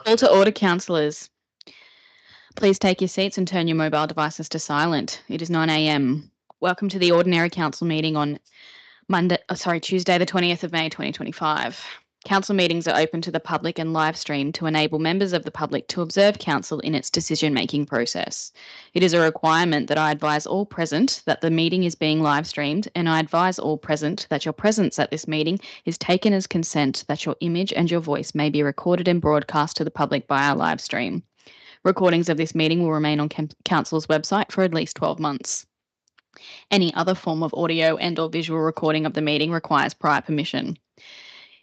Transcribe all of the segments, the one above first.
Call to order, councillors. Please take your seats and turn your mobile devices to silent. It is 9 a.m. Welcome to the ordinary council meeting on Tuesday, the 20th of May, 2025. Council meetings are open to the public and live streamed to enable members of the public to observe council in its decision-making process. It is a requirement that I advise all present that the meeting is being live streamed, and I advise all present that your presence at this meeting is taken as consent that your image and your voice may be recorded and broadcast to the public via live stream. Recordings of this meeting will remain on Council's website for at least 12 months. Any other form of audio and/or visual recording of the meeting requires prior permission.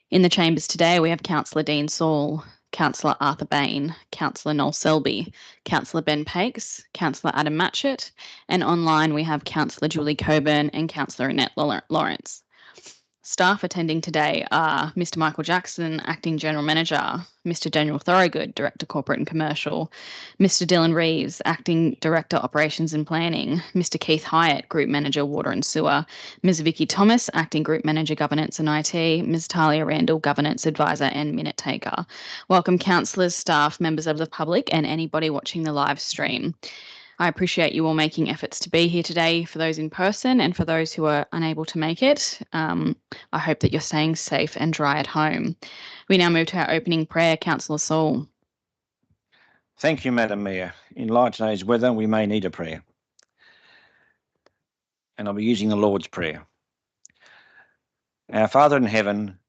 In the chambers today, we have Councillor Dean Saul, Councillor Arthur Bain, Councillor Noel Selby, Councillor Ben Pakes, Councillor Adam Matchett, and online we have Councillor Julie Coburn and Councillor Annette Lawrence. Staff attending today are Mr. Michael Jackson, Acting General Manager, Mr. Daniel Thorogood, Director Corporate and Commercial, Mr. Dylan Reeves, Acting Director Operations and Planning, Mr. Keith Hyatt, Group Manager Water and Sewer, Ms. Vicky Thomas, Acting Group Manager Governance and IT, Ms. Talia Randall, Governance Advisor and Minute Taker. Welcome councillors, staff, members of the public and anybody watching the live stream. I appreciate you all making efforts to be here today for those in person and for those who are unable to make it. I hope that you're staying safe and dry at home. We now move to our opening prayer. Councillor Saul. Thank you, Madam Mayor. In light of today's weather, we may need a prayer. And I'll be using the Lord's Prayer. Our Father in heaven,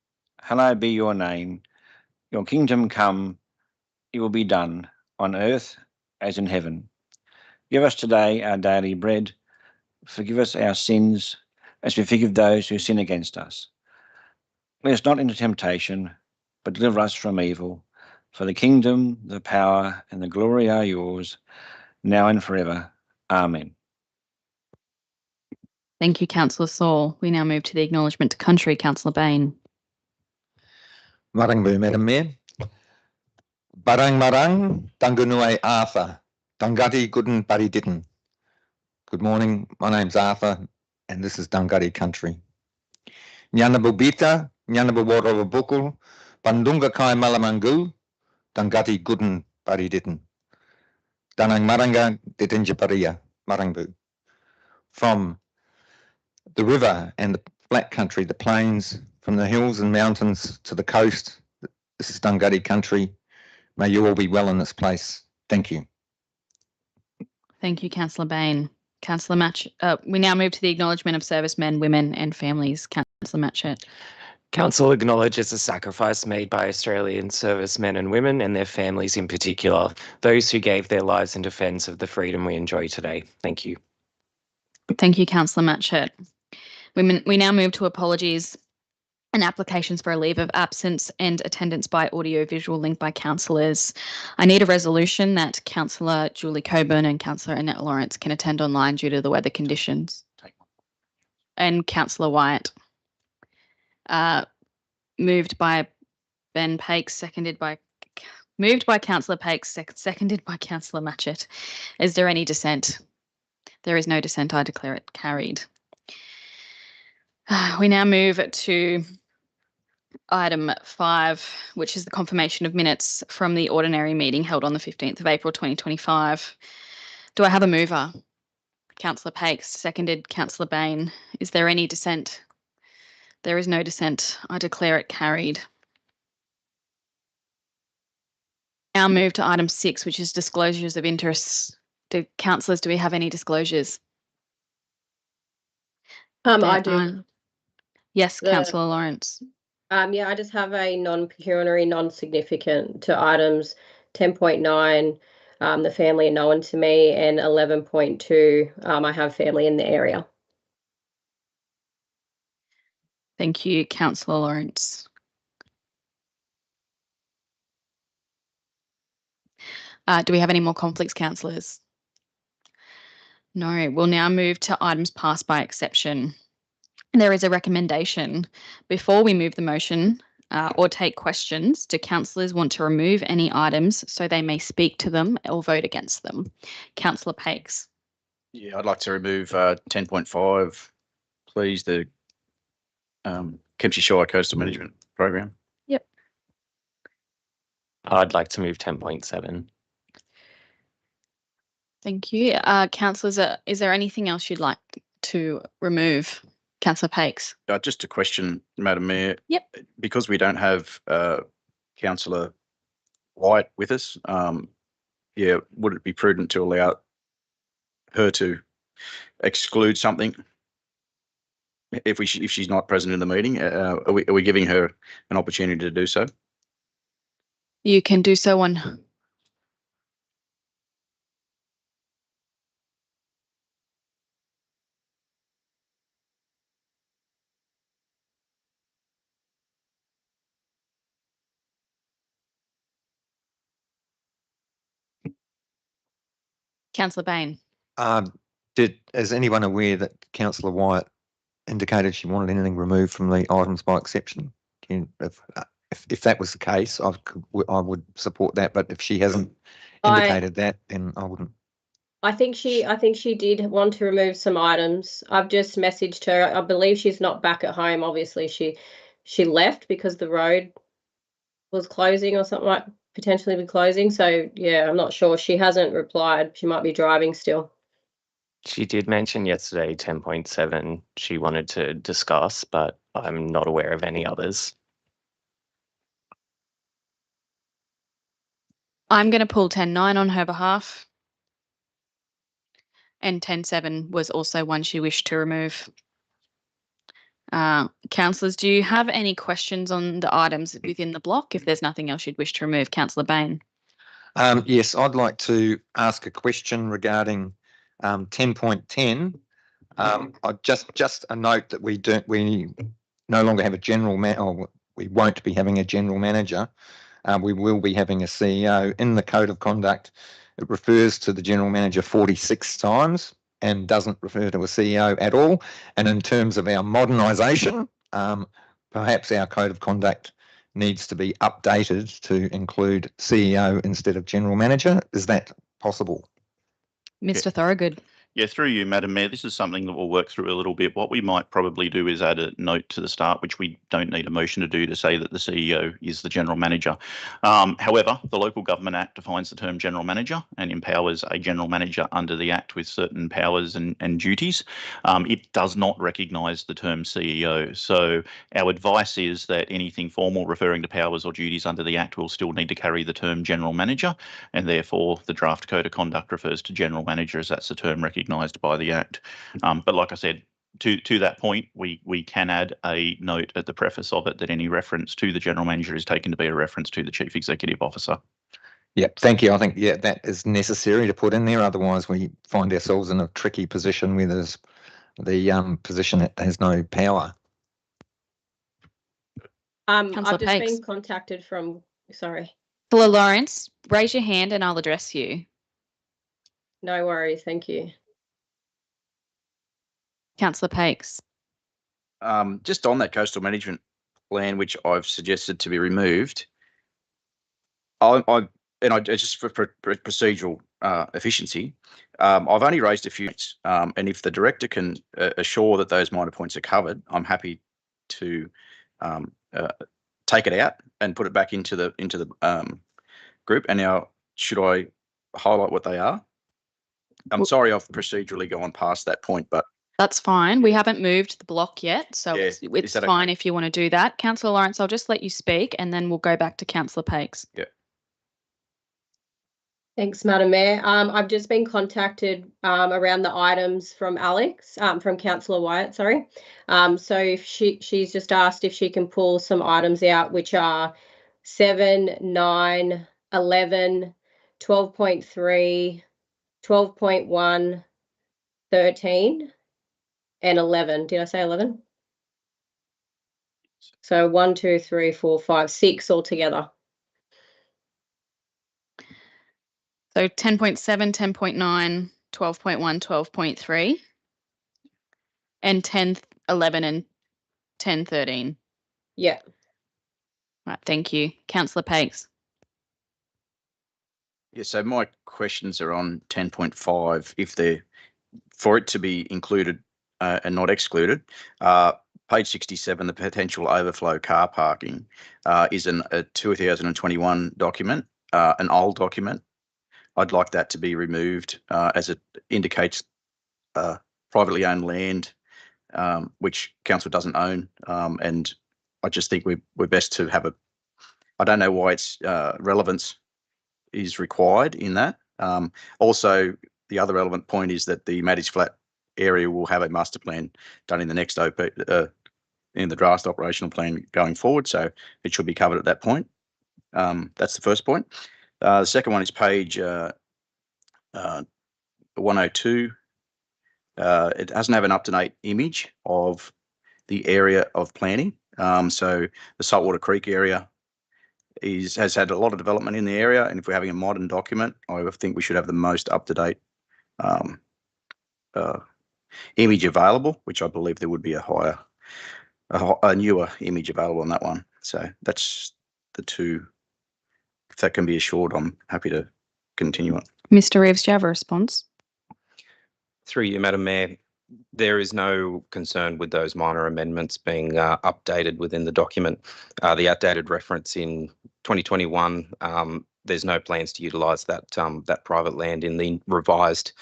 hallowed be your name. Your kingdom come, it will be done on earth as in heaven. Give us today our daily bread. Forgive us our sins as we forgive those who sin against us. Lead us not into temptation, but deliver us from evil. For the kingdom, the power, and the glory are yours, now and forever. Amen. Thank you, Councillor Saul. We now move to the acknowledgement to country. Councillor Bain. Marangbu, Madam Mayor. Marang, Tangunui Arthur. Dungati Gooden Buddy Ditten. Good morning, my name's Arthur and this is Dungati Country. Nyanabubita, Nyanabawarabuku, Bandunga Kai Malamangu, Dungati Gooden Buddy Ditten. Danang Maranga Ditinjaparia, Marangbu. From the river and the flat country, the plains, from the hills and mountains to the coast, this is Dungati Country. May you all be well in this place. Thank you. Thank you, Councillor Bain. Councillor Matchett. We now move to the acknowledgement of servicemen, women and families. Councillor Matchett. Council acknowledges the sacrifice made by Australian servicemen and women and their families in particular, those who gave their lives in defence of the freedom we enjoy today. Thank you. Thank you, Councillor Matchett. We now move to apologies and applications for a leave of absence and attendance by audio-visual link by councillors. I need a resolution that Councillor Julie Coburn and Councillor Annette Lawrence can attend online due to the weather conditions. And Councillor Wyatt. Moved by Ben Pakes, seconded by Councillor Pakes, seconded by Councillor Matchett. Is there any dissent? There is no dissent. I declare it carried. We now move to item 5, which is the confirmation of minutes from the ordinary meeting held on the 15th of April 2025. Do I have a mover? Councillor Pakes, seconded Councillor Bain. Is there any dissent? There is no dissent. I declare it carried. Now move to item 6, which is disclosures of interests. Councillors, do we have any disclosures? I do. Yes, Councillor Lawrence. Yeah, I just have a non-pecuniary, non-significant to items 10.9, the family are known to me, and 11.2, I have family in the area. Thank you, Councillor Lawrence. Do we have any more conflicts, councillors? No. We'll now move to items passed by exception. There is a recommendation. Before we move the motion or take questions, do councillors want to remove any items so they may speak to them or vote against them? Councillor Pakes. Yeah, I'd like to remove 10.5, please, the Kempsey Shire Coastal Management Program. Yep. I'd like to move 10.7. Thank you. Councillors, is there anything else you'd like to remove? Councillor Pakes. Just a question, Madam Mayor. Yep. Because we don't have Councillor White with us, would it be prudent to allow her to exclude something if she's not present in the meeting? Are we giving her an opportunity to do so? You can do so on. Councillor Bain. Is anyone aware that Councillor Wyatt indicated she wanted anything removed from the items by exception? If that was the case, I would support that. But if she hasn't indicated that, then I wouldn't. I think she did want to remove some items. I've just messaged her. I believe she's not back at home. Obviously, she left because the road was closing or something, like potentially be closing. So yeah, I'm not sure. She hasn't replied. She might be driving still. She did mention yesterday 10.7 she wanted to discuss, but I'm not aware of any others. I'm going to pull 10.9 on her behalf. And 10.7 was also one she wished to remove. Councillors, do you have any questions on the items within the block? If there's nothing else you'd wish to remove, Councillor Bain. Yes, I'd like to ask a question regarding 10.10. Just a note that we no longer have a general we won't be having a general manager. We will be having a CEO. In the Code of Conduct, it refers to the general manager 46 times and doesn't refer to a CEO at all. And in terms of our modernisation, perhaps our Code of Conduct needs to be updated to include CEO instead of general manager. Is that possible? Mr. Thorogood. Yeah, through you, Madam Mayor, this is something that we'll work through a little bit. What we might probably do is add a note to the start, which we don't need a motion to do, to say that the CEO is the General Manager. However, the Local Government Act defines the term General Manager and empowers a General Manager under the Act with certain powers and duties. It does not recognise the term CEO. So our advice is that anything formal referring to powers or duties under the Act will still need to carry the term General Manager, and therefore the draft Code of Conduct refers to General Manager as that's the term recognised by the Act. But like I said, to that point, we can add a note at the preface of it that any reference to the General Manager is taken to be a reference to the Chief Executive Officer. Yeah, thank you. I think, that is necessary to put in there. Otherwise, we find ourselves in a tricky position where there's the position that has no power. I've just been contacted from, sorry. Councillor Lawrence, raise your hand and I'll address you. No worries, thank you. Councillor Pakes. Just on that coastal management plan, which I've suggested to be removed, just for procedural efficiency, I've only raised a few, and if the director can assure that those minor points are covered, I'm happy to take it out and put it back into the group. And now, should I highlight what they are? I'm sorry, I've procedurally gone past that point, but that's fine. We haven't moved the block yet, so yeah, it's fine okay if you want to do that. Councillor Lawrence, I'll just let you speak and then we'll go back to Councillor Pakes. Yeah. Thanks, Madam Mayor. I've just been contacted around the items from Alex, from Councillor Wyatt, sorry. So if she's just asked if she can pull some items out, which are 7, 9, 11, 12.3, 12.1, 13, and 11. Did I say 11? So 1, 2, 3, 4, 5, 6 altogether. So 10.7, 10.9, 12.1, 12.3, and 10, 11, and 10, 13. Yeah. Right, thank you. Councillor Pakes. Yeah, so my questions are on 10.5, if they're for it to be included and not excluded. page 67, the potential overflow car parking is a 2021 document, an old document. I'd like that to be removed as it indicates privately owned land, which council doesn't own. And I just think we're best to have I don't know why its relevance is required in that. Also, the other relevant point is that the Maddie's Flat area will have a master plan done in the next OP, in the draft operational plan going forward. So it should be covered at that point. That's the first point. The second one is page 102. It doesn't have an up-to-date image of the area of planning. So the Saltwater Creek area has had a lot of development in the area, and if we're having a modern document, I think we should have the most up-to-date image available, which I believe there would be a newer image available on that one. So that's the two. If that can be assured, I'm happy to continue it. Mr. Reeves, do you have a response? Through you, Madam Mayor, there is no concern with those minor amendments being updated within the document. The outdated reference in 2021, there's no plans to utilise that private land in the revised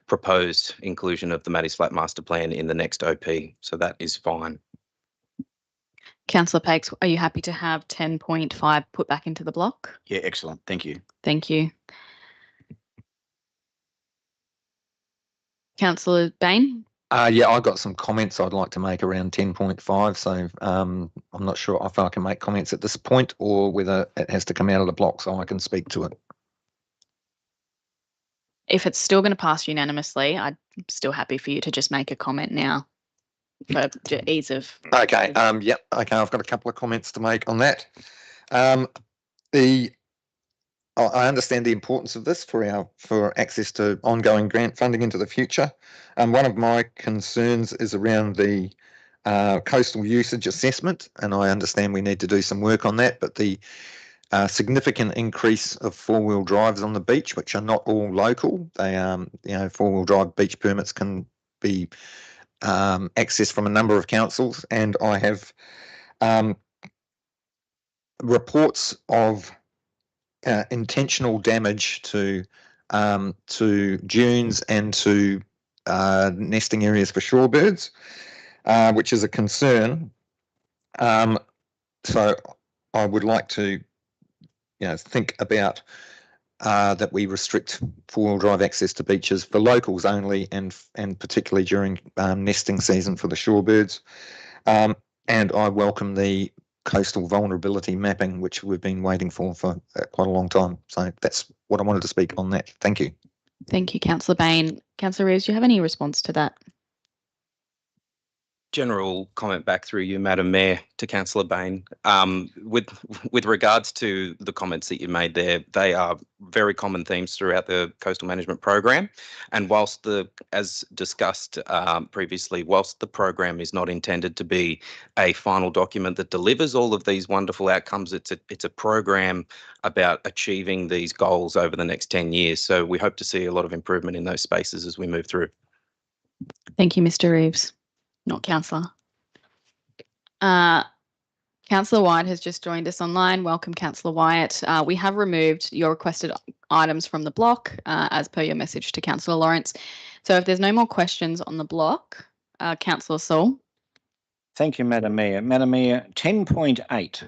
proposed inclusion of the Maddie's Flat Master Plan in the next OP. So that is fine. Councillor Pakes, are you happy to have 10.5 put back into the block? Yeah, excellent. Thank you. Thank you. Councillor Bain? Yeah, I've got some comments I'd like to make around 10.5. So I'm not sure if I can make comments at this point or whether it has to come out of the block so I can speak to it. If it's still going to pass unanimously, I'm still happy for you to just make a comment now for ease of. Okay. Yep. Okay. I've got a couple of comments to make on that. I understand the importance of this for access to ongoing grant funding into the future. One of my concerns is around the coastal usage assessment, and I understand we need to do some work on that. But the significant increase of four-wheel drives on the beach, which are not all local, they four-wheel drive beach permits can be accessed from a number of councils, and I have reports of intentional damage to dunes and to nesting areas for shorebirds, which is a concern. So I would like to, think about that we restrict four-wheel drive access to beaches for locals only, and particularly during nesting season for the shorebirds. And I welcome the coastal vulnerability mapping, which we've been waiting for quite a long time. So that's what I wanted to speak on that. Thank you. Thank you, Councillor Bain. Councillor Reeves, do you have any response to that? General comment back through you, Madam Mayor, to Councillor Bain. With regards to the comments that you made there, they are very common themes throughout the coastal management program. And whilst as discussed previously, whilst the program is not intended to be a final document that delivers all of these wonderful outcomes, it's a program about achieving these goals over the next 10 years. So we hope to see a lot of improvement in those spaces as we move through. Thank you, Mr. Reeves. Not Councillor. Councillor Wyatt has just joined us online. Welcome, Councillor Wyatt. We have removed your requested items from the block as per your message to Councillor Lawrence. So if there's no more questions on the block, Councillor Saul. Thank you, Madam Mayor. Madam Mayor, 10.8.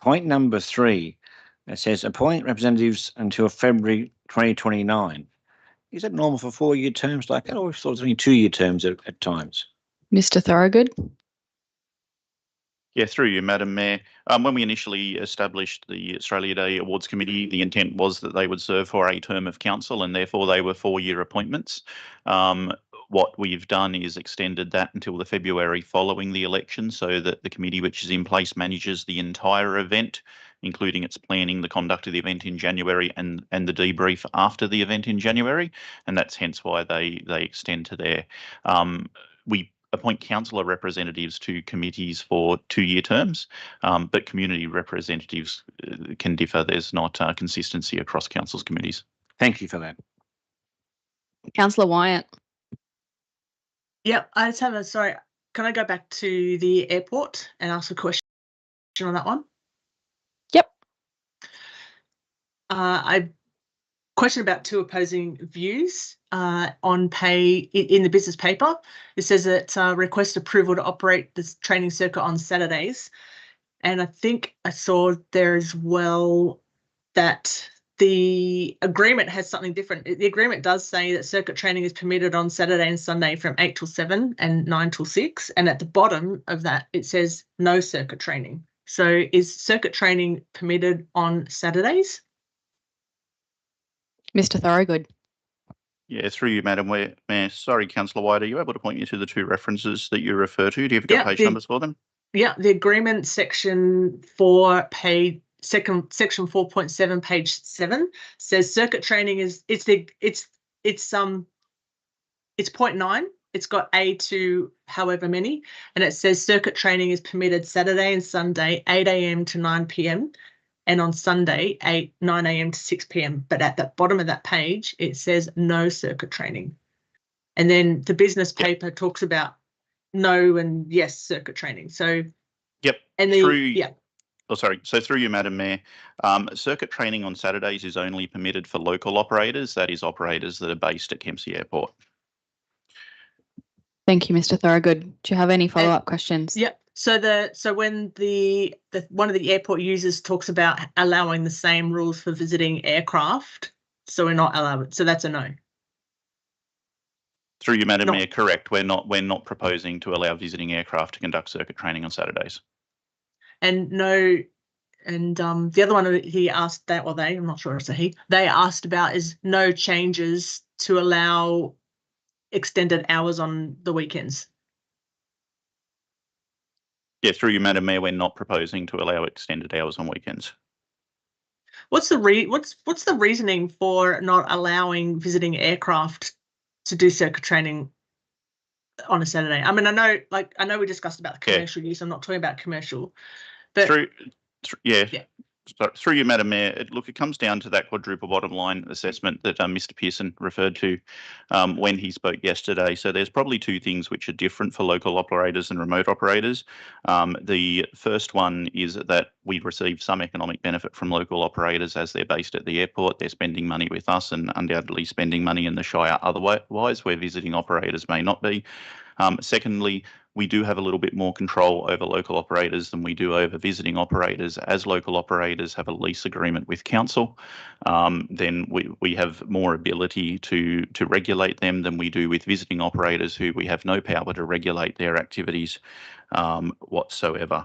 Point number 3, it says appoint representatives until February 2029. Is that normal for 4-year terms like that, or I thought it was only 2-year terms at times? Mr. Thorogood. Yeah, through you, Madam Mayor. When we initially established the Australia Day Awards Committee, the intent was that they would serve for a term of council, and therefore they were 4-year appointments. What we've done is extended that until the February following the election, so that the committee which is in place manages the entire event, including its planning, the conduct of the event in January, and the debrief after the event in January, and that's hence why they extend to there. We appoint councillor representatives to committees for 2-year terms, but community representatives can differ. There's not consistency across council's committees. Thank you for that. Councillor Wyatt. Yep, I just have a, sorry, can I go back to the airport and ask a question on that one? Yep. I question about two opposing views on pay in the business paper. It says that request approval to operate this training circuit on Saturdays. And I think I saw there as well that the agreement has something different. The agreement does say that circuit training is permitted on Saturday and Sunday from 8 till 7 and 9 till 6. And at the bottom of that, it says no circuit training. So is circuit training permitted on Saturdays? Mr. Thorogood. Yeah, through you, Madam Mayor. Sorry, Councillor White, are you able to point me to the two references that you refer to? Do you have got page numbers for them? Yeah, the agreement section 4, page section 4.7, page 7 says circuit training is it's 0.9. It's got A to however many, and it says circuit training is permitted Saturday and Sunday 8 a.m. to 9 p.m. and on Sunday 9 a.m. to 6 p.m. But at the bottom of that page, it says no circuit training. And then the business paper talks about no and yes circuit training. So yep. And Oh, sorry. So through you, Madam Mayor, circuit training on Saturdays is only permitted for local operators, that is operators that are based at Kempsey Airport. Thank you, Mr. Thorogood. Do you have any follow-up questions? Yep. So when the one of the airport users talks about allowing the same rules for visiting aircraft, so we're not allowed. So that's a no. Through you, Madam Mayor, correct. We're not proposing to allow visiting aircraft to conduct circuit training on Saturdays. And no, and the other one he asked that, well, I'm not sure it's a he, they asked about is no changes to allow extended hours on the weekends. Yeah, through you, Madam Mayor, we're not proposing to allow extended hours on weekends. What's the reasoning for not allowing visiting aircraft to do circuit training on a Saturday? I mean, I know we discussed about the commercial use. I'm not talking about commercial, but through you, Madam Mayor, it comes down to that quadruple bottom line assessment that Mr. Pearson referred to when he spoke yesterday. So there's probably two things which are different for local operators and remote operators. The first one is that we receive some economic benefit from local operators as they're based at the airport. They're spending money with us and undoubtedly spending money in the Shire otherwise, where visiting operators may not be. Secondly, we do have a little bit more control over local operators than we do over visiting operators. As local operators have a lease agreement with council, then we have more ability to regulate them than we do with visiting operators, who we have no power to regulate their activities whatsoever.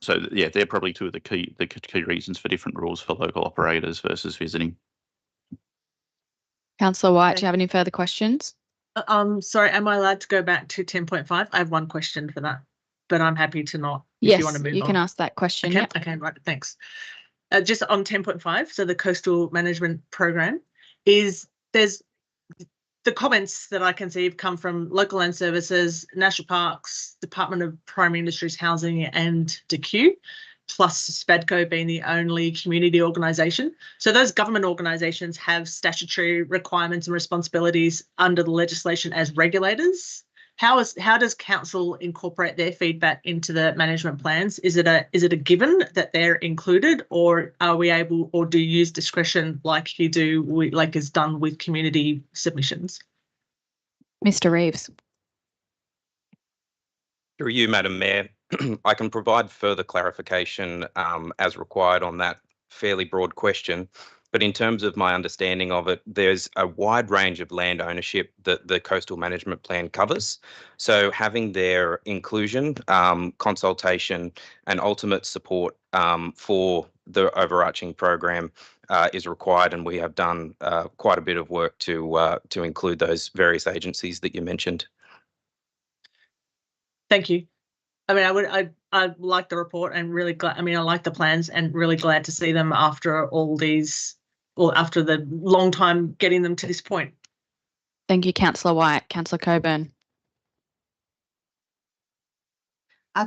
So yeah, they're probably two of the key reasons for different rules for local operators versus visiting. Councillor White, do you have any further questions? Sorry, am I allowed to go back to 10.5? I have one question for that, but I'm happy to not. Yes, if you want to move you on. can ask that question. Okay, Yep. okay, right, thanks. Just on 10.5, so the coastal management program there's the comments that I can see have come from Local Land Services, National Parks, Department of Primary Industries, Housing and DQ, plus SPADCO being the only community organisation. So those government organisations have statutory requirements and responsibilities under the legislation as regulators. How does council incorporate their feedback into the management plans? Is it a given that they're included, or are we able, or do you use discretion like you do, like is done with community submissions? Mr. Reeves. Through you, Madam Mayor, I can provide further clarification as required on that fairly broad question. But in terms of my understanding of it, there's a wide range of land ownership that the Coastal Management Plan covers. So having their inclusion, consultation and ultimate support for the overarching program is required, and we have done quite a bit of work to include those various agencies that you mentioned. Thank you. I mean, I like the report and really glad. I mean, I like the plans and really glad to see them after all these, or after the long time getting them to this point. Thank you, Councillor White. Councillor Coburn.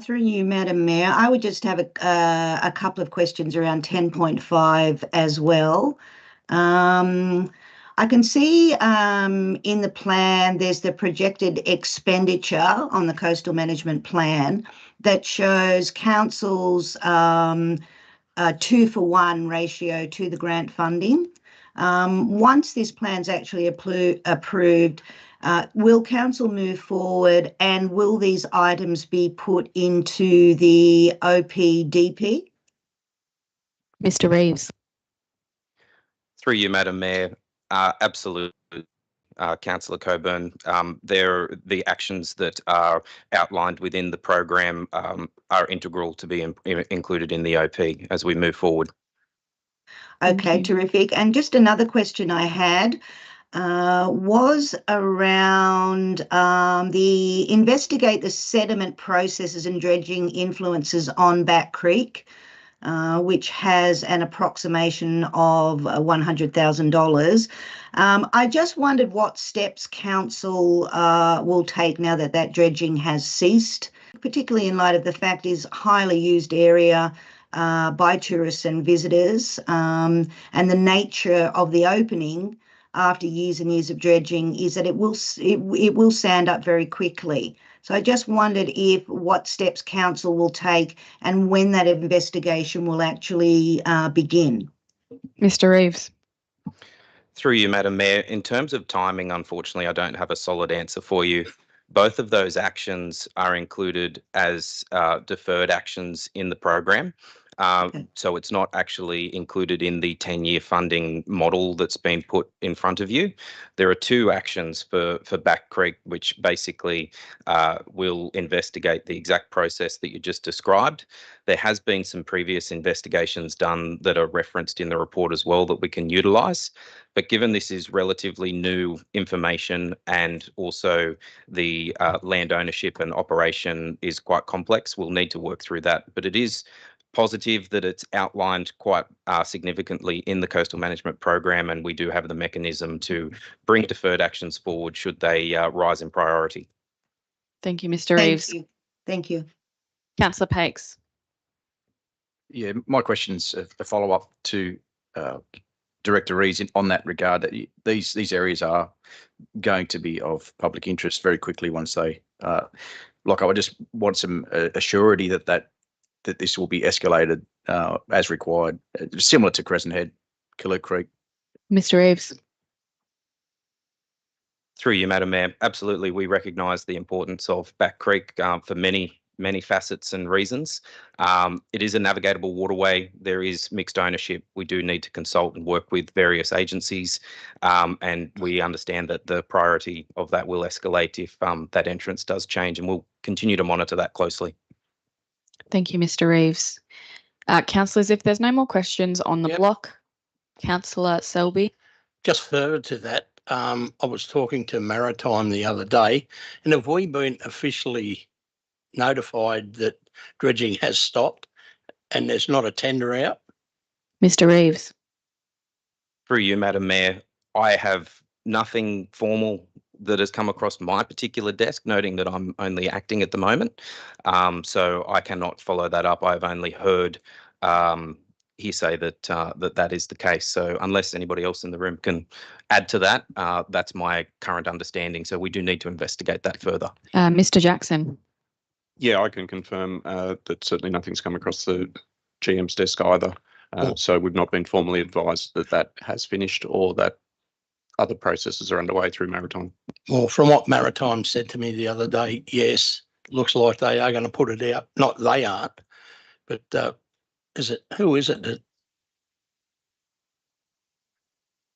Through you, Madam Mayor, I would just have a couple of questions around 10.5 as well. I can see in the plan there's the projected expenditure on the coastal management plan that shows council's 2-for-1 ratio to the grant funding. Once this plan's actually approved, will council move forward, and will these items be put into the OPDP? Mr. Reeves. Through you, Madam Mayor, absolutely. Councillor Coburn, the actions that are outlined within the program are integral to be included in the OP as we move forward. Okay, terrific. And just another question I had was around the investigate the sediment processes and dredging influences on Back Creek, which has an approximation of $100,000. I just wondered what steps council will take now that that dredging has ceased, particularly in light of the fact it's a highly used area by tourists and visitors, and the nature of the opening after years and years of dredging is that it will sand up very quickly. So I just wondered what steps council will take and when that investigation will actually begin. Mr. Reeves. Through you, Madam Mayor, in terms of timing, unfortunately, I don't have a solid answer for you. Both of those actions are included as deferred actions in the program. So it's not actually included in the 10-year funding model that's been put in front of you. There are two actions for Back Creek, which basically will investigate the exact process that you just described. There has been some previous investigations done that are referenced in the report as well that we can utilise. But given this is relatively new information and also the land ownership and operation is quite complex, we'll need to work through that. But it is positive that it's outlined quite significantly in the coastal management program, and we do have the mechanism to bring deferred actions forward should they rise in priority. Thank you, Mr. Reeves. Thank you. Councillor Pakes. Yeah, my question's a follow-up to Director Reeves on that regard. That these areas are going to be of public interest very quickly once they lock up. I just want some assurity that this will be escalated as required, similar to Crescent Head, Killer Creek. Mr. Reeves. Through you, Madam Mayor, absolutely. We recognise the importance of Back Creek for many facets and reasons. It is a navigable waterway. There is mixed ownership. We do need to consult and work with various agencies, and we understand that the priority of that will escalate if that entrance does change, and we'll continue to monitor that closely. Thank you, Mr. Reeves. Councillors, if there's no more questions on the block, Councillor Selby. Just further to that, I was talking to Maritime the other day, and have we been officially notified that dredging has stopped and there's not a tender out? Mr. Reeves. Through you, Madam Mayor, I have nothing formal that has come across my particular desk, noting that I'm only acting at the moment. So I cannot follow that up. I've only heard hearsay that is the case. So unless anybody else in the room can add to that, that's my current understanding. So we do need to investigate that further. Mr. Jackson. Yeah, I can confirm that certainly nothing's come across the GM's desk either. So we've not been formally advised that has finished or that other processes are underway through Maritime. Well, from what Maritime said to me the other day, yes, looks like they are going to put it out. Not they aren't, but who is it?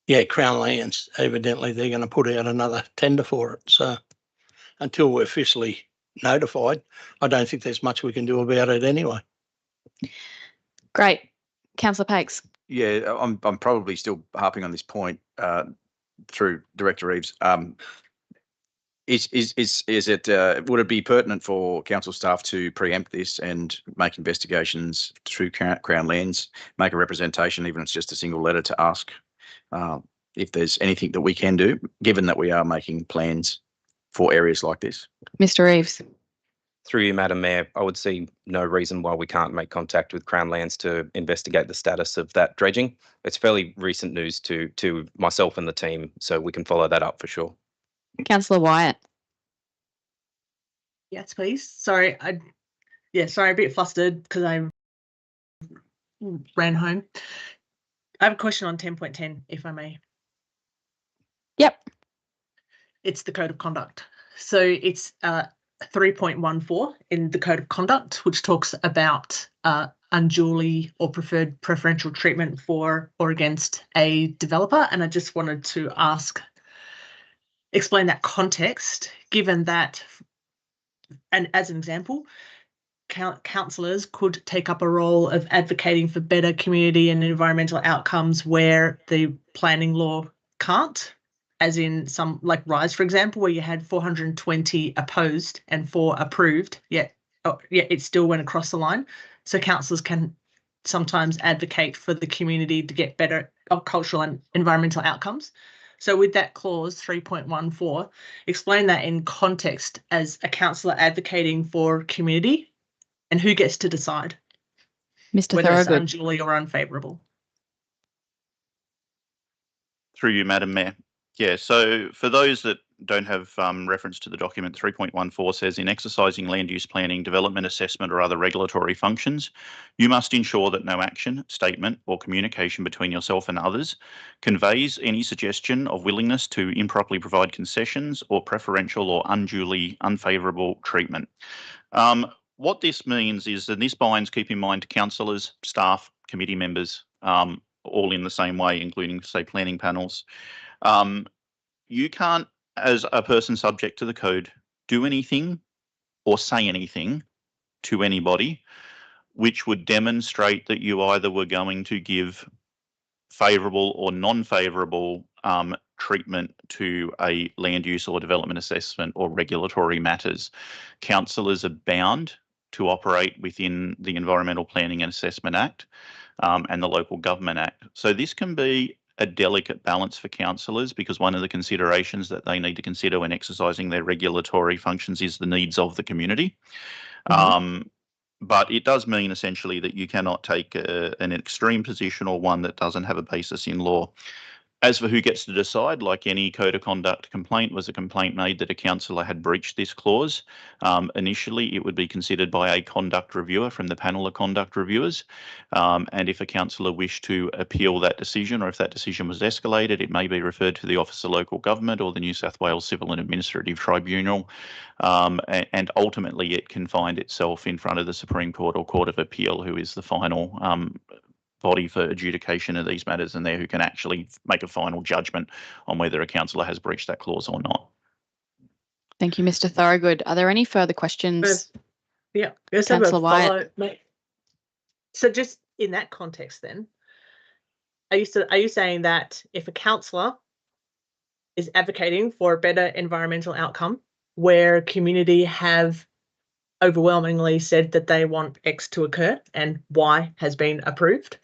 Yeah, Crown Lands. Evidently, they're going to put out another tender for it. So until we're officially notified, I don't think there's much we can do about it anyway. Great. Councillor Pakes. Yeah, I'm probably still harping on this point through Director Reeves. Is it would it be pertinent for council staff to preempt this and make investigations through Crown Lands, make a representation, even if it's just a single letter, to ask if there's anything that we can do, given that we are making plans for areas like this? Mr. Reeves. Through you, Madam Mayor, I would see no reason why we can't make contact with Crown Lands to investigate the status of that dredging. It's fairly recent news to myself and the team, so we can follow that up for sure. Councillor Wyatt. Yes, please. Sorry, sorry, a bit flustered because I ran home. I have a question on 10.10, if I may. Yep. It's the code of conduct. So it's 3.14 in the code of conduct, which talks about unduly or preferential treatment for or against a developer. And I just wanted to explain that context, given that, and as an example, councillors could take up a role of advocating for better community and environmental outcomes where the planning law can't, as in some like Rise, for example, where you had 420 opposed and 4 approved, yet it still went across the line. So councillors can sometimes advocate for the community to get better cultural and environmental outcomes. So with that clause 3.14, explain that in context as a councillor advocating for community and who gets to decide Mr. whether it's Thorogood. unduly or unfavourable. Through you, Madam Mayor. Yeah, so for those that don't have reference to the document, 3.14 says, in exercising land use planning, development assessment or other regulatory functions, you must ensure that no action, statement or communication between yourself and others conveys any suggestion of willingness to improperly provide concessions or preferential or unduly unfavourable treatment. What this means is, and this binds, keep in mind, councillors, staff, committee members, all in the same way, including, say, planning panels. You can't, as a person subject to the code, do anything or say anything to anybody which would demonstrate that you either were going to give favourable or non-favourable treatment to a land use or development assessment or regulatory matters. Councillors are bound to operate within the Environmental Planning and Assessment Act and the Local Government Act. So this can be a delicate balance for councillors, because one of the considerations that they need to consider when exercising their regulatory functions is the needs of the community. But it does mean essentially that you cannot take an extreme position or one that doesn't have a basis in law. As for who gets to decide, like any code of conduct complaint, was a complaint made that a councillor had breached this clause. Initially, it would be considered by a conduct reviewer from the panel of conduct reviewers. And if a councillor wished to appeal that decision, or if that decision was escalated, it may be referred to the Office of Local Government or the New South Wales Civil and Administrative Tribunal. And ultimately, it can find itself in front of the Supreme Court or Court of Appeal, who is the final body for adjudication of these matters, and there who can actually make a final judgment on whether a councillor has breached that clause or not. Thank you, Mr. Thorogood. Are there any further questions? Yeah, Councillor Wyatt. So just in that context then, are you saying that if a councillor is advocating for a better environmental outcome where community have overwhelmingly said that they want X to occur and Y has been approved,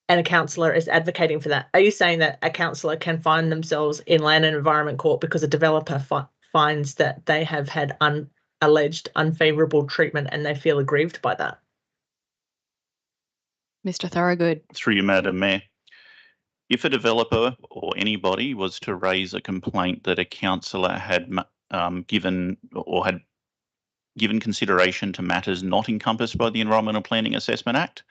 and a councillor is advocating for that, are you saying that a councillor can find themselves in Land and Environment Court because a developer finds that they have had alleged unfavourable treatment and they feel aggrieved by that? Mr. Thorogood. Through you, Madam Mayor. If a developer or anybody was to raise a complaint that a councillor had given consideration to matters not encompassed by the Environmental Planning Assessment Act,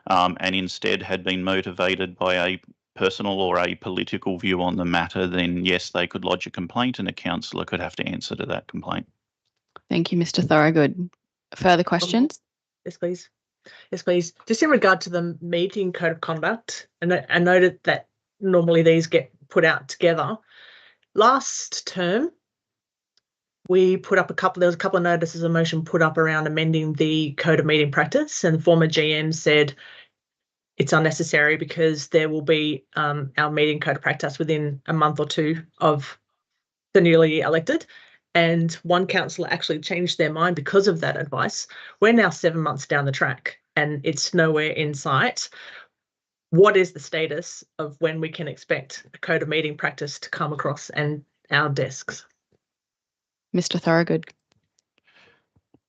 and instead had been motivated by a personal or a political view on the matter, then yes, they could lodge a complaint and a councillor could have to answer to that complaint. Thank you, Mr. Thorogood. Further questions? Yes, please. Yes, please. Just in regard to the meeting code of conduct, and I noted that normally these get put out together. Last term, we put up there was a couple of notices of motion put up around amending the code of meeting practice, and the former GM said it's unnecessary because there will be our meeting code of practice within a month or two of the newly elected. And one councillor actually changed their mind because of that advice. We're now 7 months down the track and it's nowhere in sight. What is the status of when we can expect a code of meeting practice to come across and our desks? Mr. Thorogood.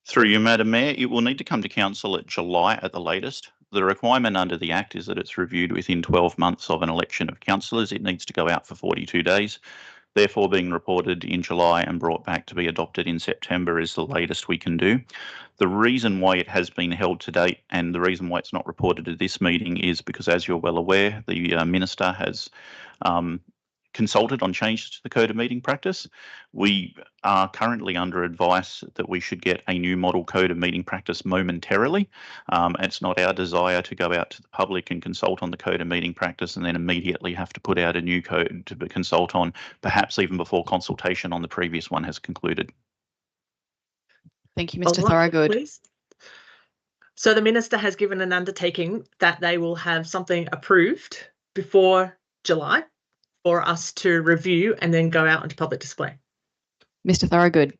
Through you, Madam Mayor, it will need to come to council at July at the latest. The requirement under the Act is that it's reviewed within 12 months of an election of councillors. It needs to go out for 42 days. Therefore, being reported in July and brought back to be adopted in September is the latest we can do. The reason why it has been held to date and the reason why it's not reported at this meeting is because, as you're well aware, the Minister has consulted on changes to the Code of Meeting Practice. We are currently under advice that we should get a new model Code of Meeting Practice momentarily. It's not our desire to go out to the public and consult on the Code of Meeting Practice and then immediately have to put out a new code to consult on, perhaps even before consultation on the previous one has concluded. Thank you, Mr. Thorogood. Please. So the Minister has given an undertaking that they will have something approved before July for us to review and then go out into public display. Mr. Thorogood.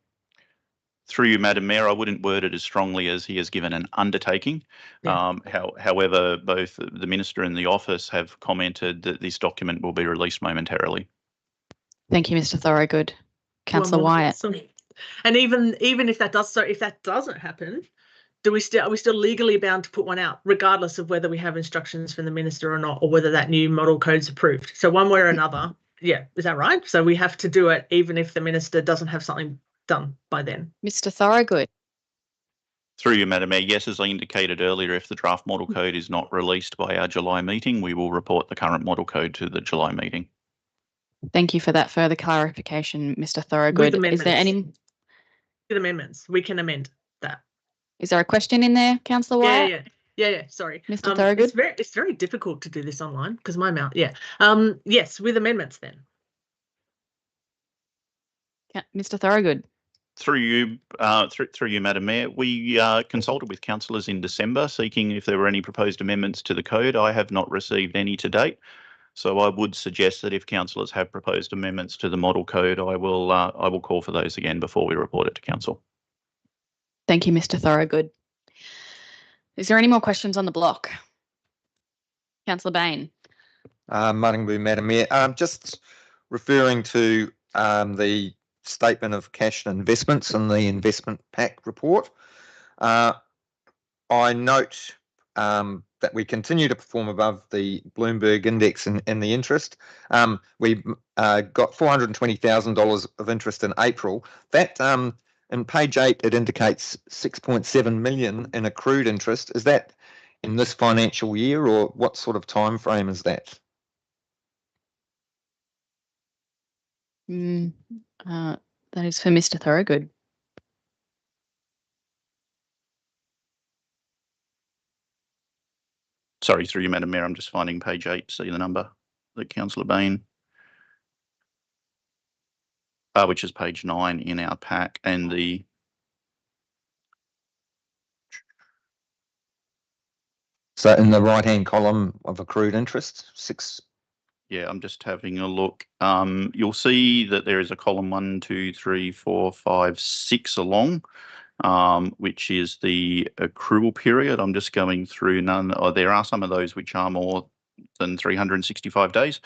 Through you, Madam Mayor, I wouldn't word it as strongly as he has given an undertaking. Yeah. However, both the Minister and the office have commented that this document will be released momentarily. Thank you, Mr. Thorogood. Councillor Wyatt. And even if that doesn't happen, are we still legally bound to put one out, regardless of whether we have instructions from the Minister or not, or whether that new model code's approved? So one way or another, yeah, is that right? So we have to do it even if the Minister doesn't have something done by then. Mr. Thorogood. Through you, Madam Mayor, yes, as I indicated earlier, if the draft model code is not released by our July meeting, we will report the current model code to the July meeting. Thank you for that further clarification, Mr. Thorogood. Is there any amendments? We can amend that. Is there a question in there, Councillor Wyatt? Yeah. Sorry, Mr. Thorogood. It's very difficult to do this online because my mouth. Yeah. Yes, with amendments then. Mr. Thorogood. Through you, Madam Mayor, we consulted with councillors in December seeking if there were any proposed amendments to the code. I have not received any to date, so I would suggest that if councillors have proposed amendments to the model code, I will call for those again before we report it to council. Thank you, Mr. Thorogood. Is there any more questions on the block? Councillor Bain. Madam Mayor, just referring to the statement of cash and investments in the investment pack report. I note that we continue to perform above the Bloomberg index in the interest. We got $420,000 of interest in April. That in page 8, it indicates 6.7 million in accrued interest. Is that in this financial year, or what sort of time frame is that? That is for Mr. Thorogood. Sorry, through you, Madam Mayor, I'm just finding page 8 to see the number that Councillor Bain, which is page 9 in our pack, and the So in the right-hand column of accrued interest, 6. Yeah, I'm just having a look. You'll see that there is a column 1, 2, 3, 4, 5, 6 along, which is the accrual period. I'm just going through there are some of those which are more than 365 days.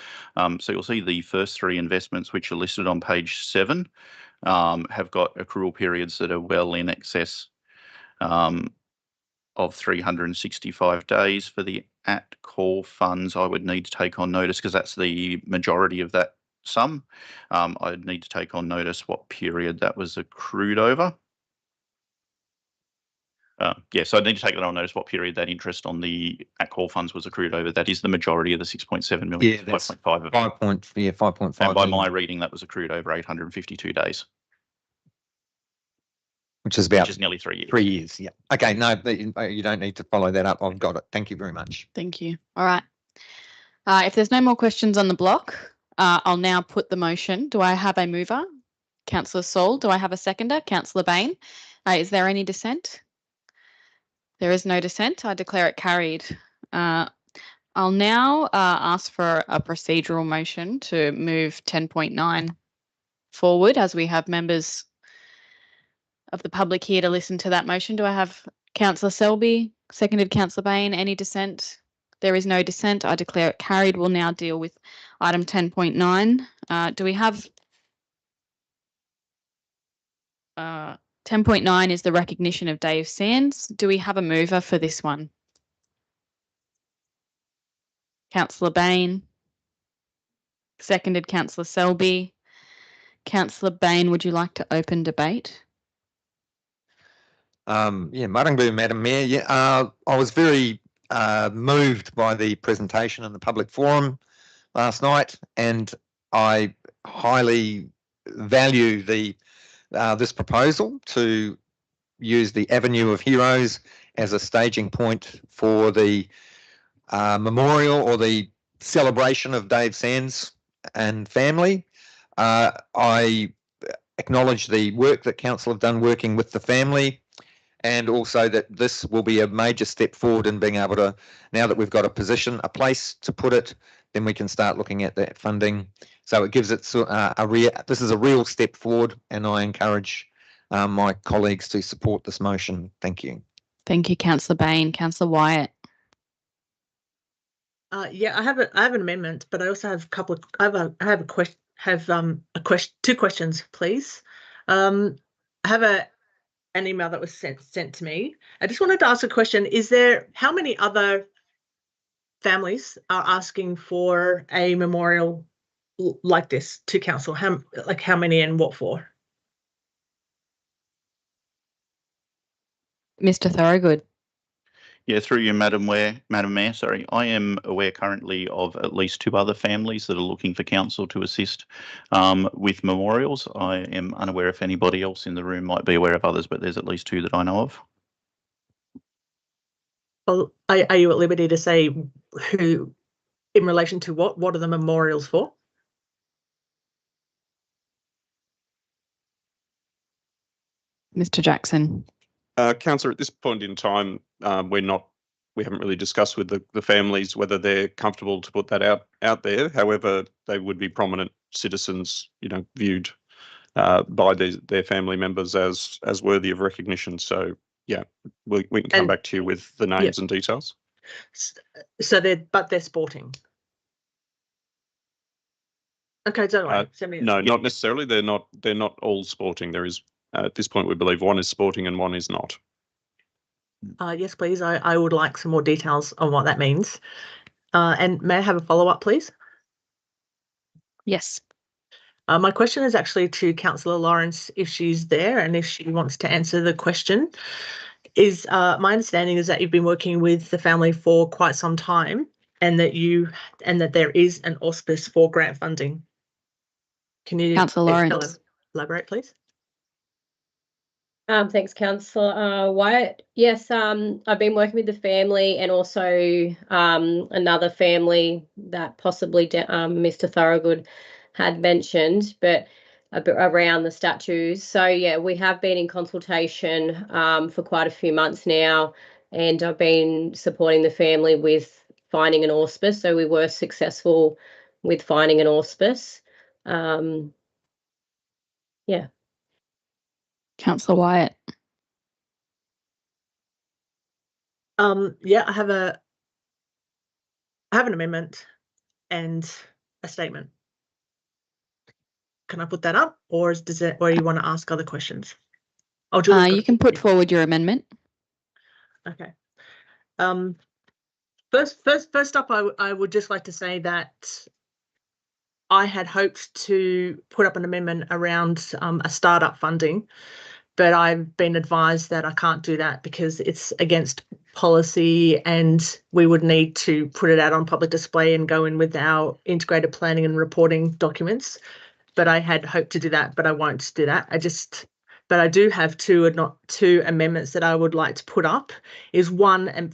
So you'll see the first 3 investments, which are listed on page 7, have got accrual periods that are well in excess of 365 days. For the at-call funds, I would need to take on notice, because that's the majority of that sum. I'd need to take on notice what period that was accrued over. So I'd need to take that on notice what period that interest on the at-call funds was accrued over. That is the majority of the 6.7 million. Yeah, that's 5.5 of it. 5.5. And by my reading, that was accrued over 852 days. Which is about nearly 3 years. 3 years, yeah. Okay, no, you don't need to follow that up. I've got it. Thank you very much. Thank you. All right. If there's no more questions on the block, I'll now put the motion. Do I have a mover? Councillor Saul. Do I have a seconder? Councillor Bain. Is there any dissent? There is no dissent. I declare it carried. I'll now ask for a procedural motion to move 10.9 forward, as we have members of the public here to listen to that motion. Do I have Councillor Selby, seconded Councillor Bain? Any dissent? There is no dissent. I declare it carried. We'll now deal with item 10.9. Do we have 10.9 is the recognition of Dave Sands. Do we have a mover for this one? Councillor Bain. Seconded Councillor Selby. Councillor Bain, would you like to open debate? Marangbu, Madam Mayor. I was very moved by the presentation in the public forum last night, and I highly value this proposal to use the Avenue of Heroes as a staging point for the memorial or the celebration of Dave Sands and family. I acknowledge the work that council have done working with the family, and also that this will be a major step forward in being able to, now that we've got a place to put it, then we can start looking at that funding. So it gives it this is a real step forward, and I encourage my colleagues to support this motion. Thank you. Thank you, Councillor Bain. Councillor Wyatt. I have an amendment, but I also have a couple of two questions, please. I have an email that was sent to me. I just wanted to ask a question. How many other families are asking for a memorial like this to council? How many and what for? Mr. Thorogood. Yeah, through you, Madam Mayor, sorry. I am aware currently of at least 2 other families that are looking for council to assist with memorials. I am unaware if anybody else in the room might be aware of others, but there's at least 2 that I know of. Well, are you at liberty to say who, in relation to what? What are the memorials for? Mr. Jackson. Councillor, at this point in time, we haven't really discussed with the families whether they're comfortable to put that out there. However, they would be prominent citizens, viewed by their family members as worthy of recognition. So yeah, we can come back to you with the names and details. So they're sporting. Okay, don't worry. No, not necessarily. They're not all sporting. There is at this point we believe one is sporting and one is not. Yes, please. I would like some more details on what that means. And may I have a follow-up, please? Yes. My question is actually to Councillor Lawrence, if she's there and if she wants to answer the question. My understanding is that you've been working with the family for quite some time, and that there is an auspice for grant funding. Can you, Councillor Lawrence, elaborate, please? Thanks, Councillor Wyatt. Yes, I've been working with the family and also another family that possibly Mr. Thorogood had mentioned, but a bit around the statues. So yeah, we have been in consultation for quite a few months now, and I've been supporting the family with finding an auspice. So we were successful with finding an auspice. Yeah. Councillor Wyatt. Yeah, I have an amendment and a statement. Can I put that up, or or you want to ask other questions? You can put forward your amendment. Okay. First up, I would just like to say that I had hoped to put up an amendment around a startup funding, but I've been advised that I can't do that because it's against policy and we would need to put it out on public display and go in with our integrated planning and reporting documents. But I had hoped to do that, but I won't do that. But I do have two amendments that I would like to put up.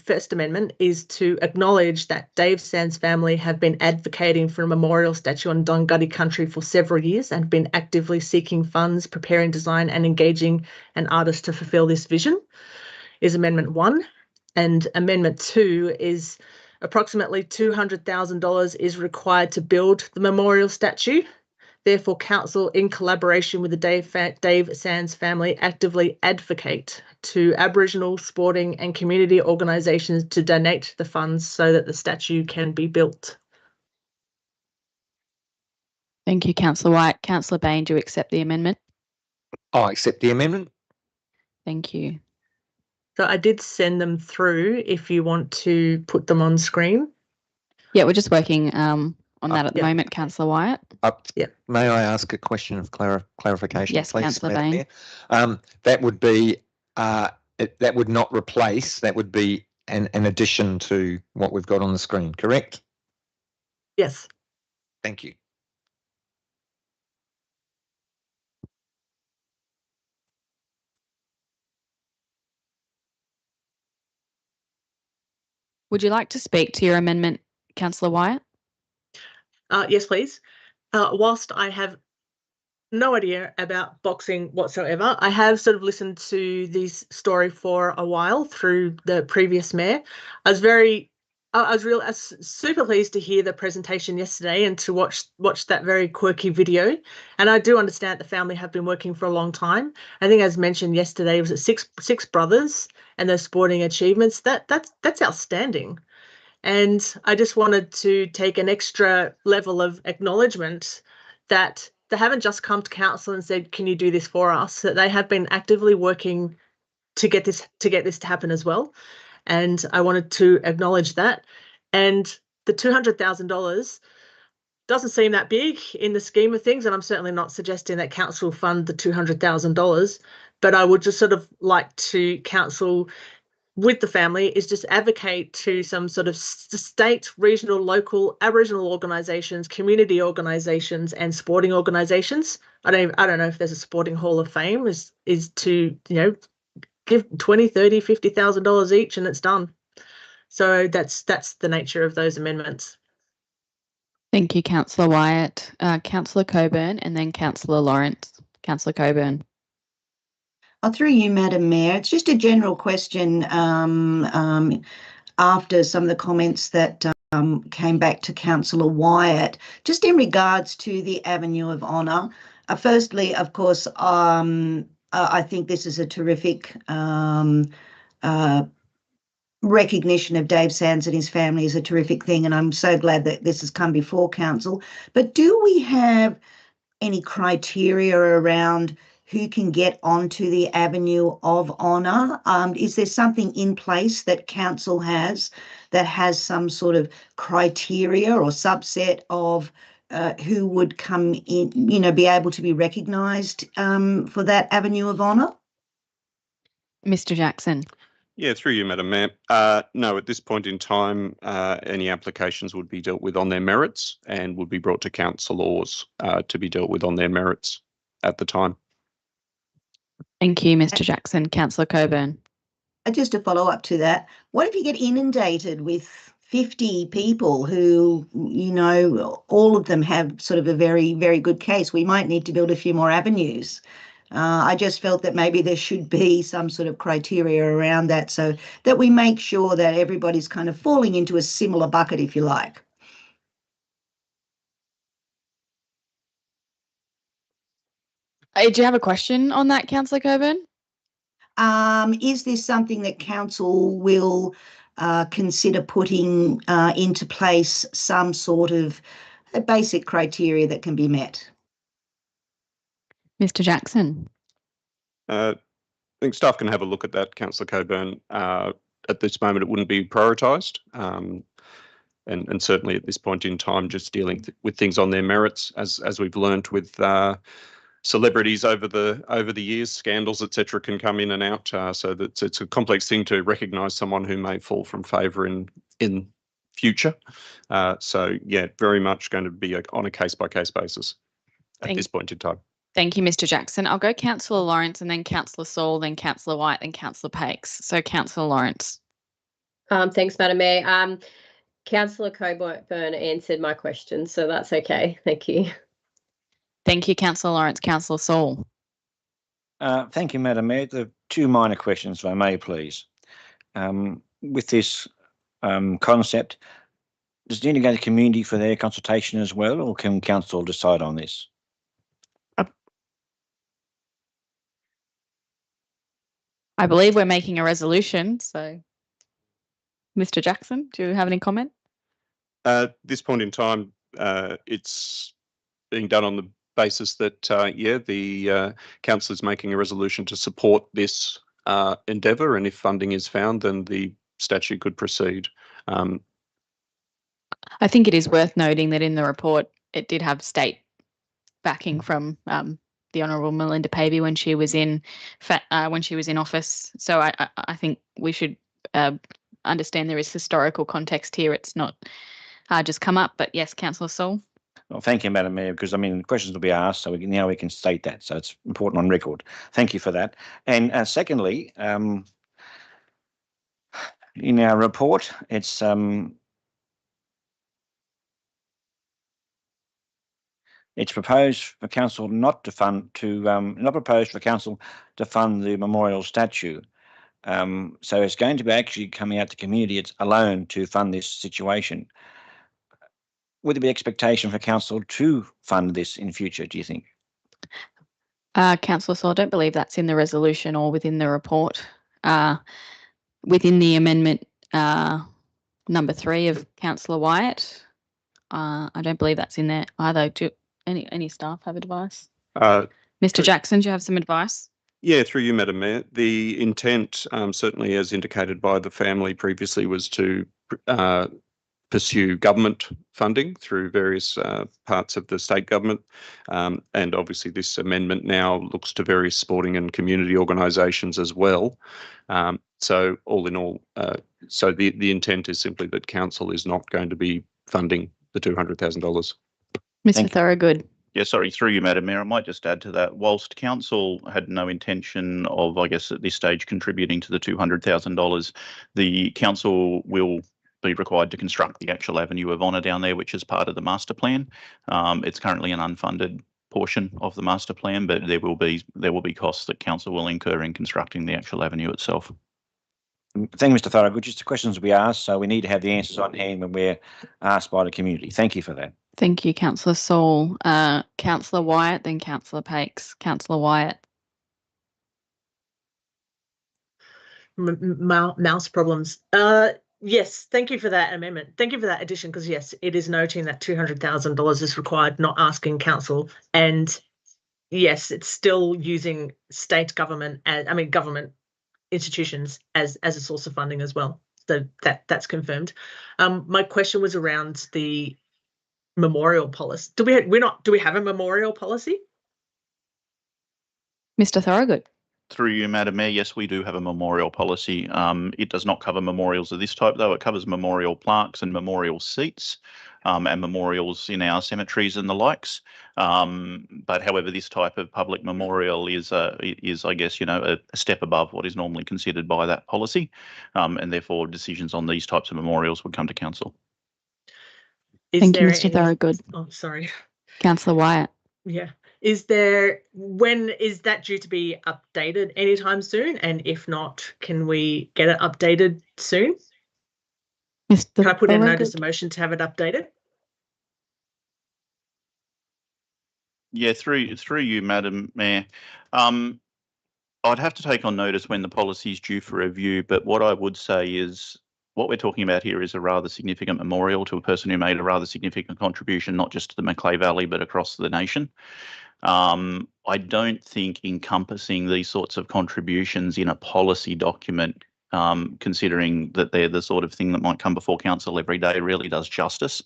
First amendment is to acknowledge that Dave Sands' family have been advocating for a memorial statue on Dunghutti country for several years and been actively seeking funds, preparing design and engaging an artist to fulfil this vision, is amendment 1. And amendment 2 is approximately $200,000 is required to build the memorial statue. Therefore, council, in collaboration with the Dave Sands family, actively advocate to Aboriginal, sporting and community organisations to donate the funds so that the statue can be built. Thank you, Councillor White. Councillor Bain, do you accept the amendment? I accept the amendment. Thank you. So I did send them through if you want to put them on screen. Yeah, we're just working on that at the yeah. moment, Councillor Wyatt. May I ask a question of clarification, Yes, please, Councillor Madam Bain. Mayor? That would be that would not replace. That would be an addition to what we've got on the screen. Correct? Yes. Thank you. Would you like to speak to your amendment, Councillor Wyatt? Yes, please. Whilst I have no idea about boxing whatsoever, I have sort of listened to this story for a while through the previous mayor. I was super pleased to hear the presentation yesterday and to watch that very quirky video. And I do understand the family have been working for a long time. I think, as mentioned yesterday, was it six brothers and their sporting achievements. That's outstanding. And I just wanted to take an extra level of acknowledgement that they haven't just come to council and said, "Can you do this for us?" That they have been actively working to get this to happen as well. And I wanted to acknowledge that. And the $200,000 doesn't seem that big in the scheme of things, and I'm certainly not suggesting that council fund the $200,000, but I would just sort of like to council with the family is just advocate to some sort of state, regional, local, Aboriginal organisations, community organisations, and sporting organisations. I don't know if there's a sporting hall of fame is to, you know, give $20,000, $30,000, $50,000 each and it's done. So that's the nature of those amendments. Thank you, Councillor Wyatt. Councillor Coburn and then Councillor Lawrence. Councillor Coburn. Through you, Madam Mayor, it's just a general question after some of the comments that came back to Councillor Wyatt, just in regards to the Avenue of Honour. Firstly, of course, I think this is a terrific recognition of Dave Sands and his family is a terrific thing, and I'm so glad that this has come before council. But do we have any criteria around who can get onto the Avenue of Honour? Is there something in place that council has that has some sort of criteria or subset of who would come in, you know, be able to be recognised for that Avenue of Honour? Mr. Jackson. Yeah, through you, Madam Mayor. No, at this point in time, any applications would be dealt with on their merits and would be brought to councillors to be dealt with on their merits at the time. Thank you, Mr. Jackson. Councillor Coburn. Just to follow up to that, what if you get inundated with 50 people who, you know, all of them have sort of a very, very good case? We might need to build a few more avenues. I just felt that maybe there should be some sort of criteria around that so that we make sure that everybody's kind of falling into a similar bucket, if you like. Do you have a question on that, Councillor Coburn? Is this something that council will consider putting into place, some sort of a basic criteria that can be met? Mr. Jackson. I think staff can have a look at that, Councillor Coburn. At this moment, it wouldn't be prioritised. And certainly at this point in time, just dealing with things on their merits, as we've learnt with celebrities over the years, scandals, etc., can come in and out. So that it's a complex thing to recognise someone who may fall from favour in future. So yeah, very much going to be on a case by case basis at this point in time. Thank you, Mr. Jackson. I'll go Councillor Lawrence and then Councillor Saul, then Councillor White, then Councillor Pakes. So Councillor Lawrence. Thanks, Madam Mayor. Councillor Coburn answered my question, so that's okay. Thank you. Thank you, Councillor Lawrence. Councillor Saul. Thank you, Madam Mayor. The two minor questions, if I may, please. With this concept, does it need to go to community for their consultation as well, or can council decide on this? I believe we're making a resolution, so Mr. Jackson, do you have any comment? At this point in time, it's being done on the basis that, the council is making a resolution to support this endeavour, and if funding is found, then the statute could proceed. I think it is worth noting that in the report, it did have state backing from the Honourable Melinda Pavey when she was in office. So I think we should understand there is historical context here. It's not just come up, but yes, Councillor Saul. Well, thank you, Madam Mayor, because I mean questions will be asked, so now we can state that. So it's important on record. Thank you for that. And secondly, in our report, it's proposed for council not proposed for council to fund the memorial statue. So it's going to be actually coming out to community alone to fund this situation. Would there be expectation for council to fund this in future, do you think? Councillor Saul, I don't believe that's in the resolution or within the report. Within the amendment number 3 of Councillor Wyatt, I don't believe that's in there either. Do any staff have advice? Mr. Jackson, do you have some advice? Yeah, through you, Madam Mayor. The intent, certainly as indicated by the family previously, was to pursue government funding through various parts of the state government. And obviously this amendment now looks to various sporting and community organisations as well. So all in all, so the intent is simply that council is not going to be funding the $200,000. Mr. Thorogood. Yeah, sorry, through you, Madam Mayor, I might just add to that. Whilst council had no intention of, I guess, at this stage contributing to the $200,000, the council will be required to construct the actual Avenue of Honour down there, which is part of the master plan. It's currently an unfunded portion of the master plan, but there will be costs that council will incur in constructing the actual avenue itself. Thank you, Mr. Thorogood. Just the questions we asked, so we need to have the answers on hand when we're asked by the community. Thank you for that. Thank you, Councillor Saul. Councillor Wyatt, then Councillor Pakes. Councillor Wyatt. Mouse problems. Yes, thank you for that amendment. Thank you for that addition, because yes, it is noting that $200,000 is required, not asking council. And yes, it's still using state government, government institutions as a source of funding as well. So that's confirmed. My question was around the memorial policy. Do we have a memorial policy? Mr. Thorogood. Through you, Madam Mayor, yes, we do have a memorial policy. It does not cover memorials of this type, though. It covers memorial plaques and memorial seats and memorials in our cemeteries and the likes. But however, this type of public memorial is I guess, a step above what is normally considered by that policy. And therefore, decisions on these types of memorials would come to council. Thank you, Mr. Thorogood. Oh, sorry. Councillor Wyatt. Yeah. When is that due to be updated anytime soon? And if not, can we get it updated soon? Can I put in a notice of motion to have it updated? Yeah, through you, Madam Mayor. I'd have to take on notice when the policy is due for review, but what I would say is what we're talking about here is a rather significant memorial to a person who made a rather significant contribution, not just to the Macleay Valley, but across the nation. I don't think encompassing these sorts of contributions in a policy document, considering that they're the sort of thing that might come before council every day, really does justice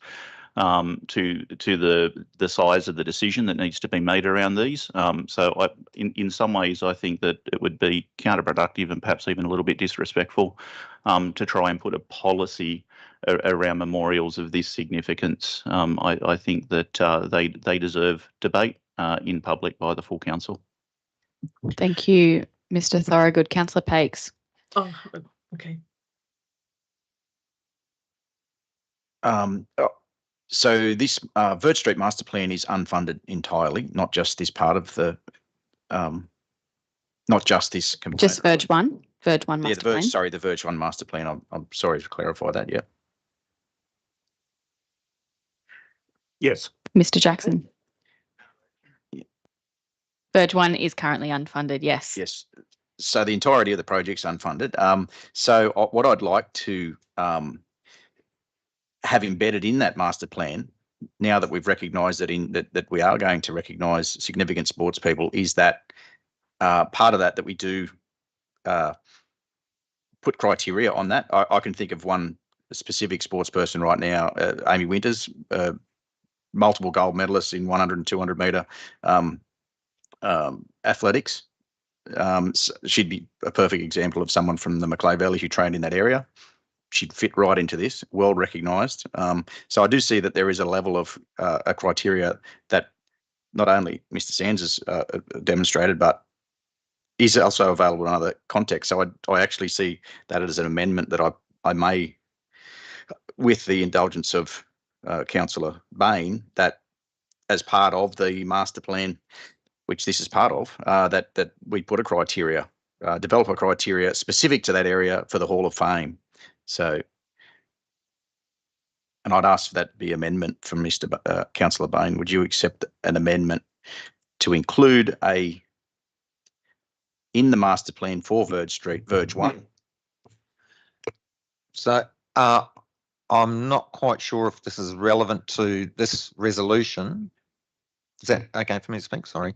to the size of the decision that needs to be made around these. So in some ways, I think that it would be counterproductive and perhaps even a little bit disrespectful to try and put a policy around memorials of this significance. I think that they deserve debate in public by the full council. Thank you, Mr. Thorogood. Councillor Pakes. Oh, okay. So this Vert Street Master Plan is unfunded entirely, not just this part of the, not just this component. Just Verge 1? Verge 1 Master Plan? Sorry, the Verge 1 Master Plan. I'm sorry to clarify that, yeah. Yes. Mr. Jackson. Verge 1 is currently unfunded, yes. Yes. So the entirety of the project's unfunded. So what I'd like to have embedded in that master plan, now that we've recognised that we are going to recognise significant sports people, is that part of that we do put criteria on that. I can think of one specific sports person right now, Amy Winters, multiple gold medalists in 100 and 200 metre athletics. So she'd be a perfect example of someone from the Macleay Valley who trained in that area. She'd fit right into this, well recognised. So I do see that there is a level of a criteria that not only Mr. Sands has demonstrated, but is also available in other contexts. So I actually see that as an amendment that I may, with the indulgence of Councillor Bain, that as part of the master plan, which this is part of, that we put a criteria, develop a criteria specific to that area for the Hall of Fame. So, and I'd ask for that to be amendment from Mr. Councillor Bain. Would you accept an amendment to include in the master plan for Verge Street, Verge 1? So I'm not quite sure if this is relevant to this resolution. Is that okay for me to speak? Sorry.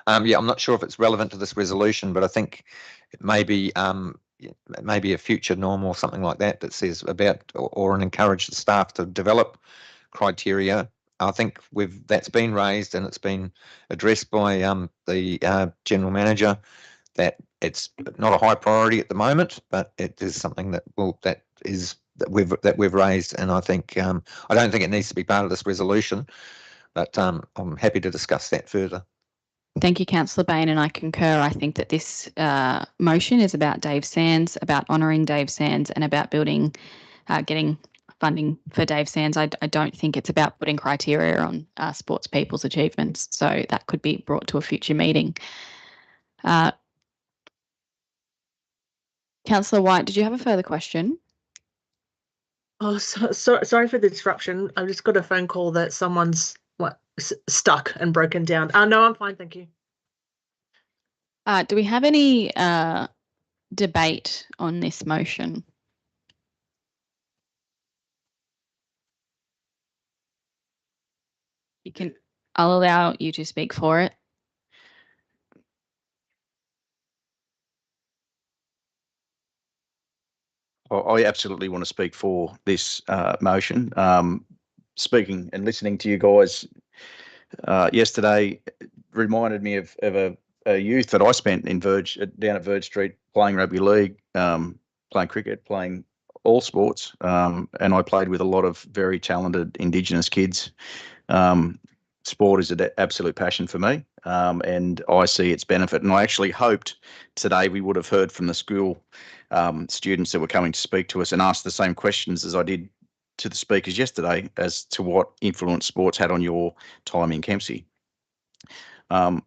Yeah, I'm not sure if it's relevant to this resolution, but I think it may be maybe a future norm or something like that that says about or encourage the staff to develop criteria. I think that's been raised and it's been addressed by the general manager that it's not a high priority at the moment, but it is something that we've raised, and I think I don't think it needs to be part of this resolution, but I'm happy to discuss that further. Thank you, Councillor Bain, and I concur. I think that this motion is about Dave Sands, about honouring Dave Sands, and about getting funding for Dave Sands. I don't think it's about putting criteria on sports people's achievements, so that could be brought to a future meeting. Councillor White, did you have a further question? Oh, sorry for the disruption. I've just got a phone call that someone's stuck and broken down. No, I'm fine, thank you. Do we have any debate on this motion? I'll allow you to speak for it. I absolutely want to speak for this motion. Speaking and listening to you guys yesterday reminded me of a youth that I spent in down at Verge Street playing rugby league, playing cricket, playing all sports, and I played with a lot of very talented Indigenous kids. Sport is an absolute passion for me, and I see its benefit. And I actually hoped today we would have heard from the school students that were coming to speak to us and asked the same questions as I did to the speakers yesterday as to what influence sports had on your time in Kempsey. Mr.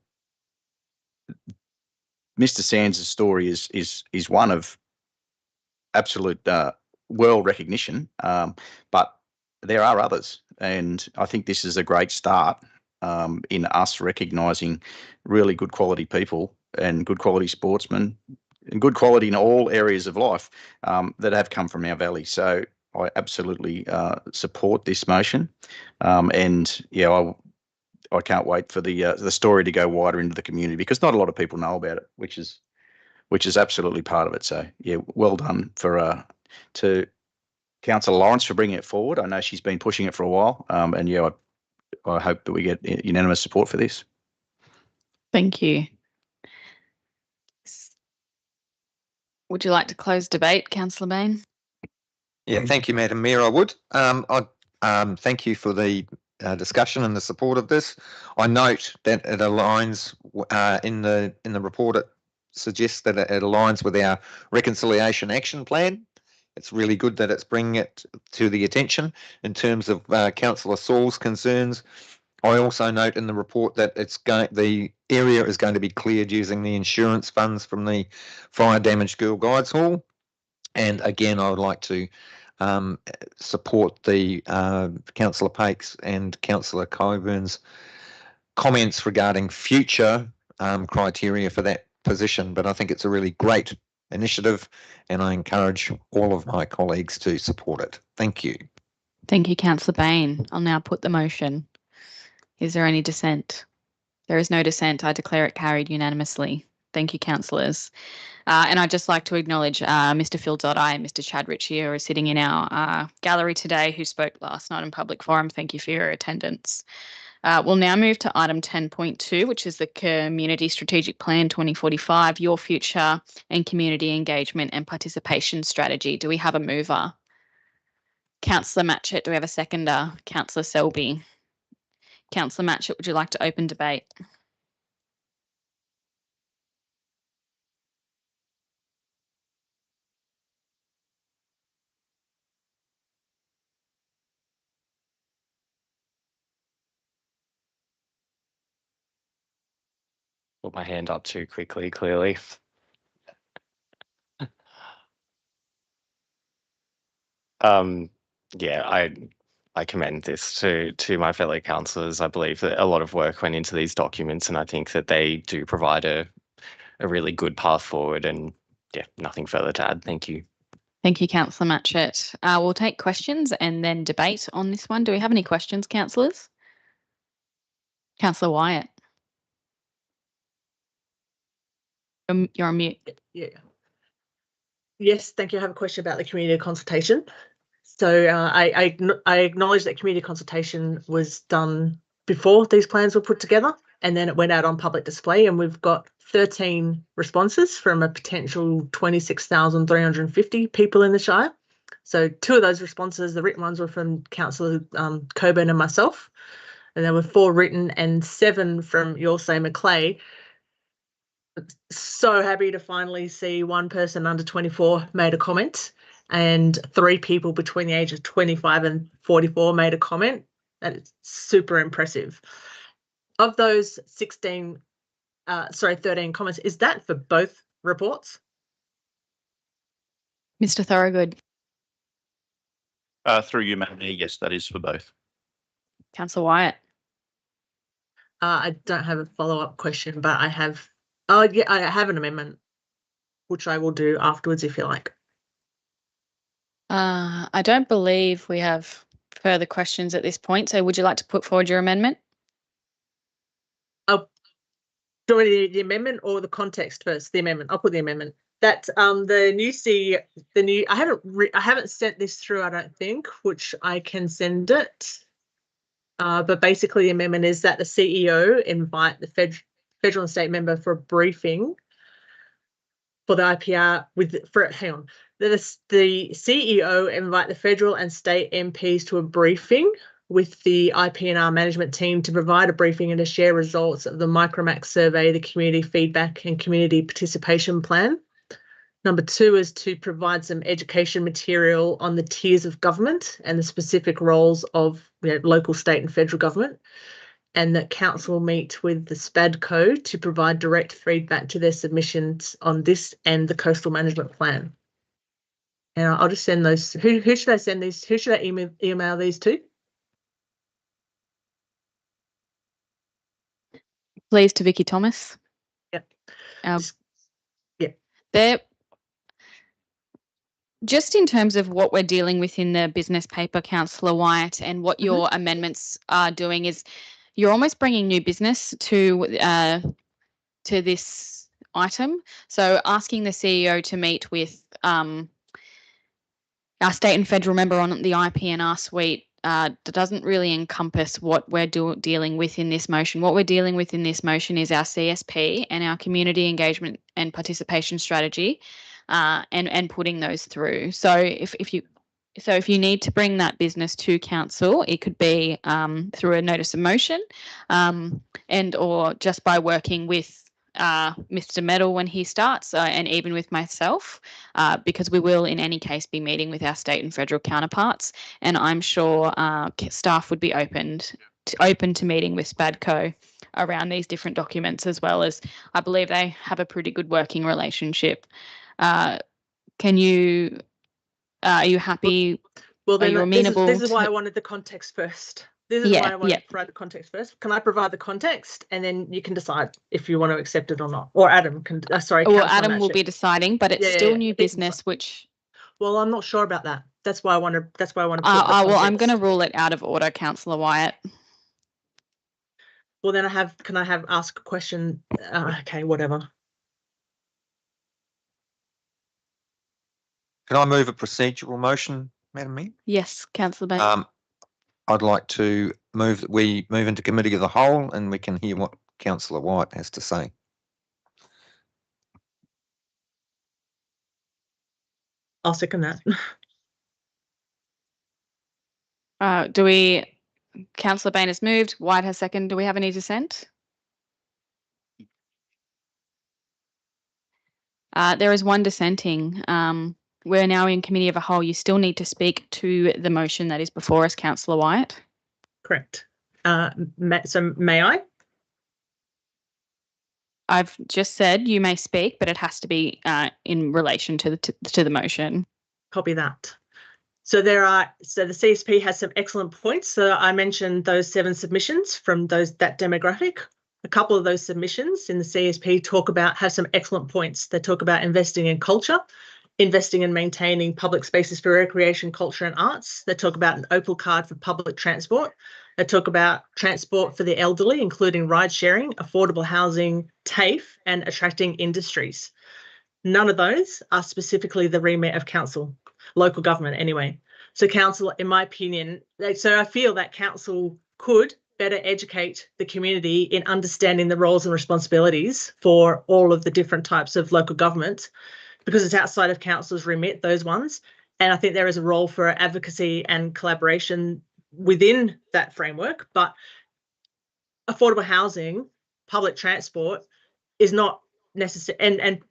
Sands' story is one of absolute world recognition, but there are others, and I think this is a great start in us recognising really good quality people and good quality sportsmen and good quality in all areas of life that have come from our valley. So I absolutely support this motion, and yeah, I can't wait for the story to go wider into the community, because not a lot of people know about it, which is absolutely part of it. So yeah, well done to Councillor Lawrence for bringing it forward. I know she's been pushing it for a while, and yeah, I hope that we get unanimous support for this. Thank you. Would you like to close debate, Councillor Bain? Yeah, thank you, Madam Mayor. I would. Thank you for the discussion and the support of this. I note that it aligns in the report. It suggests that it aligns with our reconciliation action plan. It's really good that it's bringing it to the attention in terms of Councillor Saul's concerns. I also note in the report that the area is going to be cleared using the insurance funds from the Fire Damaged Girl Guides Hall. And again, I would like to support the Councillor Pakes and Councillor Coburn's comments regarding future criteria for that position. But I think it's a really great initiative, and I encourage all of my colleagues to support it. Thank you. Thank you, Councillor Bain. I'll now put the motion. Is there any dissent? There is no dissent. I declare it carried unanimously. Thank you, councillors. And I'd just like to acknowledge Mr. Phil Dodai and Mr. Chad Ritchie, who are sitting in our gallery today, who spoke last night in public forum. Thank you for your attendance. We'll now move to item 10.2, which is the Community Strategic Plan 2045, Your Future and Community Engagement and Participation Strategy. Do we have a mover? Councillor Matchett, do we have a seconder? Councillor Selby. Councillor Matchett, would you like to open debate? Put my hand up too quickly, clearly. Yeah, I commend this to my fellow councillors. I believe that a lot of work went into these documents, and I think that they do provide a really good path forward. And yeah, nothing further to add. Thank you. Thank you, Councillor Matchett. We'll take questions and then debate on this one. Do we have any questions, councillors? Councillor Wyatt. You're on mute. Yeah. Yes, thank you. I have a question about the community consultation. So I acknowledge that community consultation was done before these plans were put together, and then it went out on public display, and we've got 13 responses from a potential 26,350 people in the Shire. So 2 of those responses, the written ones, were from Councillor Coburn and myself, and there were 4 written and 7 from your say Macleay. So happy to finally see one person under 24 made a comment, and 3 people between the age of 25 and 44 made a comment. That is super impressive. Of those 13 comments, is that for both reports? Mr. Thorogood. Through you, Madam Mayor, yes, that is for both. Councillor Wyatt. I don't have a follow-up question, but I have. Oh, yeah, I have an amendment, which I will do afterwards if you like. I don't believe we have further questions at this point. So would you like to put forward your amendment? Do you want the amendment or the context first? The amendment. I'll put the amendment. That I haven't sent this through, I don't think, which I can send it. But basically the amendment is that the CEO invite the federal and state member for a briefing for the IPR the CEO invite the federal and state MPs to a briefing with the IPNR management team to provide a briefing and to share results of the Micromax survey, the community feedback and community participation plan. Number 2 is to provide some education material on the tiers of government and the specific roles of local, state and federal government, and that council will meet with the SPADCO to provide direct feedback to their submissions on this and the coastal management plan. And I'll just send those. Who should I send these? Who should I email these to? Please, to Vicky Thomas. Yep. They're just in terms of what we're dealing with in the business paper, Councillor Wyatt, and what your amendments are doing is you're almost bringing new business to this item. So asking the CEO to meet with our state and federal member on the IPNR suite doesn't really encompass what we're dealing with in this motion. What we're dealing with in this motion is our CSP and our community engagement and participation strategy, and putting those through. So if you need to bring that business to council, it could be through a notice of motion, and or just by working with Mr. Metal when he starts, and even with myself, because we will in any case be meeting with our state and federal counterparts, and I'm sure staff would be open to meeting with SPADCO around these different documents, as well as I believe they have a pretty good working relationship. Are you happy? Well, then are you amenable? This is why I wanted the context first. This is why I wanted to provide the context first. Can I provide the context, and then you can decide if you want to accept it or not? Or Adam can. Sorry. Well, Adam will be deciding, but it's still new business, which. Well, I'm not sure about that. That's why I want to. Well, I'm going to rule it out of order, Councillor Wyatt. Well, then can I ask a question? Okay, whatever. Can I move a procedural motion, Madam Mayor? Yes, Councillor Bain. I'd like to move that we move into committee of the whole and we can hear what Councillor White has to say. I'll second that. Councillor Bain has moved. White has seconded. Do we have any dissent? There is one dissenting. We're now in committee of a whole. You still need to speak to the motion that is before us, Councillor White. Correct. So may I? I've just said you may speak, but it has to be in relation to the motion. Copy that. So the CSP has some excellent points. So I mentioned those 7 submissions from that demographic. A couple of those submissions in the CSP have some excellent points. They talk about investing in culture, investing and maintaining public spaces for recreation, culture and arts. They talk about an Opal card for public transport. They talk about transport for the elderly, including ride sharing, affordable housing, TAFE and attracting industries. None of those are specifically the remit of council, local government anyway. So council, in my opinion, so I feel that council could better educate the community in understanding the roles and responsibilities for all of the different types of local government, because it's outside of council's remit, those ones. And I think there is a role for advocacy and collaboration within that framework, but affordable housing, public transport is not necessary, and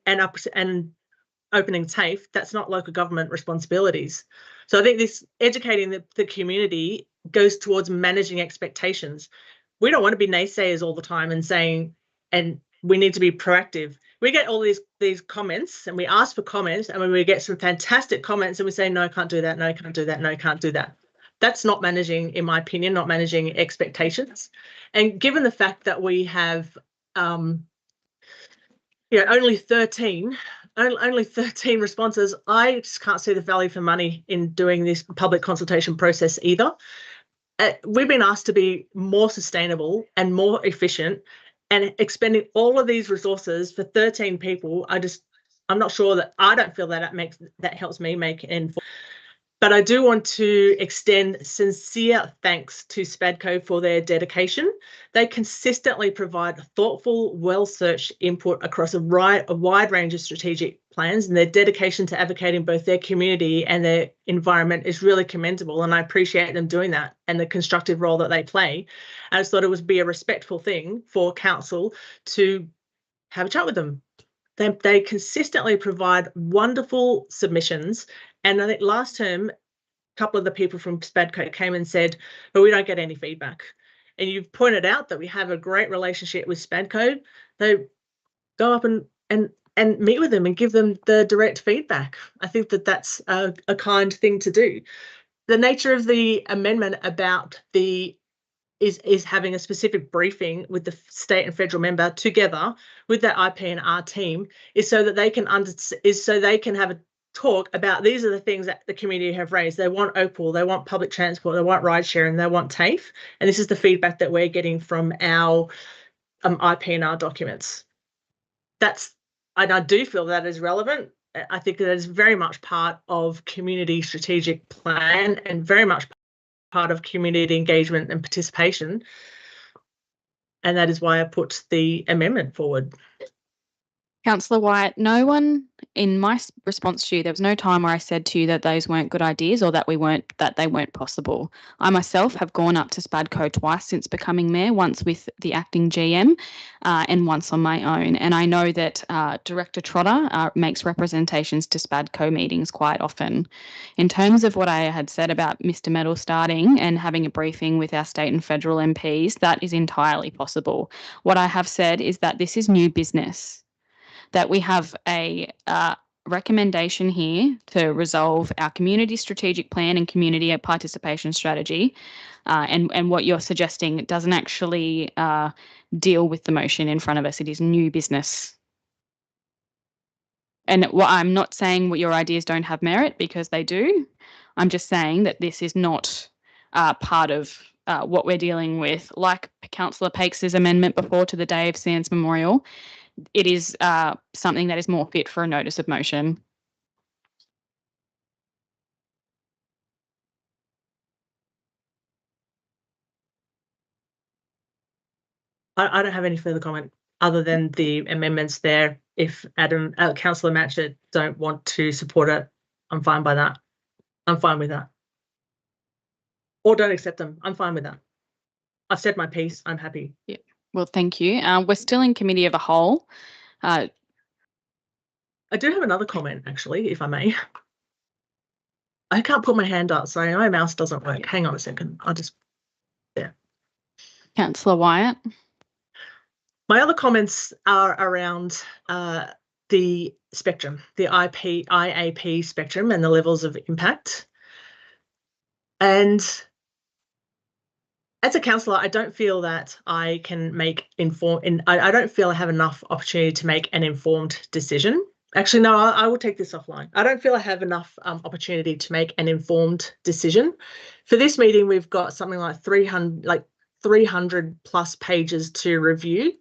opening TAFE, that's not local government responsibilities. So I think this educating the community goes towards managing expectations. We don't want to be naysayers all the time and saying, and we need to be proactive. We get all these comments and we ask for comments, and when we get some fantastic comments and we say, no, can't do that, no, can't do that, no, can't do that. That's not managing, in my opinion, not managing expectations. And given the fact that we have only 13 responses, I just can't see the value for money in doing this public consultation process either. We've been asked to be more sustainable and more efficient, and expending all of these resources for 13 people, I'm not sure that, I don't feel that that helps me make an. But I do want to extend sincere thanks to SPADCO for their dedication. They consistently provide thoughtful, well-searched input across a wide range of strategic plans, and their dedication to advocating both their community and their environment is really commendable, and I appreciate them doing that and the constructive role that they play. I just thought it would be a respectful thing for council to have a chat with them. They consistently provide wonderful submissions. And I think last term, a couple of the people from SPADCO came and said, but we don't get any feedback. And you've pointed out that we have a great relationship with SPADCO. They go up and meet with them and give them the direct feedback. I think that that's a kind thing to do. The nature of the amendment about is having a specific briefing with the state and federal member together with that IP&R team is so that they can have a talk about, these are the things that the community have raised. They want Opal, they want public transport, they want ride sharing, they want TAFE, and this is the feedback that we're getting from our IP&R documents. And I do feel that is relevant. I think that is very much part of community strategic plan and very much part of community engagement and participation. And that is why I put the amendment forward. Councillor White, no one in my response to you, there was no time where I said to you that those weren't good ideas or that they weren't possible. I myself have gone up to SPADCO twice since becoming mayor, once with the acting GM and once on my own. And I know that Director Trotter makes representations to SPADCO meetings quite often. In terms of what I had said about Mr. Medal starting and having a briefing with our state and federal MPs, that is entirely possible. What I have said is that this is new business, that we have a recommendation here to resolve our community strategic plan and community participation strategy, and what you're suggesting doesn't actually deal with the motion in front of us. It is new business. And I'm not saying what your ideas don't have merit, because they do. I'm just saying that this is not part of what we're dealing with. Like Councillor Pakes' amendment before to the Day of Sands Memorial, it is something that is more fit for a notice of motion. I don't have any further comment other than the amendments there. If Councillor Matchett don't want to support it, I'm fine by that. I'm fine with that. Or don't accept them. I'm fine with that. I've said my piece. I'm happy. Yeah. Well, thank you. We're still in committee of a whole. I do have another comment, actually, if I may. I can't put my hand up. Sorry, my mouse doesn't work. Hang on a second. I'll just, there. Councillor Wyatt. My other comments are around the spectrum, the IAP spectrum and the levels of impact. And as a councillor, I don't feel that I can make I don't feel I have enough opportunity to make an informed decision. Actually, no, I will take this offline. I don't feel I have enough opportunity to make an informed decision. For this meeting, we've got something like 300 plus pages to review.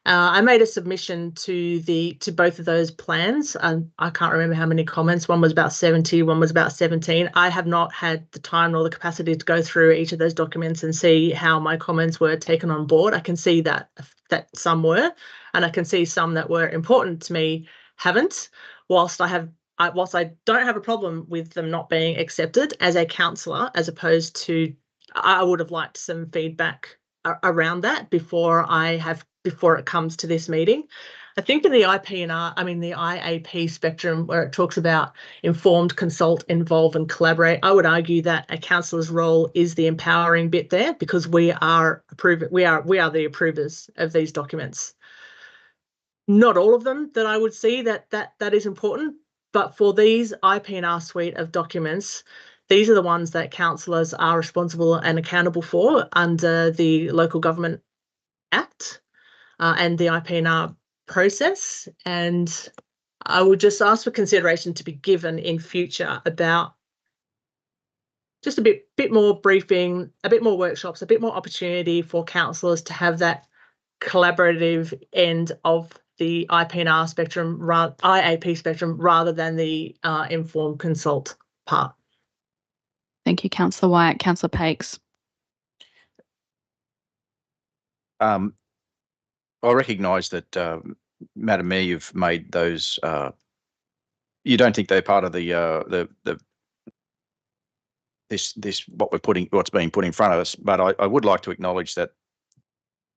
I made a submission to both of those plans, and I can't remember how many comments. One was about 70, one was about 17. I have not had the time nor the capacity to go through each of those documents and see how my comments were taken on board. I can see that some were, and I can see some that were important to me haven't. Whilst I don't have a problem with them not being accepted as a councillor, as opposed to, I would have liked some feedback around that before it comes to this meeting. I think in the the IAP spectrum, where it talks about informed, consult, involve and collaborate, I would argue that a councillor's role is the empowering bit there, because we are the approvers of these documents. Not all of them that I would see that is important, but for these IPNR suite of documents, these are the ones that councillors are responsible and accountable for under the Local Government Act and the IPNR process. And I would just ask for consideration to be given in future about just a bit more briefing, a bit more workshops, a bit more opportunity for councillors to have that collaborative end of the IPNR spectrum, IAP spectrum, rather than the informed consult part. Thank you, Councillor Wyatt. Councillor Pakes. I recognise that, Madam Mayor, you've made those. You don't think they're part of what's being put in front of us, but I would like to acknowledge that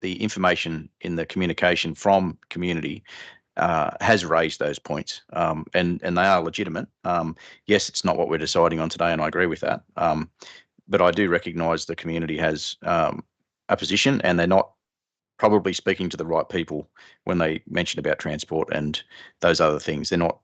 the information in the communication from community has raised those points, and they are legitimate. Yes, it's not what we're deciding on today, and I agree with that. But I do recognise the community has a position, and they're not probably speaking to the right people when they mention about transport and those other things. They're not.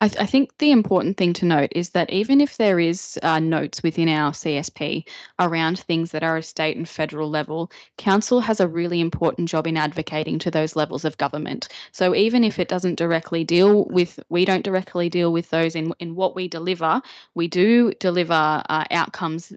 I think the important thing to note is that even if there is notes within our CSP around things that are a state and federal level, council has a really important job in advocating to those levels of government. So even if it doesn't directly deal with, we don't directly deal with those in what we deliver, we do deliver outcomes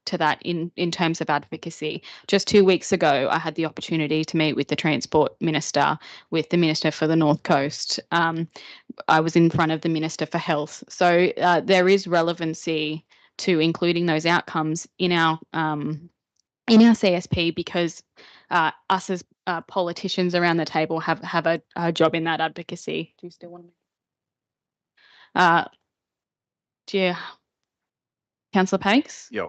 to that in terms of advocacy. Just 2 weeks ago, I had the opportunity to meet with the Transport Minister, with the Minister for the North Coast. I was in front of the Minister for Health. So there is relevancy to including those outcomes in our CSP, because us as politicians around the table have a job in that advocacy. Do you still want to? Councillor Pakes? Yeah,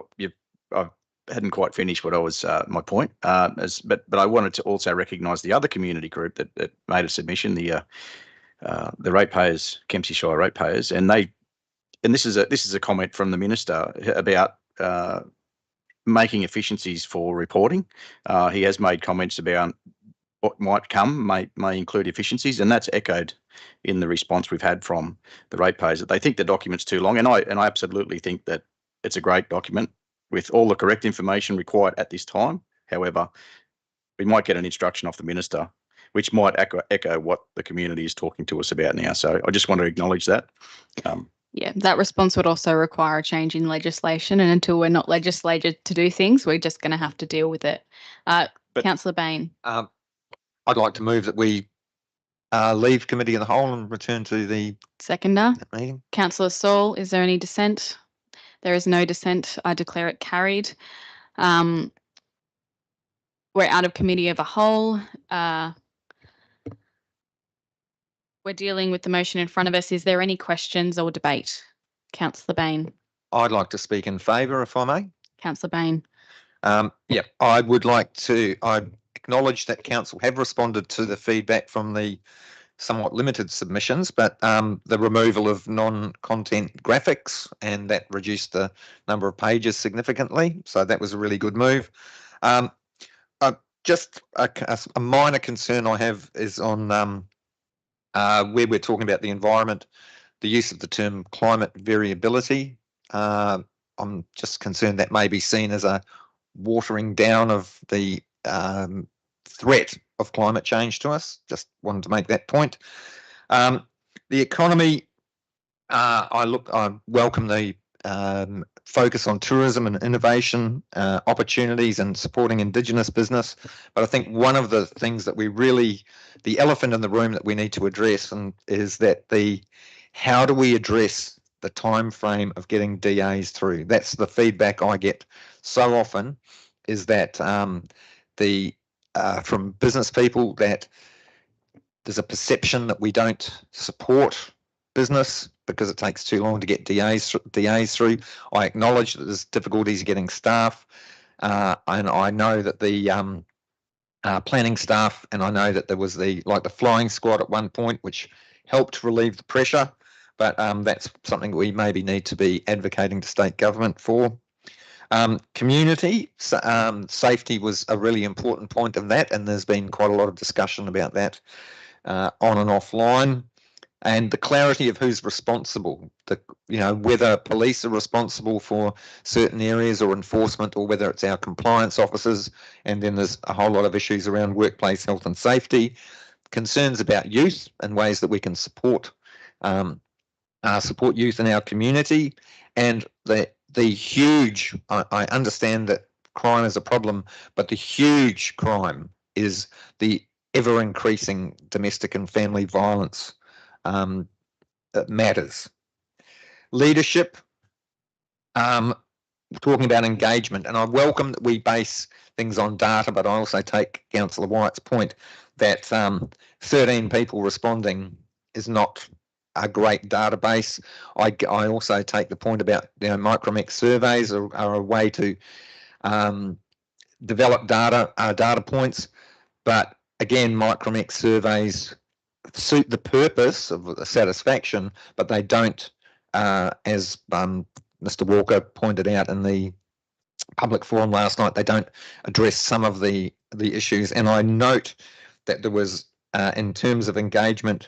I hadn't quite finished what I was my point. But I wanted to also recognise the other community group that made a submission, the ratepayers, Kempsey Shire ratepayers, and this is a comment from the minister about making efficiencies for reporting. He has made comments about what might come may include efficiencies, and that's echoed in the response we've had from the ratepayers, that they think the document's too long, and I absolutely think that it's a great document with all the correct information required at this time. However, we might get an instruction off the minister which might echo what the community is talking to us about now. So I just want to acknowledge that. Yeah, that response would also require a change in legislation, and until we're not legislated to do things, we're just going to have to deal with it. Councillor Bain. I'd like to move that we leave committee of the whole and return to the Seconder. meeting. Councillor Saul, is there any dissent? There is no dissent. I declare it carried. we're out of committee of the whole. We're dealing with the motion in front of us. Is there any questions or debate? Councillor Bain. I'd like to speak in favour, if I may. Councillor Bain. Yeah, I would like to, I acknowledge that council have responded to the feedback from the somewhat limited submissions, but the removal of non-content graphics, and that reduced the number of pages significantly. So that was a really good move. Just a minor concern I have is on where we're talking about the environment, the use of the term climate variability. I'm just concerned that may be seen as a watering down of the threat of climate change to us. Just wanted to make that point. The economy, I welcome the focus on tourism and innovation opportunities and supporting Indigenous business. But I think one of the things that we really, the elephant in the room that we need to address is that how do we address the time frame of getting DAs through? That's the feedback I get so often, is that from business people that there's a perception that we don't support business because it takes too long to get DAs through. I acknowledge that there's difficulties getting staff, and I know that the planning staff, and I know that there was the flying squad at one point, which helped relieve the pressure, but that's something we maybe need to be advocating to state government for. Community safety was a really important point of that, and there's been quite a lot of discussion about that on and offline. And the clarity of who's responsible, whether police are responsible for certain areas or enforcement, or whether it's our compliance officers. And then there's a whole lot of issues around workplace health and safety, concerns about youth and ways that we can support youth in our community. And the huge, I understand that crime is a problem, but the huge crime is the ever increasing domestic and family violence. Matters. Leadership, talking about engagement, and I welcome that we base things on data, but I also take Councillor Wyatt's point that 13 people responding is not a great database. I also take the point about micromex surveys are a way to develop data points, but again, micromex surveys suit the purpose of the satisfaction, but they don't, as Mr. Walker pointed out in the public forum last night, they don't address some of the issues. And I note that there was, in terms of engagement,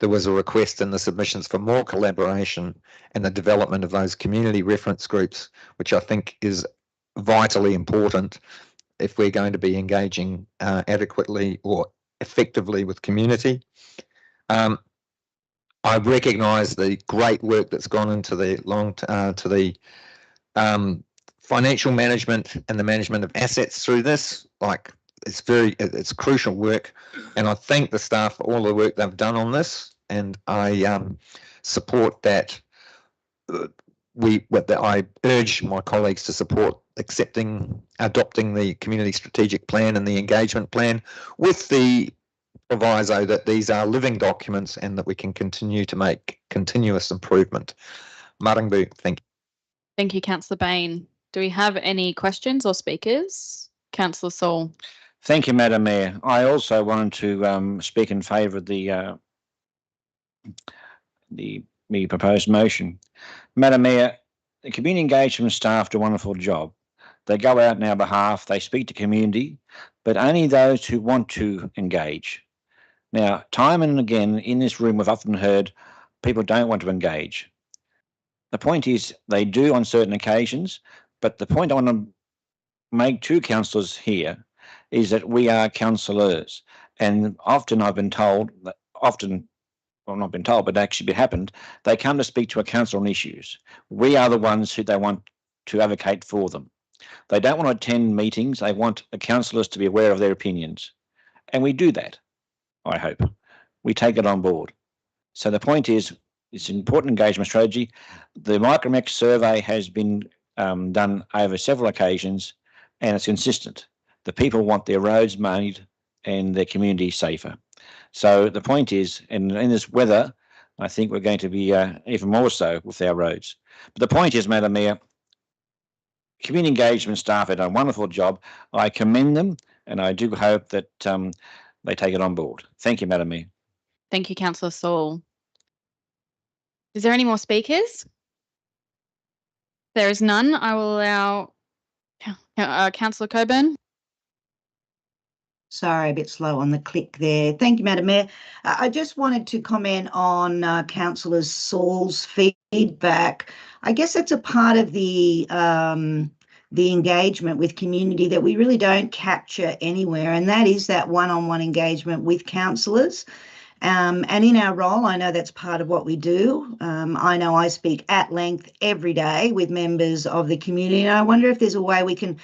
there was a request in the submissions for more collaboration and the development of those community reference groups, which I think is vitally important if we're going to be engaging adequately or effectively with community. I recognise the great work that's gone into the financial management and the management of assets through this. It's crucial work, and I thank the staff for all the work they've done on this, and I support that. I urge my colleagues to support adopting the community strategic plan and the engagement plan, with the proviso that these are living documents and that we can continue to make continuous improvement. Maringbu, thank you. Thank you, Councillor Bain. Do we have any questions or speakers? Councillor Saul. Thank you, Madam Mayor. I also wanted to speak in favour of the proposed motion. Madam Mayor, the community engagement staff do a wonderful job. They go out on our behalf, they speak to community, but only those who want to engage. Now, time and again in this room, we've often heard people don't want to engage. The point is they do on certain occasions, but the point I want to make to councillors here is that we are councillors, and often I've been told that not been told, but actually it happened, they come to speak to a council on issues. We are the ones who they want to advocate for them. They don't want to attend meetings. They want the councillors to be aware of their opinions. And we do that, I hope. We take it on board. So the point is, it's an important engagement strategy. The micromex survey has been done over several occasions, and it's consistent. The people want their roads made and their community safer. So the point is, in this weather, I think we're going to be even more so with our roads. But the point is, Madam Mayor, community engagement staff have done a wonderful job. I commend them, and I do hope that they take it on board. Thank you, Madam Mayor. Thank you, Councillor Saul. Is there any more speakers? There is none. I will allow Councillor Coburn. Sorry, a bit slow on the click there. Thank you, Madam Mayor. I just wanted to comment on Councillor Saul's feedback. I guess that's a part of the engagement with community that we really don't capture anywhere, and that is that one-on-one engagement with councillors. And in our role, I know that's part of what we do. I know I speak at length every day with members of the community, and I wonder if there's a way we can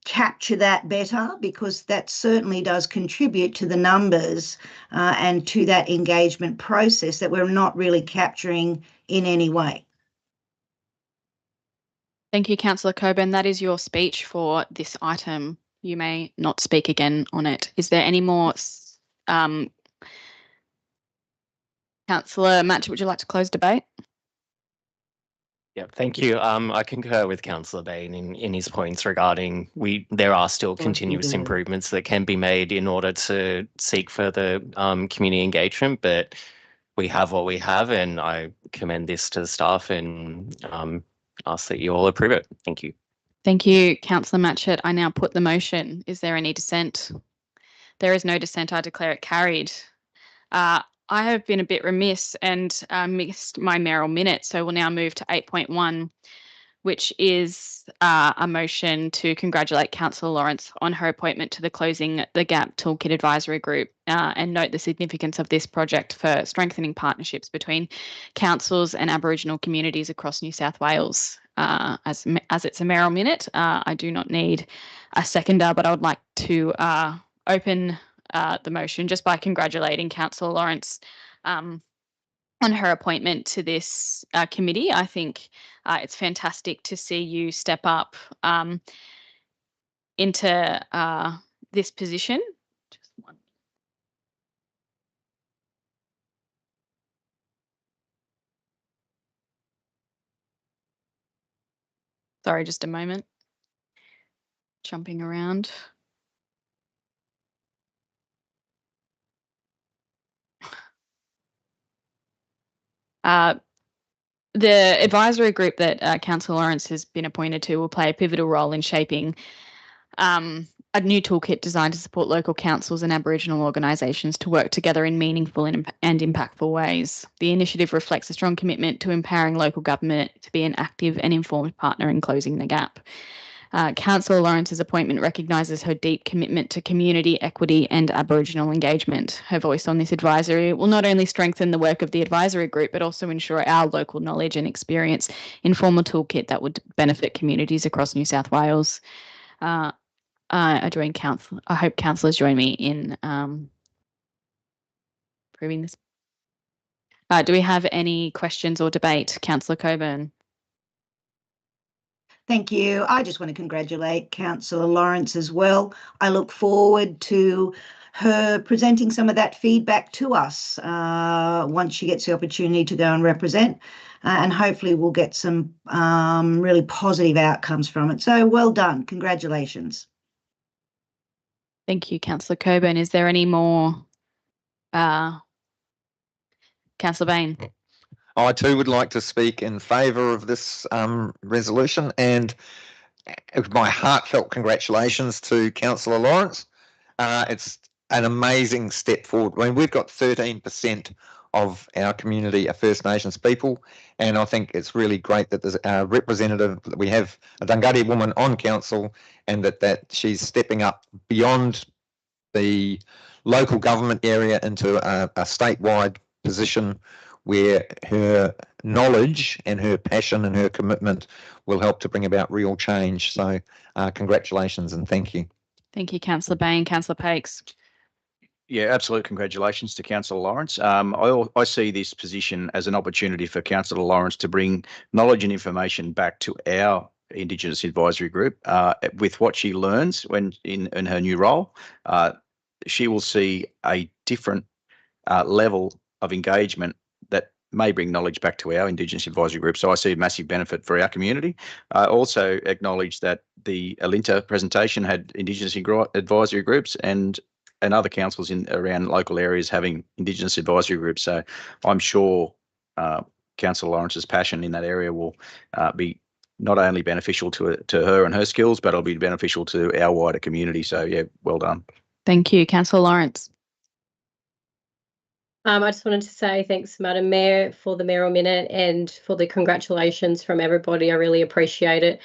capture that better, because that certainly does contribute to the numbers and to that engagement process that we're not really capturing in any way. Thank you, Councillor Coburn. That is your speech for this item. You may not speak again on it. Is there any more? Councillor Matchett, would you like to close debate? Yeah, thank you. I concur with Councillor Bain in his points regarding there are still continuous improvements that can be made in order to seek further community engagement, but we have what we have, and I commend this to the staff and ask that you all approve it. Thank you. Thank you, Councillor Matchett. I now put the motion. Is there any dissent? There is no dissent. I declare it carried. I have been a bit remiss and missed my mayoral minute, so we'll now move to 8.1, which is a motion to congratulate Councillor Lawrence on her appointment to the Closing the Gap Toolkit Advisory Group and note the significance of this project for strengthening partnerships between councils and Aboriginal communities across New South Wales. As it's a mayoral minute, I do not need a seconder, but I would like to open the motion just by congratulating Councillor Lawrence on her appointment to this committee. I think it's fantastic to see you step up into this position. Just one. Sorry, just a moment. Jumping around. The advisory group that Councillor Lawrence has been appointed to will play a pivotal role in shaping a new toolkit designed to support local councils and Aboriginal organisations to work together in meaningful and impactful ways. The initiative reflects a strong commitment to empowering local government to be an active and informed partner in closing the gap. Councillor Lawrence's appointment recognises her deep commitment to community, equity and Aboriginal engagement. Her voice on this advisory will not only strengthen the work of the advisory group, but also ensure our local knowledge and experience inform a toolkit that would benefit communities across New South Wales. I hope councillors join me in approving this. Do we have any questions or debate? Councillor Coburn. Thank you. I just want to congratulate Councillor Lawrence as well. I look forward to her presenting some of that feedback to us once she gets the opportunity to go and represent, and hopefully we'll get some really positive outcomes from it. So well done. Congratulations. Thank you, Councillor Coburn. Is there any more? Councillor Bain. I too would like to speak in favour of this resolution, and my heartfelt congratulations to Councillor Lawrence. It's an amazing step forward. I mean, we've got 13% of our community are First Nations people, and I think it's really great that there's a representative, that we have a Dunghutti woman on council, and that she's stepping up beyond the local government area into a statewide position where her knowledge and her passion and her commitment will help to bring about real change. So congratulations and thank you. Thank you, Councillor Bain. Councillor Pakes. Yeah, absolute congratulations to Councillor Lawrence. I see this position as an opportunity for Councillor Lawrence to bring knowledge and information back to our Indigenous Advisory Group. With what she learns when in her new role, she will see a different level of engagement that may bring knowledge back to our Indigenous Advisory Group. So I see a massive benefit for our community. I also acknowledge that the Alinta presentation had Indigenous advisory groups and other councils in around local areas having Indigenous advisory groups. So I'm sure Councillor Lawrence's passion in that area will be not only beneficial to her and her skills, but it'll be beneficial to our wider community. So yeah, well done. Thank you, Councillor Lawrence. I just wanted to say thanks, Madam Mayor, for the Mayoral Minute and for the congratulations from everybody. I really appreciate it.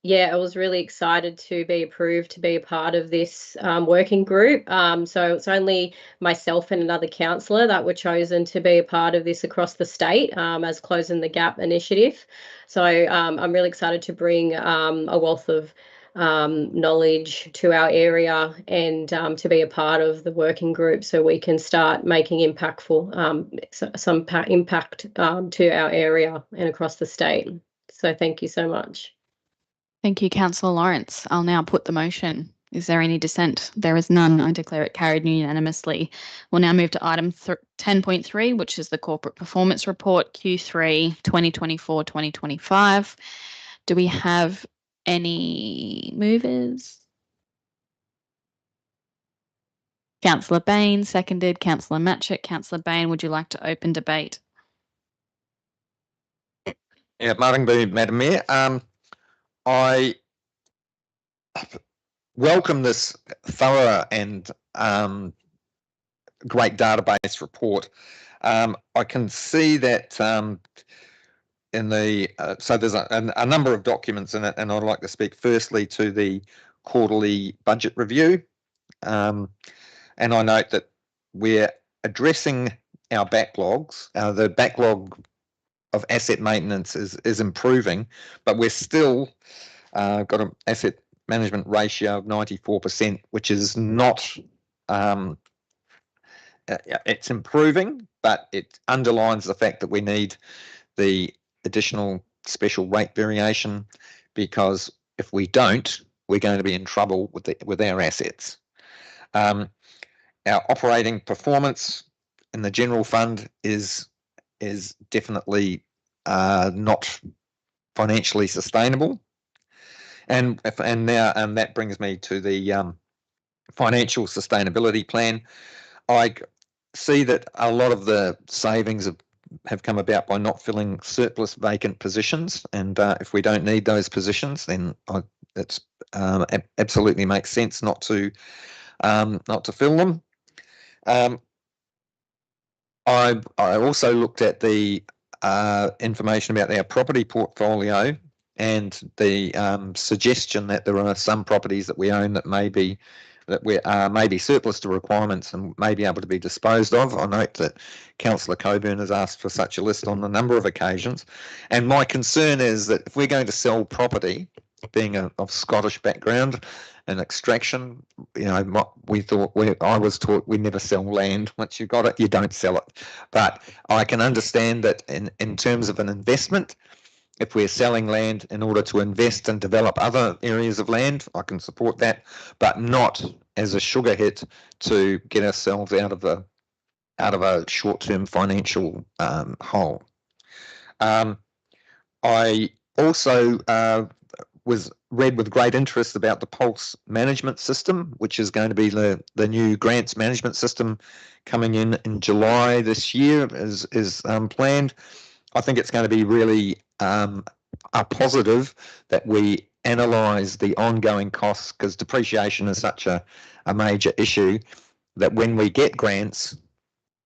Yeah, I was really excited to be approved to be a part of this working group. So it's only myself and another councillor that were chosen to be a part of this across the state as Closing the Gap initiative. So I'm really excited to bring a wealth of knowledge to our area and to be a part of the working group so we can start making impactful some impact to our area and across the state. So thank you so much. Thank you, Councillor Lawrence. I'll now put the motion. Is there any dissent? There is none. I declare it carried unanimously. We'll now move to item 10.3, which is the Corporate Performance Report Q3 2024-2025. Do we have any movers? Councillor Bain, seconded. Councillor Matchett. Councillor Bain, would you like to open debate? Yeah, Madam Mayor. I welcome this thorough and great database report. I can see that in the so there's a number of documents in it, and I'd like to speak firstly to the quarterly budget review. And I note that we're addressing our backlogs. The backlog of asset maintenance is improving, but we're still got an asset management ratio of 94%, which is not, it's improving, but it underlines the fact that we need the additional special rate variation, because if we don't, we're going to be in trouble with our assets. Our operating performance in the general fund is definitely not financially sustainable, and that brings me to the financial sustainability plan. I see that a lot of the savings have come about by not filling surplus vacant positions, and if we don't need those positions, then it's absolutely makes sense not to fill them. I also looked at the information about our property portfolio and the suggestion that there are some properties that we own that may be surplus to requirements and may be able to be disposed of. I note that Councillor Coburn has asked for such a list on a number of occasions, and my concern is that if we're going to sell property, being of Scottish background and extraction, I was taught we never sell land. Once you've got it, you don't sell it. But I can understand that in terms of an investment, if we're selling land in order to invest and develop other areas of land, I can support that, but not as a sugar hit to get ourselves out of a short-term financial hole. I also read with great interest about the Pulse management system, which is going to be the new grants management system coming in July this year is planned. I think it's going to be really a positive that we analyse the ongoing costs, because depreciation is such a major issue that when we get grants,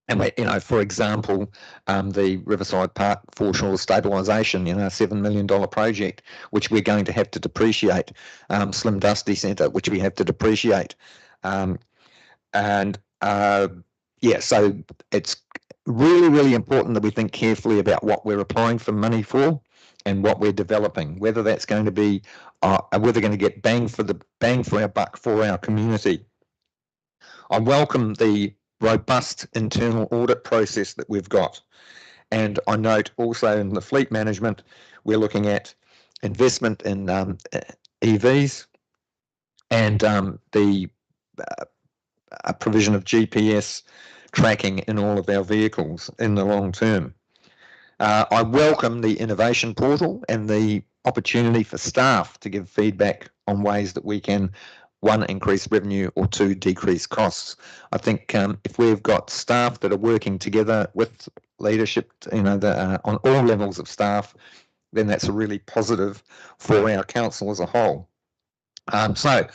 and we, for example, the Riverside Park foreshore stabilisation, a $7 million project, which we're going to have to depreciate, Slim Dusty Centre, which we have to depreciate, so it's really, really important that we think carefully about what we're applying for money for and what we're developing, whether that's going to be, whether going to get bang for our buck for our community. I welcome the robust internal audit process that we've got. And I note also in the fleet management, we're looking at investment in EVs and the provision of GPS tracking in all of our vehicles in the long term. I welcome the innovation portal and the opportunity for staff to give feedback on ways that we can, one, increase revenue, or two, decrease costs. I think if we've got staff that are working together with leadership, on all levels of staff, then that's a really positive for our council as a whole. So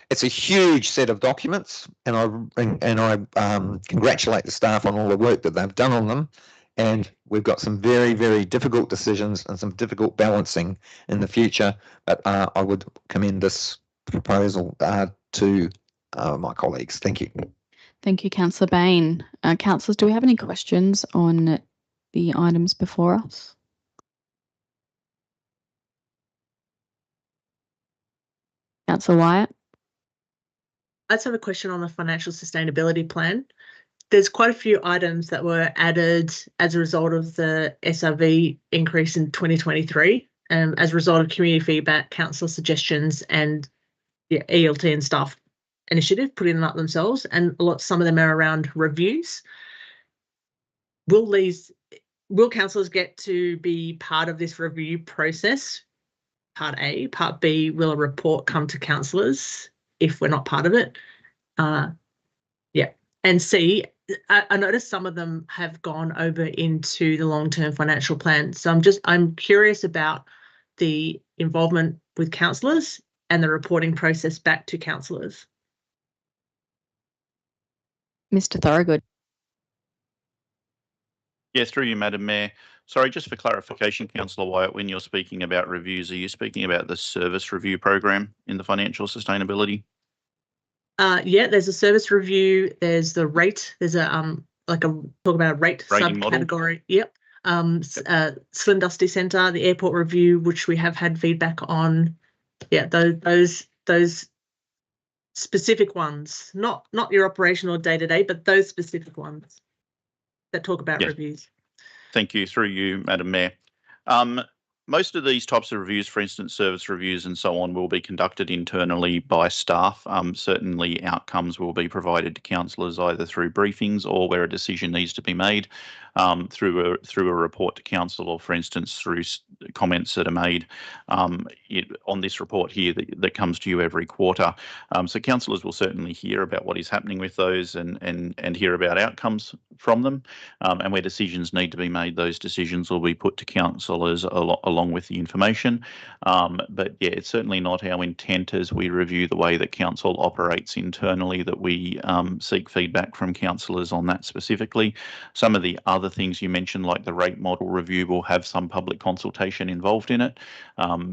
it's a huge set of documents, and I congratulate the staff on all the work that they've done on them. And we've got some very, very difficult decisions and some difficult balancing in the future. But I would commend this proposal to my colleagues. Thank you. Thank you, Councillor Bain. Councillors, do we have any questions on the items before us? Councillor Wyatt? I just have a question on the financial sustainability plan. There's quite a few items that were added as a result of the SRV increase in 2023, as a result of community feedback, council suggestions, and ELT and staff initiative putting them up themselves, and some of them are around reviews. Will councillors get to be part of this review process? Part A. Part B, will a report come to councillors if we're not part of it? And C, I noticed some of them have gone over into the long-term financial plan. So I'm curious about the involvement with councillors and the reporting process back to councillors. Mr. Thorogood. Yeah, through you, Madam Mayor. Sorry, just for clarification, Councillor Wyatt, when you're speaking about reviews, are you speaking about the service review program in the financial sustainability? Yeah, there's a service review. There's the rate. There's a talk about a rate subcategory. Yep. Slim Dusty Centre, the airport review, which we have had feedback on. Yeah, those specific ones, not your operational day-to-day, but those specific ones that talk about reviews. Thank you. Through you, Madam Mayor. Most of these types of reviews, for instance, service reviews and so on, will be conducted internally by staff. Certainly outcomes will be provided to councillors either through briefings or where a decision needs to be made through a report to council, or for instance through comments that are made on this report here that comes to you every quarter. So councillors will certainly hear about what is happening with those and hear about outcomes from them, and where decisions need to be made, those decisions will be put to councillors along with the information. But yeah, it's certainly not our intent as we review the way that council operates internally that we seek feedback from councillors on that specifically. Some of the other things you mentioned, like the rate model review, will have some public consultation involved in it.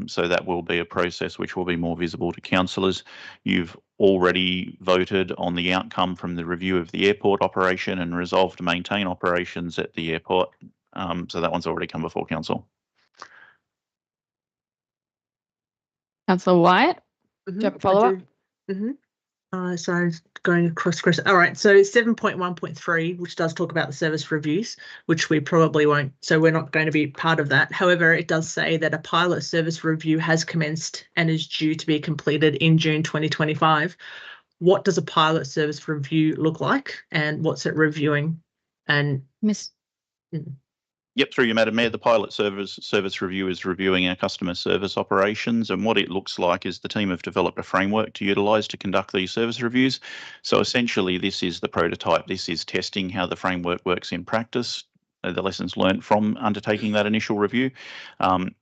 So that will be a process which will be more visible to councillors. You've already voted on the outcome from the review of the airport operation and resolved to maintain operations at the airport. So that one's already come before council. Councillor Wyatt, do you have a follow-up? Sorry, I'm going across. All right, so 7.1.3, which does talk about the service reviews, which we probably won't, so we're not going to be part of that. However, it does say that a pilot service review has commenced and is due to be completed in June 2025. What does a pilot service review look like, and what's it reviewing? And Yep, through you, Madam Mayor. The pilot service review is reviewing our customer service operations, and what it looks like is the team have developed a framework to utilise to conduct these service reviews. So essentially, this is the prototype. This is testing how the framework works in practice. The lessons learned from undertaking that initial review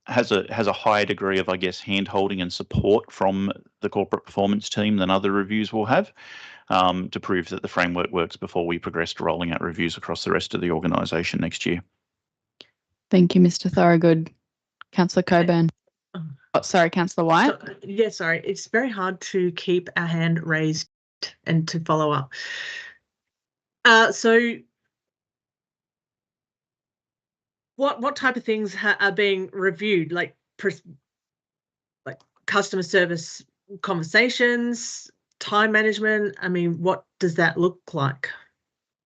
has a higher degree of, I guess, hand-holding and support from the corporate performance team than other reviews will have, to prove that the framework works before we progress to rolling out reviews across the rest of the organisation next year. Thank you, Mr. Thorogood. Councillor Coburn. Oh, sorry, Councillor Wyatt. Sorry. It's very hard to keep our hand raised and to follow up. So what type of things are being reviewed? Like customer service conversations, time management? I mean, what does that look like?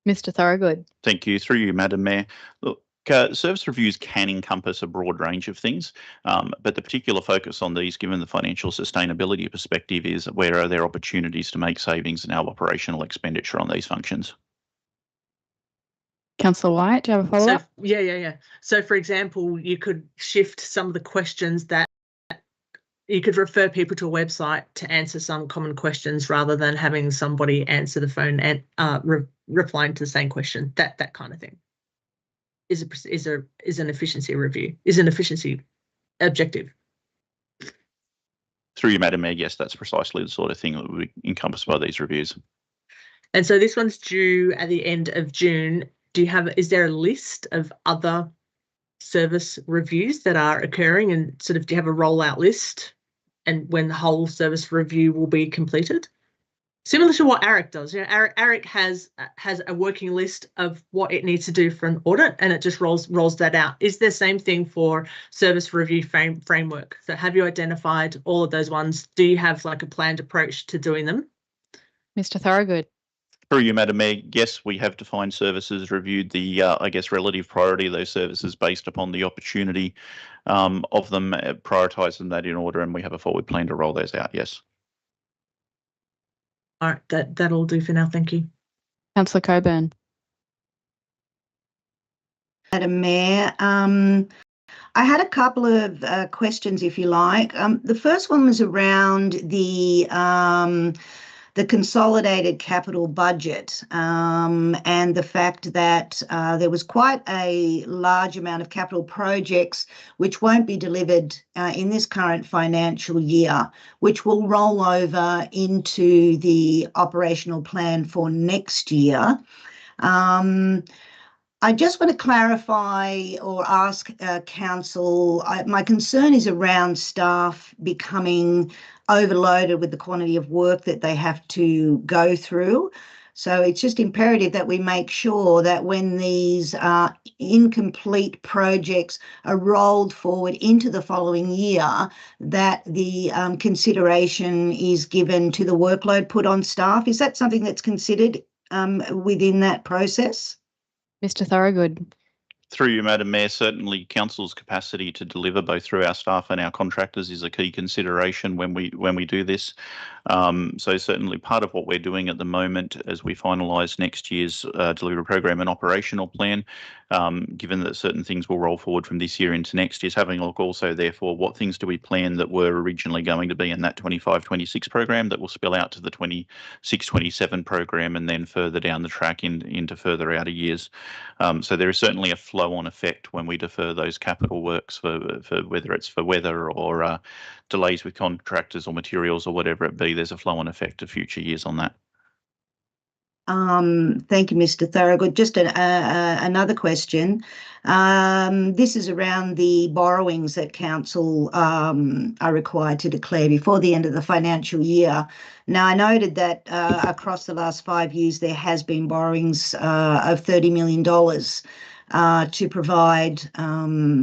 Mr. Thorogood. Thank you. Through you, Madam Mayor. Look, Service reviews can encompass a broad range of things, but the particular focus on these, given the financial sustainability perspective, is where are there opportunities to make savings in our operational expenditure on these functions. Councillor Wyatt, do you have a follow-up? So yeah. So for example, you could shift some of the questions that you could refer people to a website to answer some common questions rather than having somebody answer the phone and replying to the same question. That kind of thing is an efficiency review, is an efficiency objective. Through you, Madam Mayor, yes, that's precisely the sort of thing that would be encompassed by these reviews. And so this one's due at the end of June. Is there a list of other service reviews that are occurring, and sort of do you have a rollout list and when the whole service review will be completed? Similar to what ARIC does. You know, ARIC has a working list of what it needs to do for an audit, and it just rolls that out. Is the same thing for service review framework? So have you identified all of those ones? Do you have like a planned approach to doing them? Mr. Thorogood. Through you, Madam Mayor, yes, we have defined services, reviewed the, I guess, relative priority of those services based upon the opportunity of them, prioritising that in order, and we have a forward plan to roll those out, yes. All right, that'll do for now. Thank you. Councillor Coburn. Madam Mayor, I had a couple of questions, if you like. The first one was around the consolidated capital budget and the fact that there was quite a large amount of capital projects which won't be delivered in this current financial year, which will roll over into the operational plan for next year. I just want to clarify or ask Council, my concern is around staff becoming overloaded with the quantity of work that they have to go through. So it's just imperative that we make sure that when these incomplete projects are rolled forward into the following year, that the consideration is given to the workload put on staff. Is that something that's considered within that process? Mr. Thorogood. Through you, Madam Mayor, certainly Council's capacity to deliver both through our staff and our contractors is a key consideration when we do this. So certainly part of what we're doing at the moment as we finalise next year's delivery program and operational plan, given that certain things will roll forward from this year into next year, is having a look also therefore what things do we plan that were originally going to be in that 25-26 program that will spill out to the 26-27 program and then further down the track into further outer years. So there is certainly a flow-on effect when we defer those capital works for whether it's for weather or delays with contractors or materials or whatever it be. There's a flow-on effect to future years on that. Thank you, Mr. Thorogood. Just another question. This is around the borrowings that Council are required to declare before the end of the financial year. Now, I noted that across the last 5 years, there has been borrowings of $30 million to provide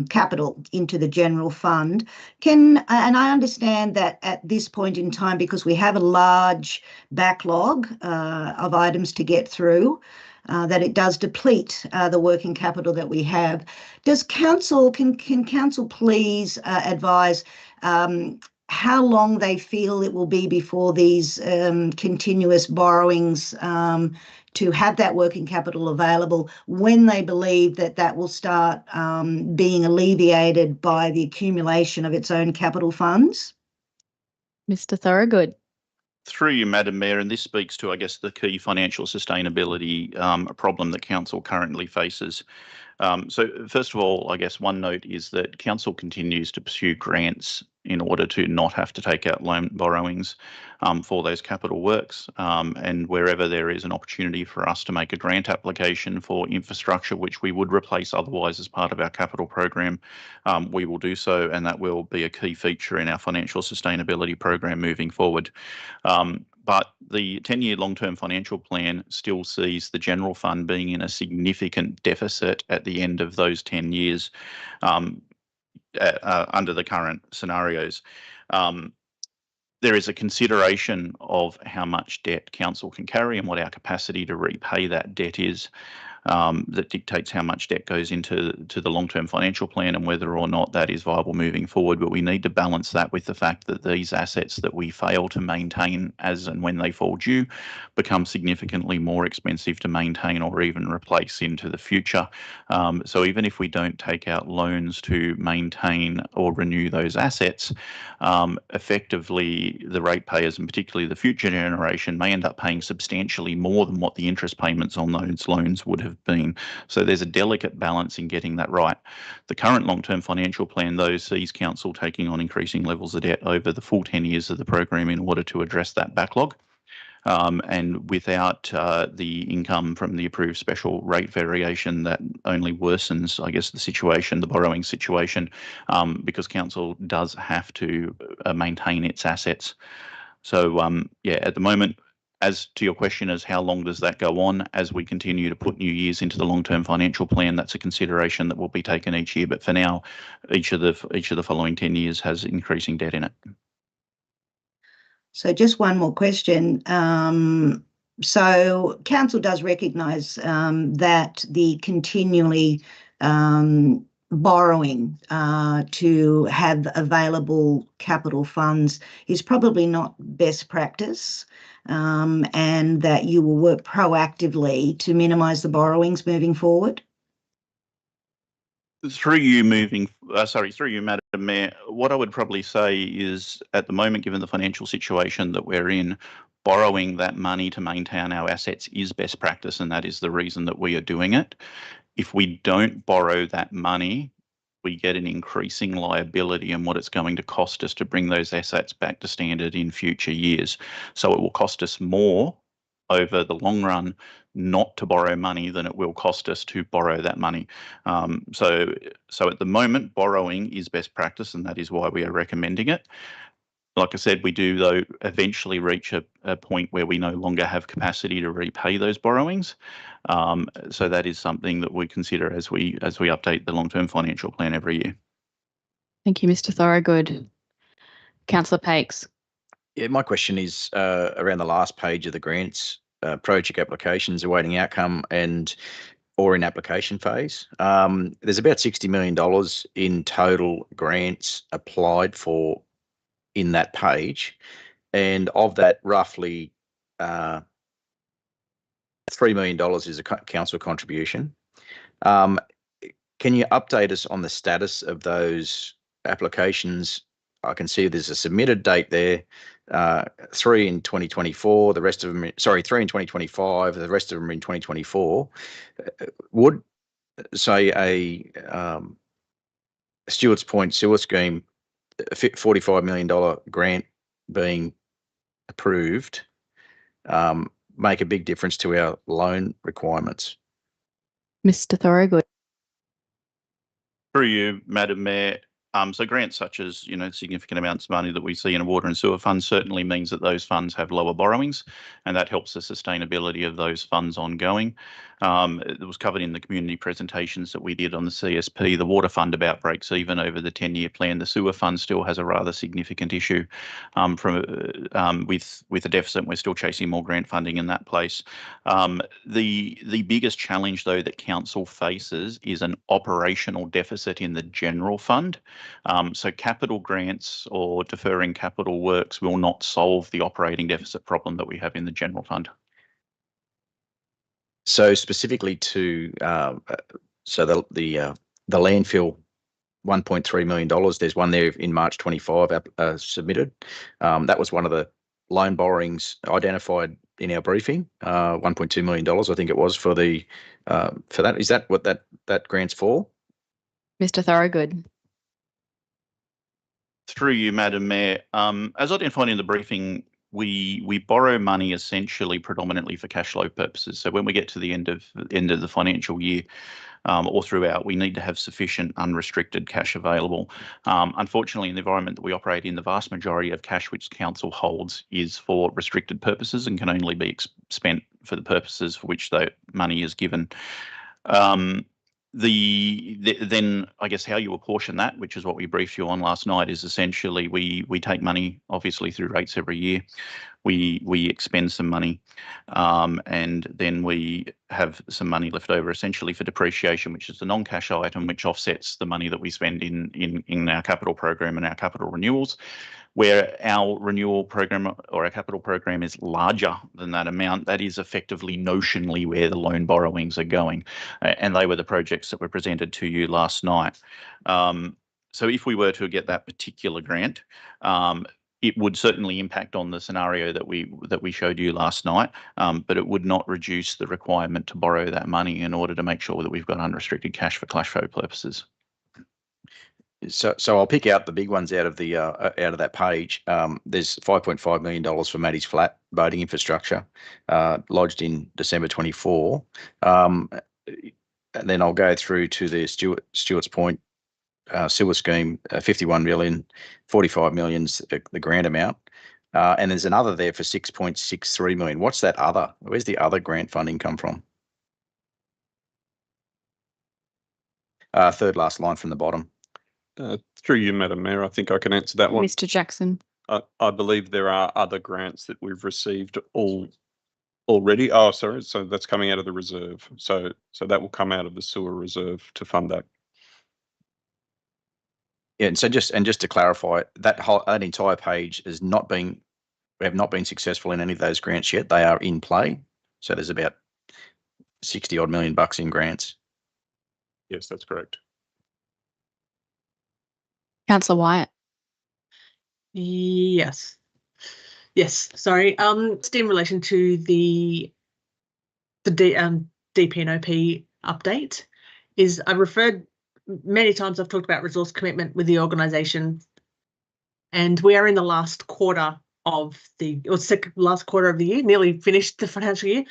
capital into the general fund. And I understand that at this point in time, because we have a large backlog of items to get through, that it does deplete the working capital that we have. Does Council, can Council please advise how long they feel it will be before these continuous borrowings to have that working capital available, when they believe that that will start being alleviated by the accumulation of its own capital funds? Mr. Thorogood. Through you, Madam Mayor, and this speaks to, I guess, the key financial sustainability problem that Council currently faces. So first of all, I guess one note is that Council continues to pursue grants in order to not have to take out loan borrowings for those capital works. And wherever there is an opportunity for us to make a grant application for infrastructure, which we would replace otherwise as part of our capital program, we will do so, and that will be a key feature in our financial sustainability program moving forward. But the 10-year long-term financial plan still sees the general fund being in a significant deficit at the end of those 10 years under the current scenarios. There is a consideration of how much debt Council can carry and what our capacity to repay that debt is. that dictates how much debt goes into the long-term financial plan and whether or not that is viable moving forward. But we need to balance that with the fact that these assets that we fail to maintain as and when they fall due become significantly more expensive to maintain or even replace into the future. So even if we don't take out loans to maintain or renew those assets, effectively the ratepayers and particularly the future generation may end up paying substantially more than what the interest payments on those loans would have been. So there's a delicate balance in getting that right. The current long-term financial plan, though, sees council taking on increasing levels of debt over the full 10 years of the program in order to address that backlog. And without the income from the approved special rate variation, that only worsens, I guess, the situation, the borrowing situation, because council does have to maintain its assets. So, yeah, at the moment, as to your question as how long does that go on, as we continue to put new years into the long-term financial plan, that's a consideration that will be taken each year. But for now, each of the following 10 years has increasing debt in it. So just one more question. So council does recognise that the continually borrowing to have available capital funds is probably not best practice, and that you will work proactively to minimise the borrowings moving forward? Through you, Madam Mayor, what I would probably say is at the moment, given the financial situation that we're in, borrowing that money to maintain our assets is best practice, and that is the reason that we are doing it. If we don't borrow that money, we get an increasing liability in what it's going to cost us to bring those assets back to standard in future years. So it will cost us more over the long run not to borrow money than it will cost us to borrow that money. So at the moment, borrowing is best practice, and that is why we are recommending it. Like I said, we do, though, eventually reach a point where we no longer have capacity to repay those borrowings. So that is something that we consider as we update the long-term financial plan every year. Thank you, Mr. Thorogood. Councillor Pakes. Yeah, my question is around the last page of the grants, project applications awaiting outcome or in application phase. There's about $60 million in total grants applied for in that page, and of that, roughly $3 million is a council contribution. Can you update us on the status of those applications? I can see there's a submitted date there, 3 in 2024, the rest of them, 3 in 2025, the rest of them in 2024. Would, say, a Stewart's Point sewer scheme, $45 million grant being approved, make a big difference to our loan requirements? Mr. Thorogood. Through you, Madam Mayor. So grants such as, significant amounts of money that we see in a water and sewer fund certainly means that those funds have lower borrowings, and that helps the sustainability of those funds ongoing. It was covered in the community presentations that we did on the CSP. The water fund about breaks even over the 10-year plan. The sewer fund still has a rather significant issue with a deficit. We're still chasing more grant funding in that place. The biggest challenge, though, that council faces is an operational deficit in the general fund. So capital grants or deferring capital works will not solve the operating deficit problem that we have in the general fund. So specifically to the landfill, $1.3 million. There's one there in March 25 submitted. That was one of the loan borrowings identified in our briefing. $1.2 million, I think it was for that. Is that what that grant's for? Mr. Thorogood. Through you, Madam Mayor. As identified in the briefing, we borrow money essentially predominantly for cash flow purposes. So when we get to the end of the financial year or throughout, we need to have sufficient unrestricted cash available. Unfortunately, in the environment that we operate in, the vast majority of cash which council holds is for restricted purposes and can only be spent for the purposes for which the money is given. then I guess how you apportion that, which is what we briefed you on last night, is essentially we take money obviously through rates every year. We expend some money, and then we have some money left over essentially for depreciation, which is the non-cash item, which offsets the money that we spend in our capital program and our capital renewals. Where our renewal program or our capital program is larger than that amount, that is effectively notionally where the loan borrowings are going. And they were the projects that were presented to you last night. So if we were to get that particular grant, it would certainly impact on the scenario that we showed you last night, but it would not reduce the requirement to borrow that money in order to make sure that we've got unrestricted cash for cash flow purposes. So I'll pick out the big ones out of that page. There's $5.5 million for Maddie's Flat boating infrastructure, lodged in December 24. And then I'll go through to the Stewart's Point sewer scheme, 51 million, 45 million's the grant amount. And there's another there for 6.63 million. What's that other? Where's the other grant funding come from? Third last line from the bottom. Through you, Madam Mayor, I think I can answer that one. Mr. Jackson. I believe there are other grants that we've received already. Oh, sorry. So that's coming out of the reserve. So that will come out of the sewer reserve to fund that. Yeah, and so just to clarify, that entire page we have not been successful in any of those grants yet. They are in play. So there's about 60 odd million bucks in grants. Yes, that's correct. Councillor Wyatt. Yes. Sorry. Just in relation to the DPNOP update, is I referred many times. I've talked about resource commitment with the organisation, and we are in the last quarter of last quarter of the year, nearly finished the financial year.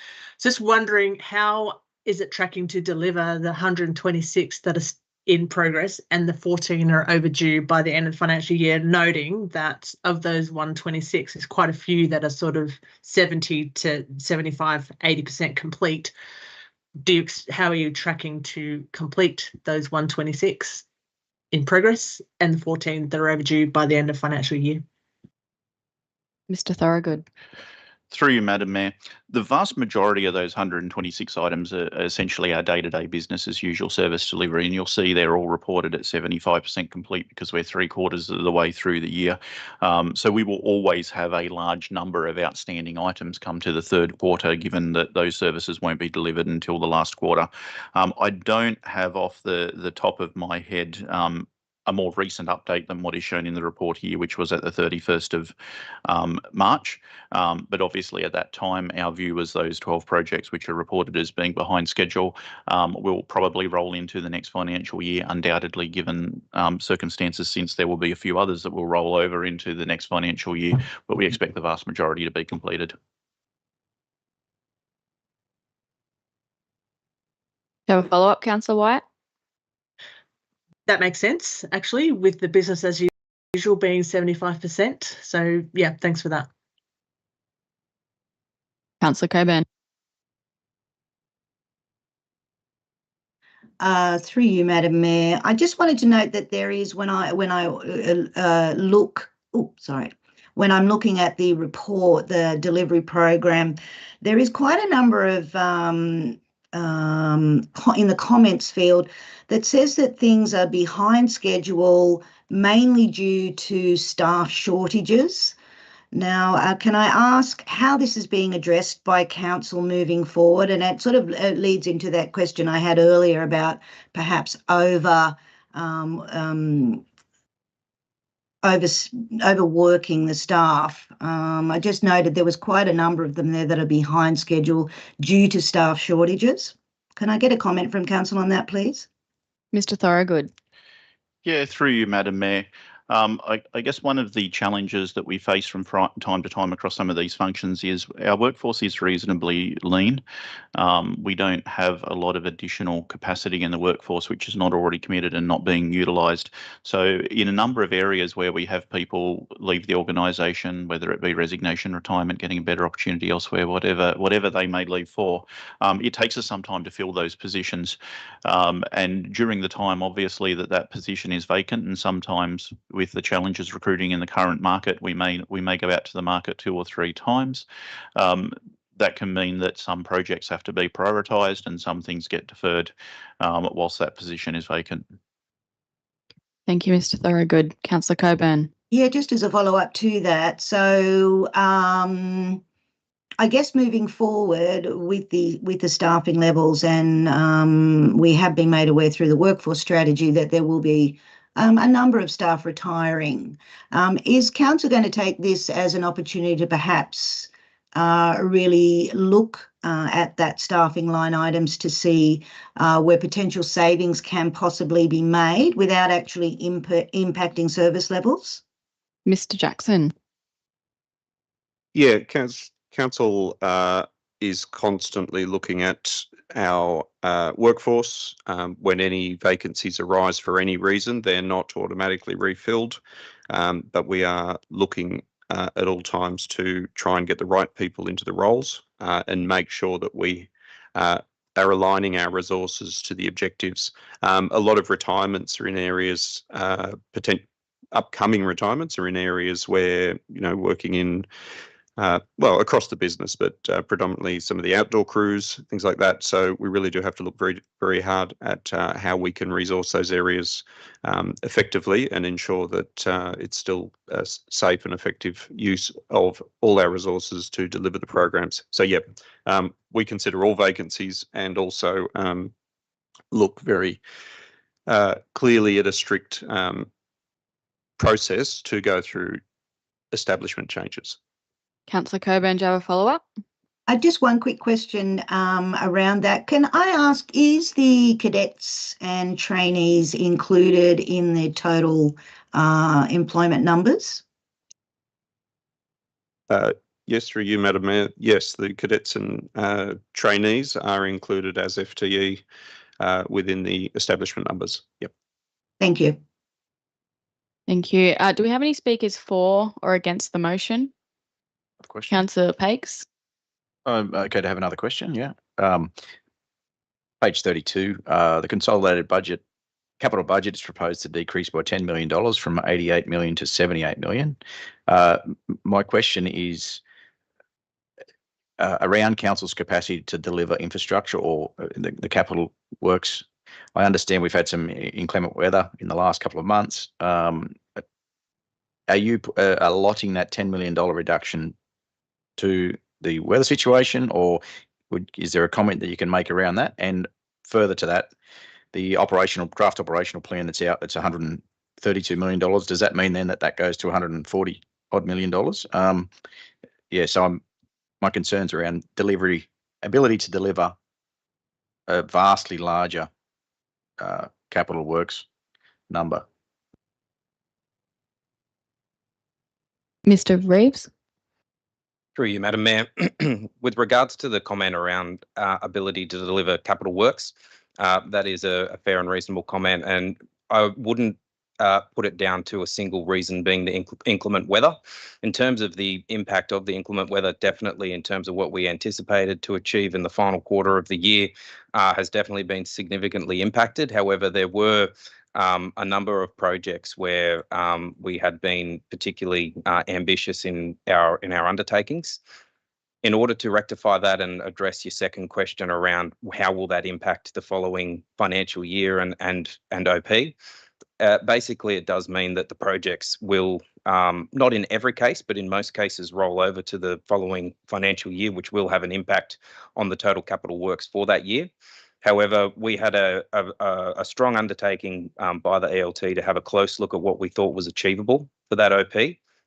Just wondering, how is it tracking to deliver the 126 that are in progress and the 14 are overdue by the end of the financial year, noting that of those 126, there's quite a few that are sort of 70 to 75, 80% complete. How are you tracking to complete those 126 in progress and the 14 that are overdue by the end of financial year? Mr. Thorogood. Through you, Madam Mayor, the vast majority of those 126 items are essentially our day-to-day business as usual service delivery, and you'll see they're all reported at 75% complete because we're 3/4 of the way through the year. So we will always have a large number of outstanding items come to the third quarter, given that those services won't be delivered until the last quarter. I don't have off the top of my head a more recent update than what is shown in the report here, which was at the 31st of March. But obviously at that time, our view was those 12 projects which are reported as being behind schedule will probably roll into the next financial year, undoubtedly, given circumstances, since there will be a few others that will roll over into the next financial year, but we expect the vast majority to be completed. Do you have a follow-up, Councillor Wyatt? That makes sense, actually, with the business as usual being 75%. So, yeah, thanks for that. Councillor Coburn. Through you, Madam Mayor, I just wanted to note that there is, when I'm looking at the report, the delivery program, there is quite a number of in the comments field that says that things are behind schedule, mainly due to staff shortages. Now, can I ask how this is being addressed by council moving forward? And it sort of leads into that question I had earlier about perhaps overworking the staff. I just noted there was quite a number of them there that are behind schedule due to staff shortages. Can I get a comment from council on that, please? Mr. Thorogood. Yeah, through you, Madam Mayor. I guess one of the challenges that we face from time to time across some of these functions is our workforce is reasonably lean. We don't have a lot of additional capacity in the workforce which is not already committed and not being utilised. So in a number of areas where we have people leave the organisation, whether it be resignation, retirement, getting a better opportunity elsewhere, whatever they may leave for, it takes us some time to fill those positions. And during the time, obviously, that position is vacant, and sometimes with the challenges recruiting in the current market, we may go out to the market 2 or 3 times. That can mean that some projects have to be prioritised and some things get deferred whilst that position is vacant. Thank you, Mr. Thorogood. Councillor Coburn. Yeah, just as a follow-up to that. So I guess moving forward with the staffing levels, and we have been made aware through the workforce strategy that there will be a number of staff retiring. Is Council going to take this as an opportunity to perhaps really look at that staffing line items to see where potential savings can possibly be made without actually impacting service levels? Mr. Jackson. Yeah, Council is constantly looking at our workforce. When any vacancies arise for any reason, they're not automatically refilled, but we are looking at all times to try and get the right people into the roles and make sure that we are aligning our resources to the objectives. A lot of retirements are in areas, upcoming retirements are in areas where, working in well, across the business, but predominantly some of the outdoor crews, things like that. So we really do have to look very, very hard at how we can resource those areas effectively and ensure that it's still a safe and effective use of all our resources to deliver the programs. So, yeah, we consider all vacancies and also look very clearly at a strict process to go through establishment changes. Councillor Coburn, do you have a follow-up? Just one quick question around that. Can I ask, is the cadets and trainees included in the total employment numbers? Yes, through you, Madam Mayor. Yes, the cadets and trainees are included as FTE within the establishment numbers. Yep. Thank you. Thank you. Do we have any speakers for or against the motion? Question. Councillor Pakes. Okay to have another question, yeah. Page 32, the consolidated budget, capital budget is proposed to decrease by $10 million from 88 million to 78 million. My question is around council's capacity to deliver infrastructure or the capital works. I understand we've had some inclement weather in the last couple of months. Are you allotting that $10 million reduction to the weather situation, or is there a comment that you can make around that? And further to that, the draft operational plan that's out, it's $132 million. Does that mean then that goes to $140 odd million? Yeah, so my concerns around ability to deliver a vastly larger capital works number. Mr. Reeves. Through you, Madam Mayor. With regards to the comment around ability to deliver capital works, that is a fair and reasonable comment, and I wouldn't put it down to a single reason being the inclement weather. In terms of the impact of the inclement weather, definitely in terms of what we anticipated to achieve in the final quarter of the year has definitely been significantly impacted. However, there were a number of projects where we had been particularly ambitious in our undertakings. In order to rectify that and address your second question around how will that impact the following financial year and OP, basically it does mean that the projects will, not in every case, but in most cases, roll over to the following financial year, which will have an impact on the total capital works for that year. However, we had a strong undertaking by the ELT to have a close look at what we thought was achievable for that OP.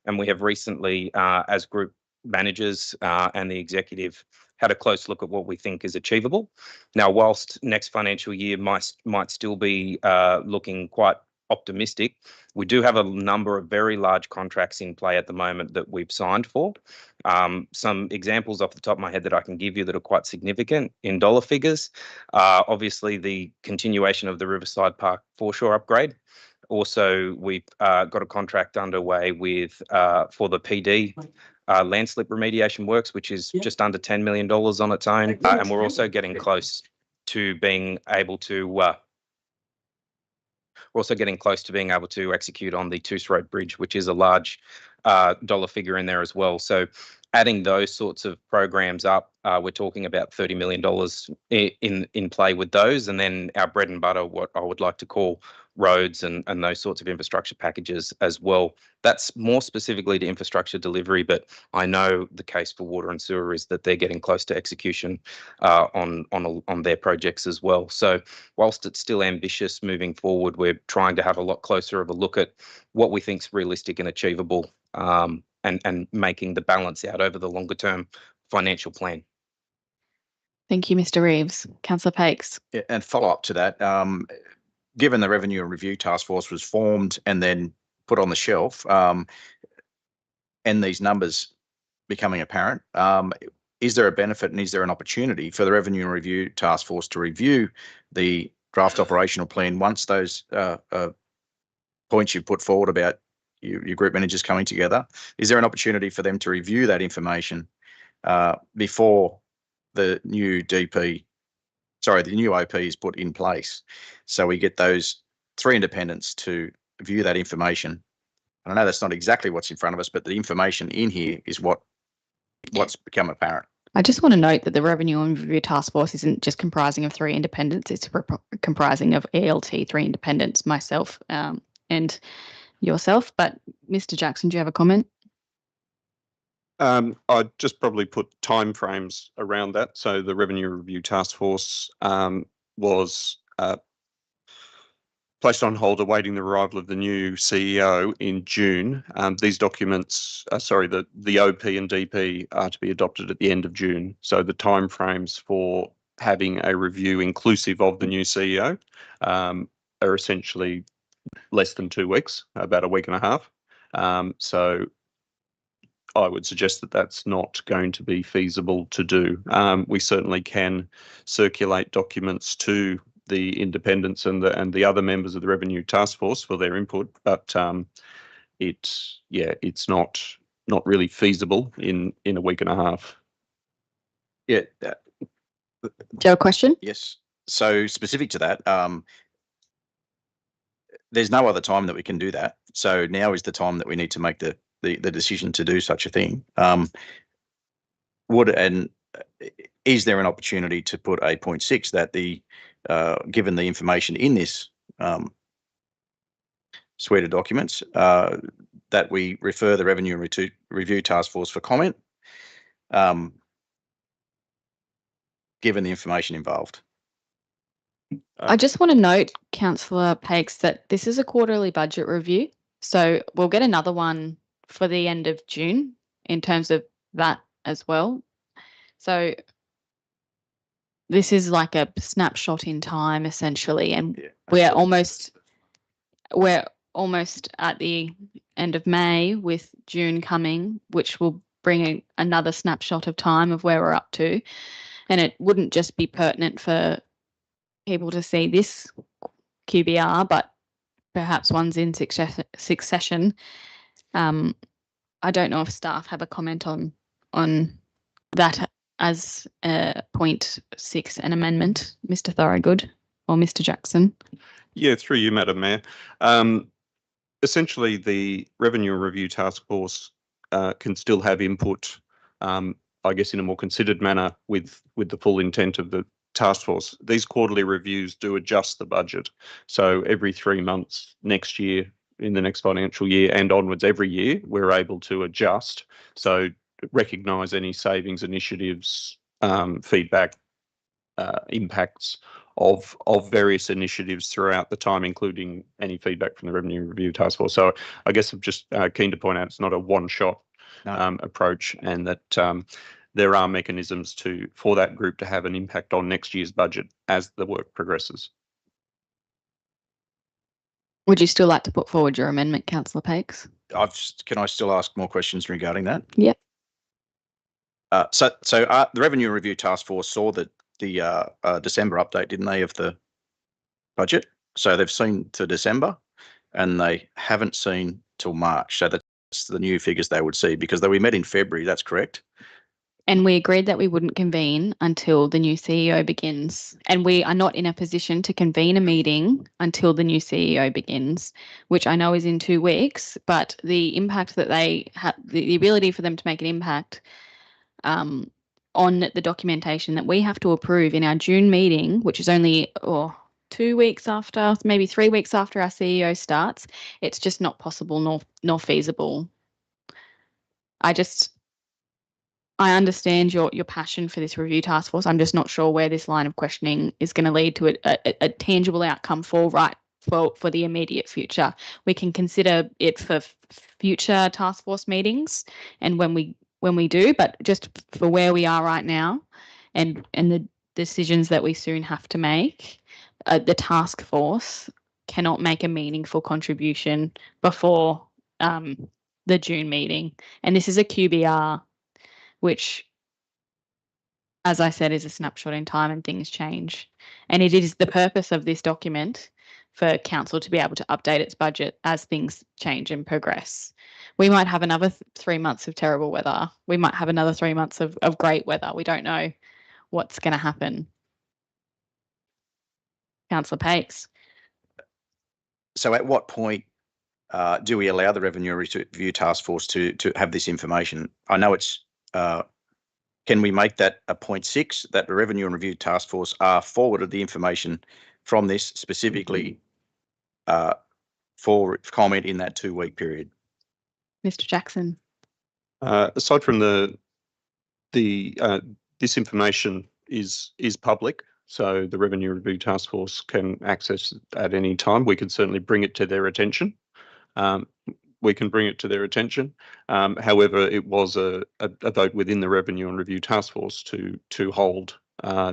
And we have recently, as group managers and the executive, had a close look at what we think is achievable. Now, whilst next financial year might still be looking quite optimistic. We do have a number of very large contracts in play at the moment that we've signed for. Some examples off the top of my head that I can give you that are quite significant in dollar figures. Obviously, the continuation of the Riverside Park foreshore upgrade. Also, we've got a contract underway with for the PD landslip remediation works, which is just under $10 million on its own. And we're also getting close to being able to execute on the Tozer Road Bridge, which is a large dollar figure in there as well. So adding those sorts of programs up, we're talking about $30 million in play with those. And then our bread and butter, what I would like to call roads and those sorts of infrastructure packages as well. That's more specifically to infrastructure delivery, but I know the case for water and sewer is that they're getting close to execution on their projects as well. So whilst it's still ambitious moving forward, we're trying to have a lot closer of a look at what we think is realistic and achievable, and making the balance out over the longer term financial plan. Thank you, Mr. Reeves. Councillor Pakes. Yeah, and follow up to that, given the Revenue and Review Task Force was formed and then put on the shelf, and these numbers becoming apparent, is there a benefit and is there an opportunity for the Revenue and Review Task Force to review the draft operational plan once those points you put forward about your group managers coming together? Is there an opportunity for them to review that information before the new OP is put in place? So we get those three independents to view that information. And I know that's not exactly what's in front of us, but the information in here is what's become apparent. I just want to note that the Revenue and Review Task Force isn't just comprising of three independents, it's comprising of ELT, three independents, myself, and yourself. But Mr. Jackson, do you have a comment? I'd just probably put timeframes around that. So the Revenue Review Task Force was placed on hold awaiting the arrival of the new CEO in June. These documents, the OP and DP are to be adopted at the end of June. So the timeframes for having a review inclusive of the new CEO are essentially less than 2 weeks, about a week and a half. So I would suggest that that's not going to be feasible to do. We certainly can circulate documents to the independents and the other members of the Revenue Task Force for their input, but it's not really feasible in a week and a half. Yeah. Do you have a question? Yes. So specific to that, there's no other time that we can do that. So now is the time that we need to make the decision to do such a thing. Is there an opportunity to put 8.6 that given the information in this suite of documents, that we refer the Revenue and Review Task Force for comment, given the information involved? I just want to note, Councillor Pakes, that this is a quarterly budget review. So we'll get another one for the end of June in terms of that as well. So this is like a snapshot in time, essentially, and we're almost at the end of May with June coming, which will bring another snapshot of time of where we're up to. And it wouldn't just be pertinent for people to see this QBR, but perhaps ones in succession. I don't know if staff have a comment on that as 0.6 an amendment, Mr. Thorogood or Mr. Jackson. Yeah, through you, Madam Mayor. Essentially, the Revenue and Review Task Force can still have input, I guess, in a more considered manner with the full intent of the task force. These quarterly reviews do adjust the budget. So every 3 months next year, in the next financial year and onwards every year, we're able to adjust. So recognise any savings initiatives, feedback, impacts of various initiatives throughout the time, including any feedback from the Revenue Review Task Force. So I guess I'm just keen to point out it's not a one-shot approach, and that there are mechanisms for that group to have an impact on next year's budget as the work progresses. Would you still like to put forward your amendment, Councillor Pakes? Can I still ask more questions regarding that? Yep. So the Revenue Review Task Force saw that the December update, didn't they, of the budget? So they've seen to December and they haven't seen till March. So that's the new figures they would see because we met in February, that's correct. And we agreed that we wouldn't convene until the new CEO begins. And we are not in a position to convene a meeting until the new CEO begins, which I know is in 2 weeks, but the impact that they have, the ability for them to make an impact on the documentation that we have to approve in our June meeting, which is only 2 weeks after, maybe 3 weeks after our CEO starts, it's just not possible nor feasible. I understand your passion for this review task force. I'm just not sure where this line of questioning is going to lead to a tangible outcome for the immediate future. We can consider it for future task force meetings and when we do, but just for where we are right now and the decisions that we soon have to make, the task force cannot make a meaningful contribution before the June meeting. And this is a QBR, which, as I said, is a snapshot in time and things change. And it is the purpose of this document for council to be able to update its budget as things change and progress. We might have another 3 months of terrible weather. We might have another 3 months of great weather. We don't know what's going to happen. Councillor Pakes. So at what point do we allow the Revenue Review Task Force to have this information? I know it's can we make that a 0.6 that the Revenue and Review Task Force are forwarded the information from this specifically for comment in that 2-week period? Mr. Jackson. Aside from this information is public, so the Revenue Review Task Force can access it at any time. We could certainly bring it to their attention. However, it was a vote within the Revenue and Review Task Force to hold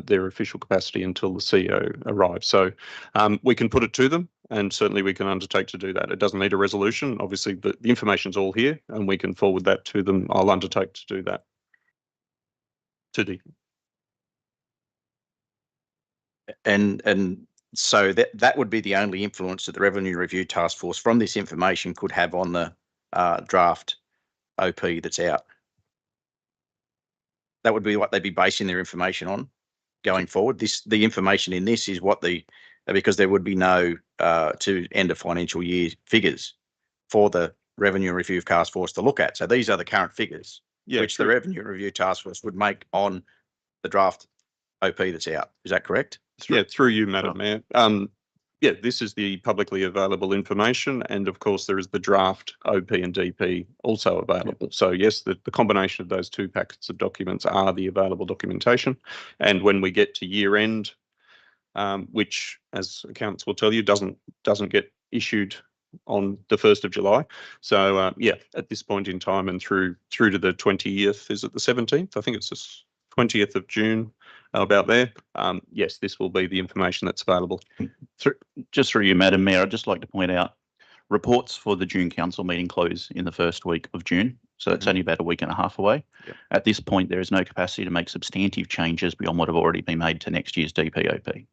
their official capacity until the CEO arrives. So we can put it to them and certainly we can undertake to do that. It doesn't need a resolution. Obviously, the information's all here and we can forward that to them. I'll undertake to do that. And so that would be the only influence that the Revenue Review Task Force from this information could have on the draft OP that's out. That would be what they'd be basing their information on going forward. The information in this is what because there would be no to end of financial year figures for the Revenue Review Task Force to look at. So these are the current figures which the Revenue Review Task Force would make on the draft OP that's out. Is that correct? Yeah, through you, Madam Mayor. Yeah, this is the publicly available information, and of course there is the draft OP and DP also available. So yes, the combination of those 2 packets of documents are the available documentation. And when we get to year end, which, as accounts will tell you, doesn't get issued on the 1st of July. So yeah, at this point in time and through to the 20th, is it the 17th? I think it's the 20th of June. About there. Yes, this will be the information that's available. Just through you, Madam Mayor, I'd just like to point out reports for the June council meeting close in the first week of June. So it's only about a week and a half away. Yep. At this point, there is no capacity to make substantive changes beyond what have already been made to next year's DPOP.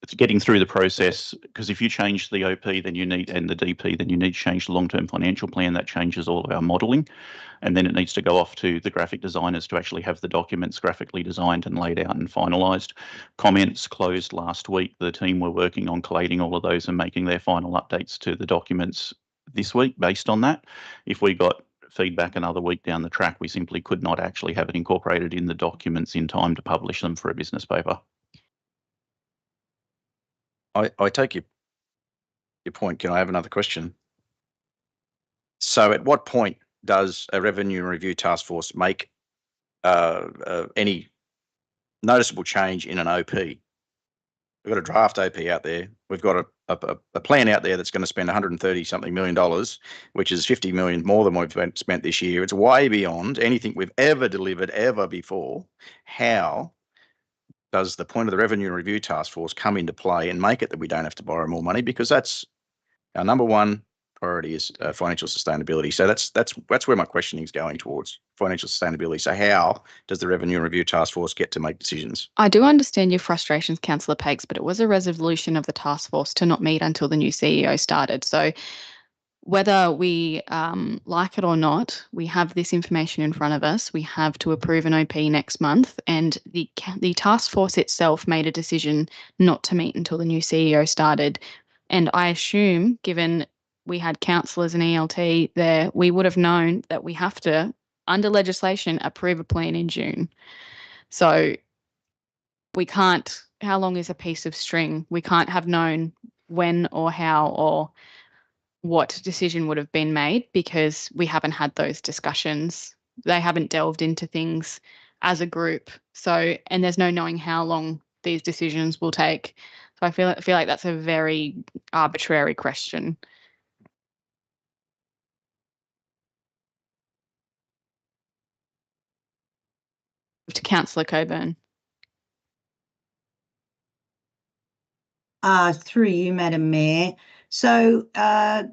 It's getting through the process, because if you change the OP then you need and the DP, then you need to change the long-term financial plan. That changes all of our modelling, and then it needs to go off to the graphic designers to actually have the documents graphically designed and laid out and finalised. Comments closed last week. The team were working on collating all of those and making their final updates to the documents this week based on that. If we got feedback another week down the track, we simply could not actually have it incorporated in the documents in time to publish them for a business paper. I take your point. Can I have another question? So at what point does a Revenue Review Task Force make any noticeable change in an OP we've got a draft OP out there. We've got a plan out there that's going to spend 130 something million dollars, which is 50 million more than we've spent this year. It's way beyond anything we've ever delivered ever before. How does the point of the Revenue and Review Task Force come into play and make it that we don't have to borrow more money? Because that's our number one priority is financial sustainability. So that's where my questioning is going towards, financial sustainability. So how does the Revenue and Review Task Force get to make decisions? I do understand your frustrations, Councillor Pakes, but it was a resolution of the task force to not meet until the new CEO started. So whether we like it or not, we have this information in front of us. We have to approve an OP next month, and the task force itself made a decision not to meet until the new CEO started. And I assume, given we had councillors and ELT there, we would have known that we have to, under legislation, approve a plan in June. So we can't, how long is a piece of string? We can't have known when or how or what decision would have been made because we haven't had those discussions. They haven't delved into things as a group. So, and there's no knowing how long these decisions will take. So I feel like that's a very arbitrary question. To Councillor Coburn. Through you, Madam Mayor. So I'll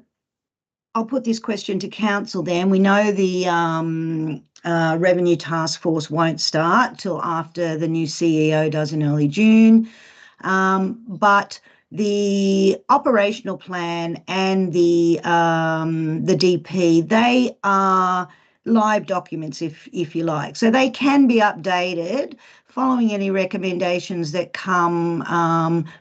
put this question to council then. We know the Revenue Task Force won't start till after the new CEO does in early June, but the operational plan and the DP, they are live documents, if you like. So they can be updated following any recommendations that come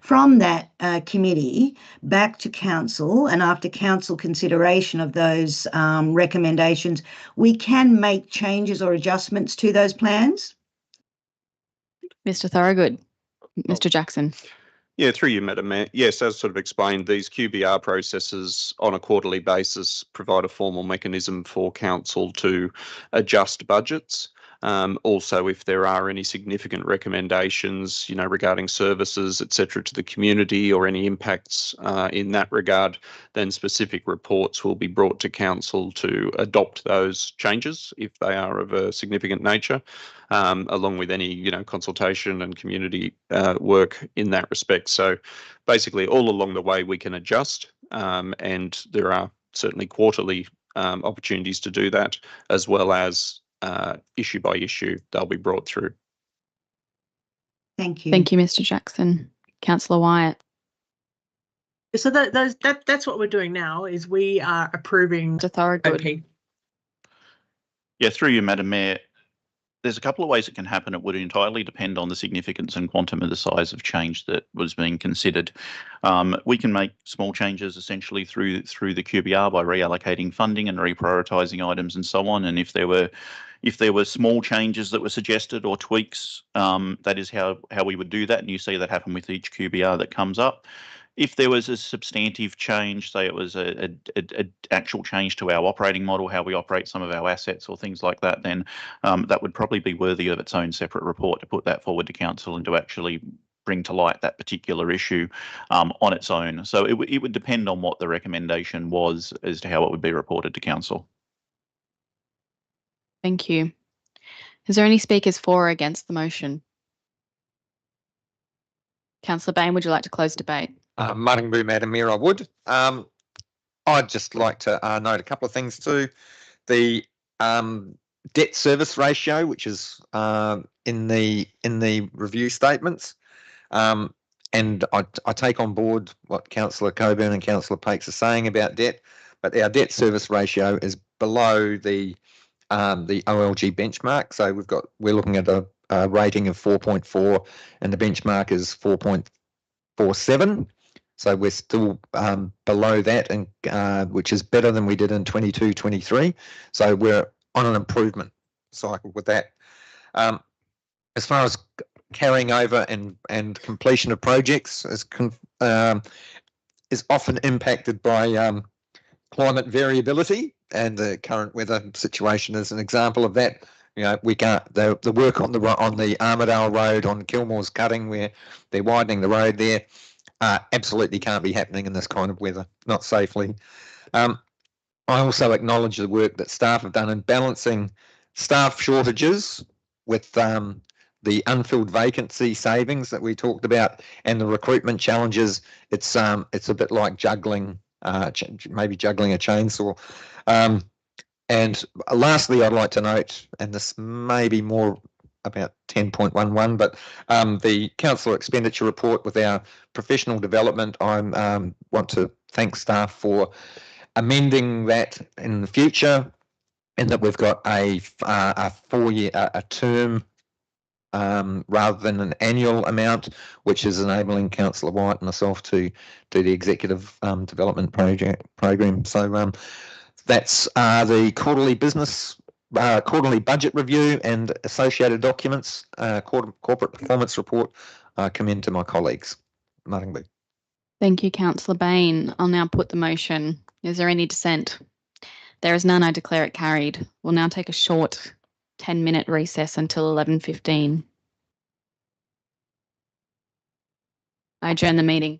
from that committee back to council, and after council consideration of those recommendations, we can make changes or adjustments to those plans. Mr. Thorogood. Mr. Jackson. Yeah, through you, Madam Mayor. Yes, as sort of explained, these QBR processes on a quarterly basis provide a formal mechanism for council to adjust budgets. Also, if there are any significant recommendations, regarding services, etc., to the community or any impacts in that regard, then specific reports will be brought to council to adopt those changes if they are of a significant nature, along with any, consultation and community work in that respect. So basically all along the way we can adjust, and there are certainly quarterly opportunities to do that, as well as issue by issue they'll be brought through. Thank you. Thank you, Mr. Jackson. Councillor Wyatt. So that's what we're doing now, is we are approving Mr. Thorogood. OP. Yeah, through you, Madam Mayor. There's a couple of ways it can happen. It would entirely depend on the significance and quantum of the size of change that was being considered. We can make small changes essentially through the QBR by reallocating funding and reprioritising items and so on. And if there were small changes that were suggested or tweaks, that is how we would do that. And you see that happen with each QBR that comes up. If there was a substantive change, say it was a actual change to our operating model, how we operate some of our assets or things like that, then that would probably be worthy of its own separate report to put that forward to council and to actually bring to light that particular issue on its own. So it would depend on what the recommendation was as to how it would be reported to council. Thank you. Is there any speakers for or against the motion? Councillor Bain, would you like to close debate? Madam Mayor, I would. I'd just like to note a couple of things too. The debt service ratio, which is in the review statements, and I take on board what Councillor Coburn and Councillor Pakes are saying about debt, but our debt service ratio is below the OLG benchmark. So we're looking at a rating of 4.4, and the benchmark is 4.47. So we're still below that, and which is better than we did in 22-23. So we're on an improvement cycle with that. As far as carrying over and completion of projects is often impacted by climate variability, and the current weather situation is an example of that. You know, we can't, the work on the Armadale Road on Kilmore's Cutting, where they're widening the road there, absolutely can't be happening in this kind of weather, not safely. I also acknowledge the work that staff have done in balancing staff shortages with the unfilled vacancy savings that we talked about and the recruitment challenges. It's a bit like juggling, maybe juggling a chainsaw. And lastly, I'd like to note, and this may be more about 10.11, but the councillor expenditure report with our professional development, I want to thank staff for amending that in the future, and that we've got a 4-year a term rather than an annual amount, which is enabling Councillor White and myself to do the executive development program. So that's the quarterly budget review and associated documents. Corporate performance report commend to my colleagues. Maringbu. Thank you, Councillor Bain. I'll now put the motion. Is there any dissent? There is none. I declare it carried. We'll now take a short 10-minute recess until 11:15. I adjourn the meeting.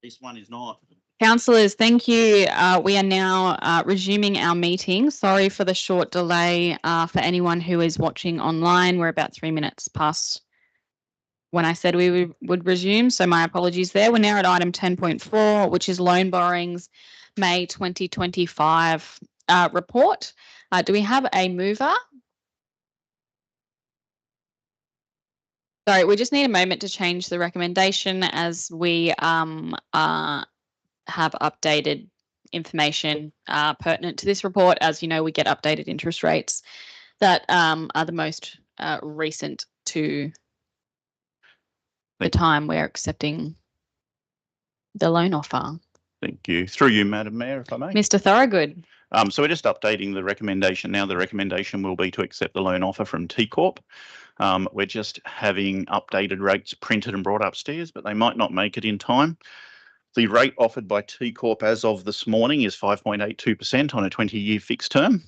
This one is not. Councillors, thank you. We are now resuming our meeting. Sorry for the short delay for anyone who is watching online. We're about 3 minutes past when I said we would resume, so my apologies there. We're now at item 10.4, which is loan borrowings, May 2025 report. Do we have a mover? Sorry, we just need a moment to change the recommendation as we have updated information pertinent to this report. As you know, we get updated interest rates that are the most recent to the time we're accepting the loan offer. Thank you. Through you, Madam Mayor, if I may. Mr. Thorogood. So we're just updating the recommendation now. The recommendation will be to accept the loan offer from T Corp. We're just having updated rates printed and brought upstairs, but they might not make it in time. The rate offered by T Corp as of this morning is 5.82% on a 20-year fixed term.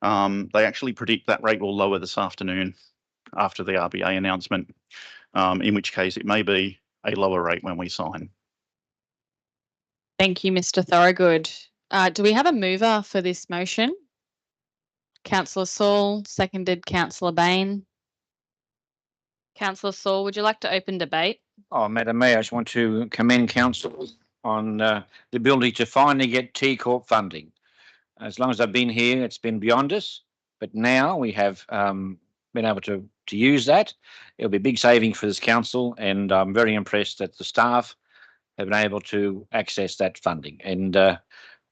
They actually predict that rate will lower this afternoon after the RBA announcement, in which case it may be a lower rate when we sign. Thank you, Mr. Thorogood. Do we have a mover for this motion? Councillor Saul, seconded Councillor Bain. Councillor Saul, would you like to open debate? Oh, Madam Mayor, I just want to commend council on the ability to finally get T Corp funding. As long as I've been here, it's been beyond us, but now we have been able to use that. It'll be a big saving for this council, and I'm very impressed that the staff have been able to access that funding. And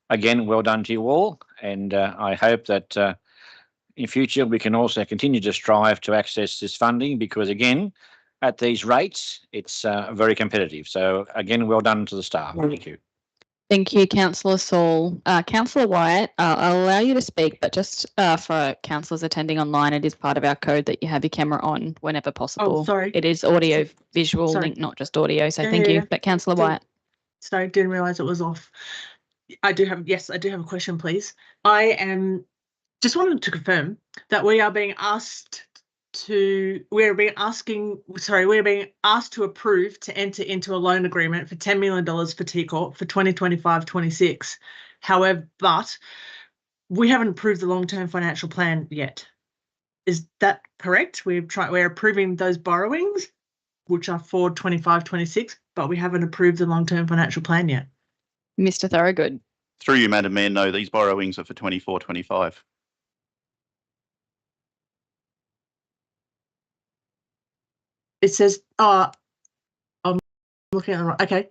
again, well done to you all, and I hope that in future we can also continue to strive to access this funding, because again, at these rates, it's very competitive. So again, well done to the staff. Thank you. Thank you, Councillor Saul. Councillor Wyatt, I'll allow you to speak, but just for councillors attending online, it is part of our code that you have your camera on whenever possible. Oh, sorry. It is audio visual Sorry. link, not just audio. So Yeah, thank yeah, you. yeah. But Councillor Didn't- Wyatt. Sorry, didn't realise it was off. I do have a question, please. Just wanted to confirm that we are being asked to approve to enter into a loan agreement for $10 million for T Corp for 2025-26. However, but we haven't approved the long-term financial plan yet. Is that correct? We're approving those borrowings, which are for 25-26, but we haven't approved the long-term financial plan yet. Mr. Thorogood. Through you, Madam Mayor, no, these borrowings are for 24-25. It says, I'm looking at the right, okay.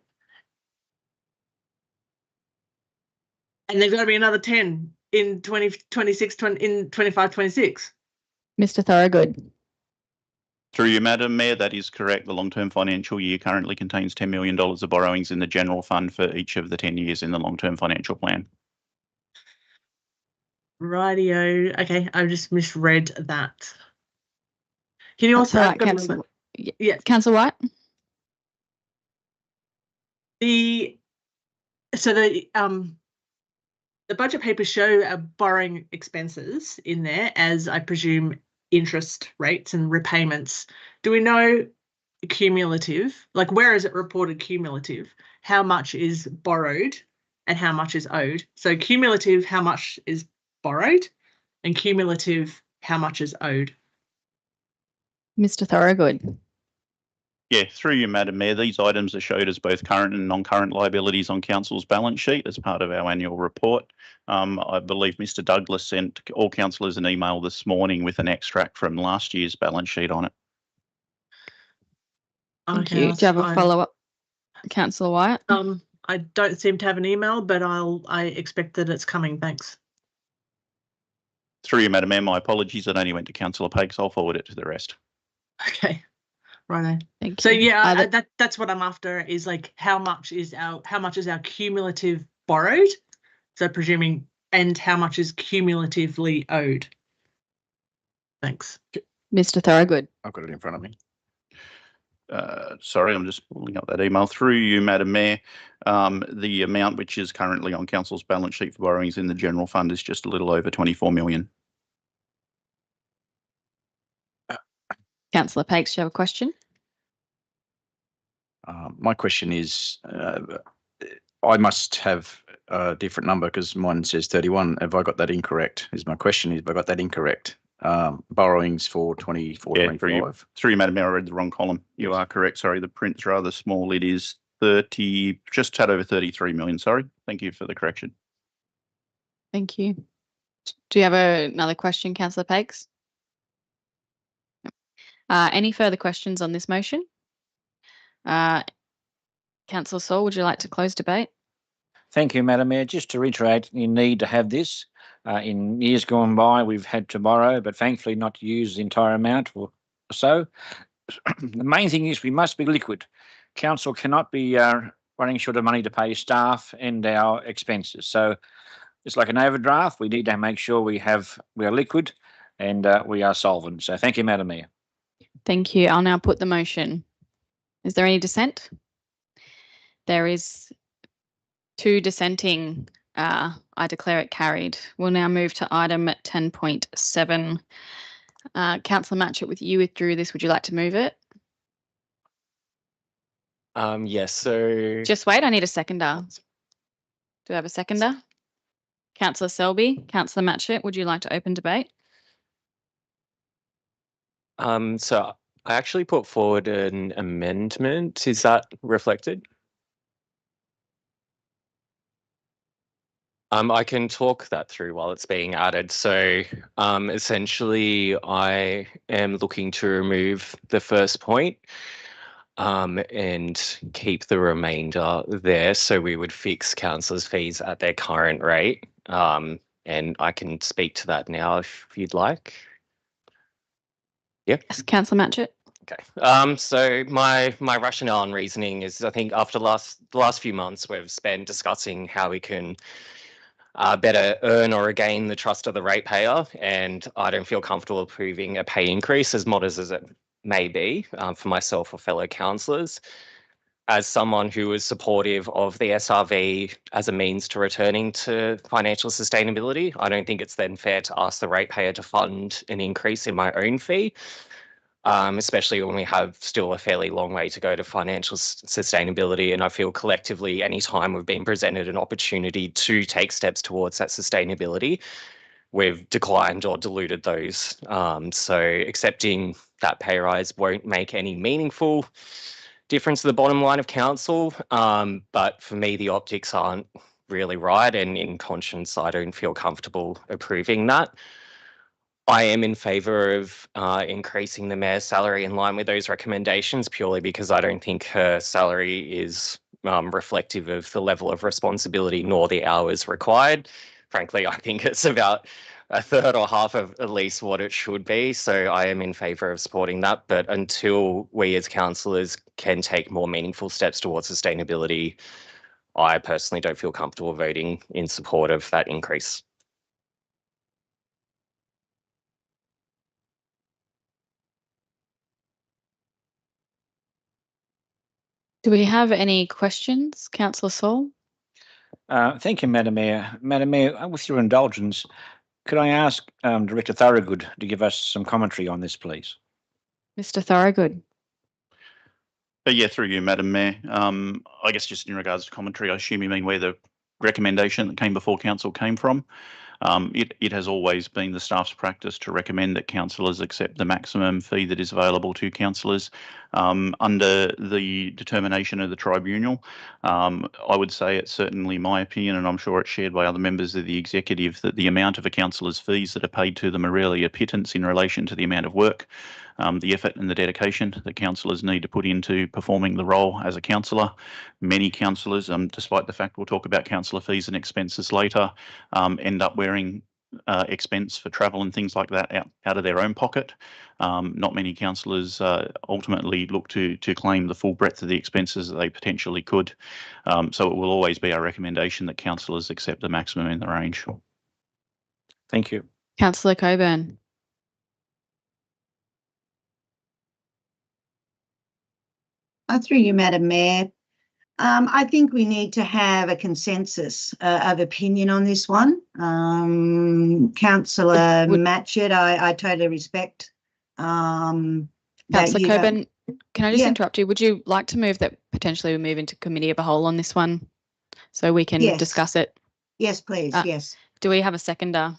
And there's got to be another 10 in 2026, in 25-26. Mr. Thorogood. Through you, Madam Mayor, that is correct. The long-term financial year currently contains $10 million of borrowings in the general fund for each of the 10 years in the long-term financial plan. Rightio. Okay, I've just misread that. Can you also Right, Councillor. Yeah. Councillor White. The budget papers show borrowing expenses in there as, I presume, interest rates and repayments. Do we know cumulative? Like, where is it reported cumulative? How much is borrowed and how much is owed? So cumulative, how much is borrowed, and cumulative, how much is owed? Mr. Thorogood. Yeah, through you, Madam Mayor, these items are showed as both current and non-current liabilities on Council's balance sheet as part of our annual report. I believe Mr. Douglas sent all councillors an email this morning with an extract from last year's balance sheet on it. Thank Okay, you. Do you have a fine. follow-up, Councillor Wyatt? I don't seem to have an email, but I expect that it's coming. Thanks. Through you, Madam Mayor, my apologies. It only went to Councillor Pakes. I'll forward it to the rest. Okay. Right. Thank So you. yeah, that's what I'm after, is like how much is our cumulative borrowed? So presuming, and how much is cumulatively owed? Thanks. Mr. Thorogood. I've got it in front of me. Sorry, I'm just pulling up that email. Through you, Madam Mayor, the amount which is currently on Council's balance sheet for borrowings in the general fund is just a little over 24 million. Councillor Pakes, do you have a question? My question is, I must have a different number because mine says 31. Have I got that incorrect? Is my question. Have I got that incorrect? Borrowings for 24, Yeah, 25. through you, Madam Mayor, I read the wrong column. You Yes. are correct. Sorry, the print's rather small. It is 30, just tad over 33 million. Sorry. Thank you for the correction. Thank you. Do you have another question, Councillor Pakes? Any further questions on this motion? Councillor Saul, would you like to close debate? Thank you, Madam Mayor. Just to reiterate, you need to have this. In years gone by, we've had to borrow, but thankfully not use the entire amount or so. The main thing is we must be liquid. Council cannot be running short of money to pay staff and our expenses. So it's like an overdraft. We need to make sure we are liquid and we are solvent. So thank you, Madam Mayor. Thank you. I'll now put the motion. Is there any dissent? There is 2 dissenting. I declare it carried. We'll now move to item 10.7. Councillor Matchett, with you withdrew this. Would you like to move it? Yes, so Just wait, I need a seconder. Do I have a seconder? Councillor Selby, Councillor Matchett, would you like to open debate? so I actually put forward an amendment. Is that reflected? I can talk that through while it's being added. So essentially, I am looking to remove the first point and keep the remainder there. So we would fix councillors' fees at their current rate. And I can speak to that now if you'd like. Yep. Yes, Councillor Matchett. Okay. So my rationale and reasoning is, I think after the last few months, we've spent discussing how we can better earn or regain the trust of the ratepayer, and I don't feel comfortable approving a pay increase, as modest as it may be, for myself or fellow councillors. As someone who is supportive of the SRV as a means to returning to financial sustainability, I don't think it's then fair to ask the ratepayer to fund an increase in my own fee, especially when we have still a fairly long way to go to financial sustainability. And I feel collectively, any time we've been presented an opportunity to take steps towards that sustainability, we've declined or diluted those. So accepting that pay rise won't make any meaningful difference to the bottom line of council. But for me, the optics aren't really right. And in conscience, I don't feel comfortable approving that. I am in favour of increasing the mayor's salary in line with those recommendations, purely because I don't think her salary is reflective of the level of responsibility nor the hours required. Frankly, I think it's about a third or half of at least what it should be. So I am in favour of supporting that. But until we as councillors can take more meaningful steps towards sustainability, I personally don't feel comfortable voting in support of that increase. Do we have any questions, Councillor Saul? Thank you, Madam Mayor. Madam Mayor, with your indulgence, could I ask Director Thorogood to give us some commentary on this, please? Mr. Thorogood. Yeah, through you, Madam Mayor. I guess just in regards to commentary, I assume you mean where the recommendation that came before council came from. It has always been the staff's practice to recommend that councillors accept the maximum fee that is available to councillors under the determination of the tribunal. I would say it's certainly my opinion, and I'm sure it's shared by other members of the executive, that the amount of a councillor's fees that are paid to them are really a pittance in relation to the amount of work, the effort and the dedication that councillors need to put into performing the role as a councillor. Many councillors, despite the fact we'll talk about councillor fees and expenses later, end up wearing expense for travel and things like that out of their own pocket. Not many councillors ultimately look to claim the full breadth of the expenses that they potentially could. So it will always be our recommendation that councillors accept the maximum in the range. Thank you. Councillor Coburn. Through you, Madam Mayor. I think we need to have a consensus of opinion on this one. Councillor Matchett, I totally respect. Councillor Coburn, can I just interrupt you? Would you like to move that potentially we move into committee of a whole on this one? so we can Yes. discuss it. Yes, please. Yes. Do we have a seconder?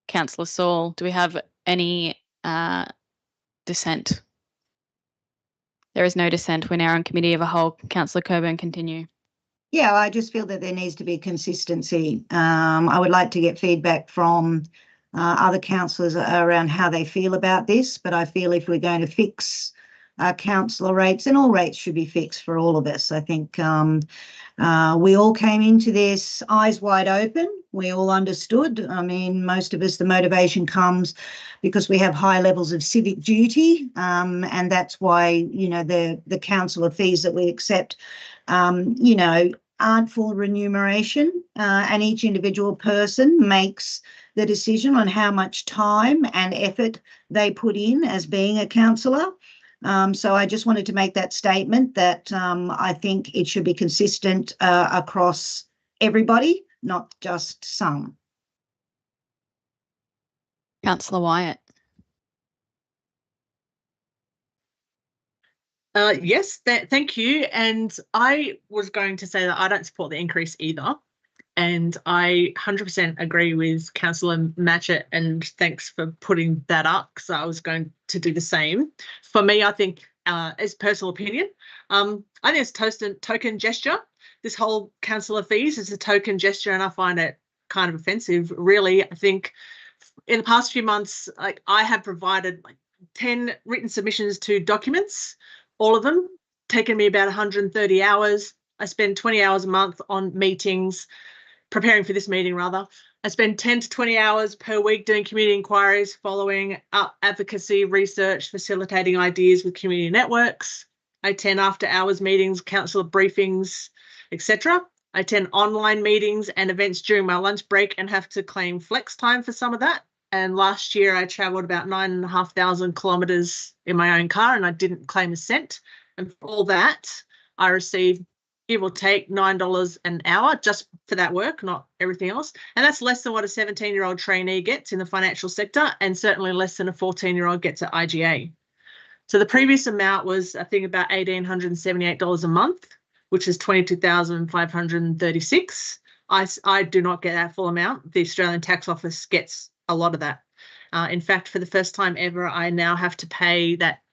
Councillor Saul, do we have any dissent? There is no dissent. We're now on committee of a whole. Councillor Coburn, continue. Yeah, I just feel that there needs to be consistency. I would like to get feedback from other councillors around how they feel about this, but I feel if we're going to fix councillor rates, and all rates should be fixed for all of us. I think we all came into this eyes wide open. We all understood. I mean, most of us, the motivation comes because we have high levels of civic duty, and that's why, you know, the councillor fees that we accept, you know, aren't full remuneration, and each individual person makes the decision on how much time and effort they put in as being a councillor. So I just wanted to make that statement that I think it should be consistent across everybody, not just some. Councillor Wyatt. Yes, thank you. And I was going to say that I don't support the increase either. And I 100% agree with Councillor Matchett, and thanks for putting that up, because I was going to do the same. For me, I think, as personal opinion, I think it's a token gesture. This whole councillor fees is a token gesture, and I find it kind of offensive, really. I think in the past few months, like, I have provided like 10 written submissions to documents, all of them taken me about 130 hours. I spend 20 hours a month on meetings, preparing for this meeting rather. I spend 10 to 20 hours per week doing community inquiries, following up advocacy, research, facilitating ideas with community networks. I attend after hours meetings, councillor briefings, etc. I attend online meetings and events during my lunch break and have to claim flex time for some of that. And last year I travelled about 9,500 kilometres in my own car and I didn't claim a cent. And for all that, I received, give or take, $9 an hour just for that work, not everything else. And that's less than what a 17-year-old trainee gets in the financial sector, and certainly less than a 14-year-old gets at IGA. So the previous amount was, I think, about $1,878 a month, which is $22,536. I do not get that full amount. The Australian Tax Office gets a lot of that. In fact, for the first time ever, I now have to pay that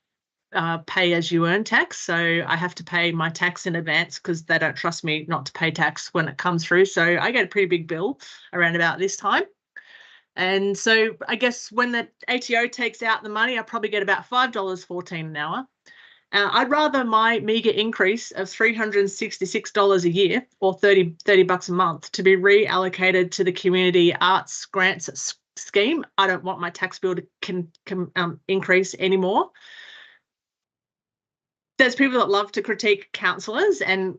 pay as you earn tax. So I have to pay my tax in advance because they don't trust me not to pay tax when it comes through. So I get a pretty big bill around about this time. And so I guess when the ATO takes out the money, I probably get about $5.14 an hour. I'd rather my meagre increase of $366 a year, or $30 a month, to be reallocated to the community arts grants scheme. I don't want my tax bill to increase anymore. There's people that love to critique councillors and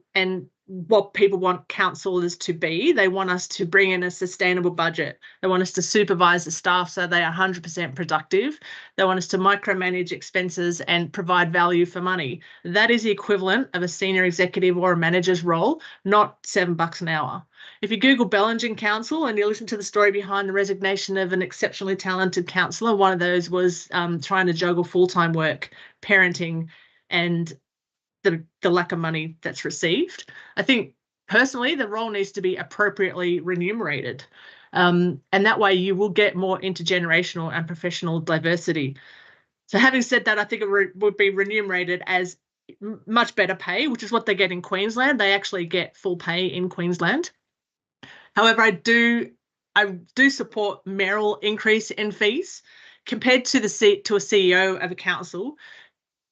what people want councillors to be. They want us to bring in a sustainable budget. They want us to supervise the staff so they are 100% productive. They want us to micromanage expenses and provide value for money. That is the equivalent of a senior executive or a manager's role, not $7 an hour. If you Google Bellingen Council and you listen to the story behind the resignation of an exceptionally talented councillor, one of those was trying to juggle full-time work, parenting, and the lack of money that's received. I think personally the role needs to be appropriately remunerated, and that way you will get more intergenerational and professional diversity. So having said that, I think it would be remunerated as much better pay, which is what they get in Queensland. They actually get full pay in Queensland. However, I do support Mayoral increase in fees compared to a CEO of a council,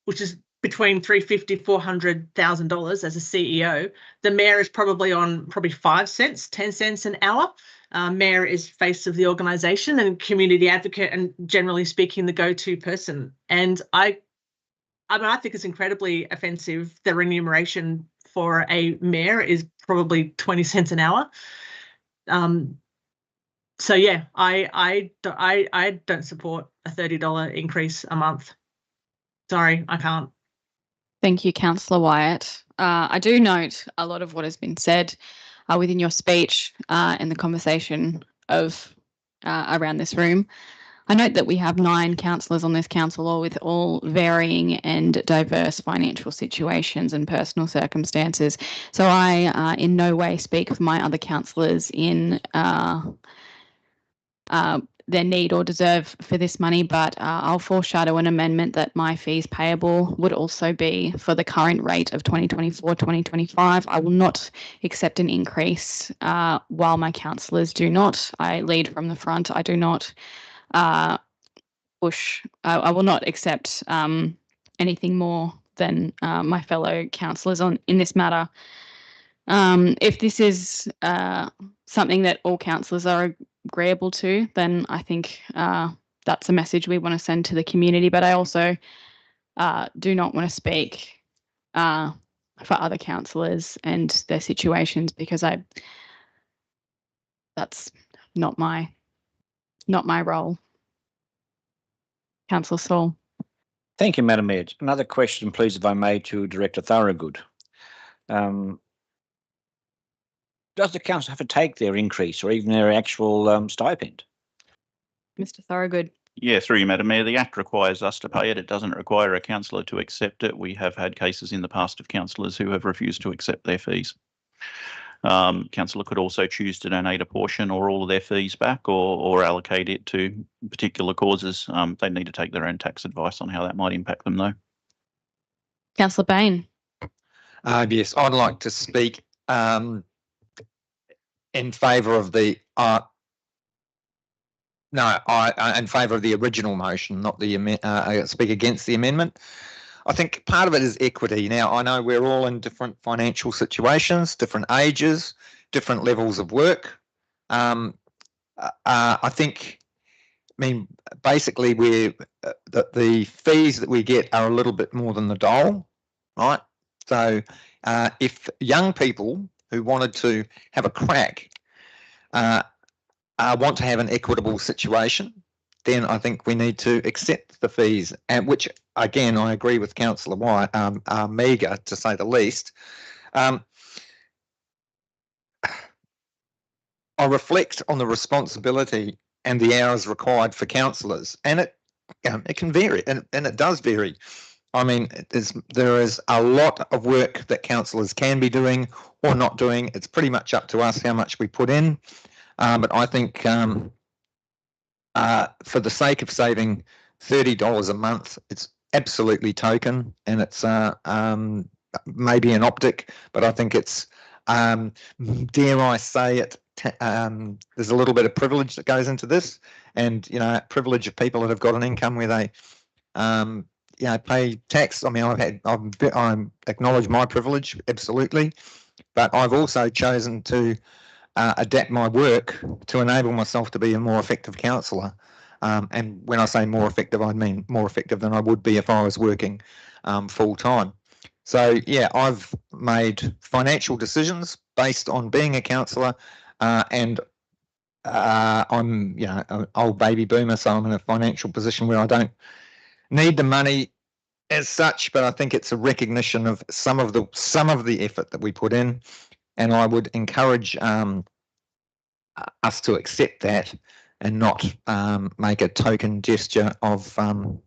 which is between $350,000 $400,000 as a CEO. The mayor is probably on 5 cents, 10 cents an hour. Mayor is face of the organisation and community advocate, and generally speaking, the go-to person. And I think it's incredibly offensive. The remuneration for a mayor is probably 20 cents an hour. So yeah, I don't support a $30 increase a month. Sorry, I can't. Thank you, Councillor Wyatt. I do note a lot of what has been said within your speech and the conversation of around this room. I note that we have 9 councillors on this council, all with all varying and diverse financial situations and personal circumstances. So I in no way speak for my other councillors in their need or deserve for this money, but I'll foreshadow an amendment that my fees payable would also be for the current rate of 2024-2025. I will not accept an increase while my councillors do not. I lead from the front. I do not push. I will not accept anything more than my fellow councillors in this matter. If this is something that all councillors are agreeable to, then I think that's a message we want to send to the community. But I also do not want to speak for other councillors and their situations, because that's not my role. Councillor Saul. Thank you, Madam Mayor. Another question, please, if I may, to Director Thorogood. Does the council have to take their increase or even their actual stipend? Mr. Thorogood. Yeah, through you, Madam Mayor. The Act requires us to pay it. It doesn't require a councillor to accept it. We have had cases in the past of councillors who have refused to accept their fees. Councillor could also choose to donate a portion or all of their fees back, or allocate it to particular causes. They need to take their own tax advice on how that might impact them, though. Councillor Bain. Yes, I'd like to speak in favour of the in favour of the original motion, not the speak against the amendment. I think part of it is equity. Now, I know we're all in different financial situations, different ages, different levels of work. I think, basically, the fees that we get are a little bit more than the dole, right? So if young people who wanted to have a crack want to have an equitable situation, then I think we need to accept the fees, and which, again, I agree with Councillor Wyatt, are meagre, to say the least. I reflect on the responsibility and the hours required for councillors, and it can vary, and it does vary. There is a lot of work that councillors can be doing or not doing. It's pretty much up to us how much we put in. But I think for the sake of saving $30 a month, it's absolutely token, and it's maybe an optic, but I think it's, dare I say it, there's a little bit of privilege that goes into this, and privilege of people that have got an income where they pay tax. I acknowledge my privilege, absolutely, but I've also chosen to adapt my work to enable myself to be a more effective councillor. And when I say more effective, I mean more effective than I would be if I was working full time. So yeah, I've made financial decisions based on being a councillor, and I'm an old baby boomer, so I'm in a financial position where I don't need the money as such, but I think it's a recognition of some of the effort that we put in, and I would encourage us to accept that and not make a token gesture of $30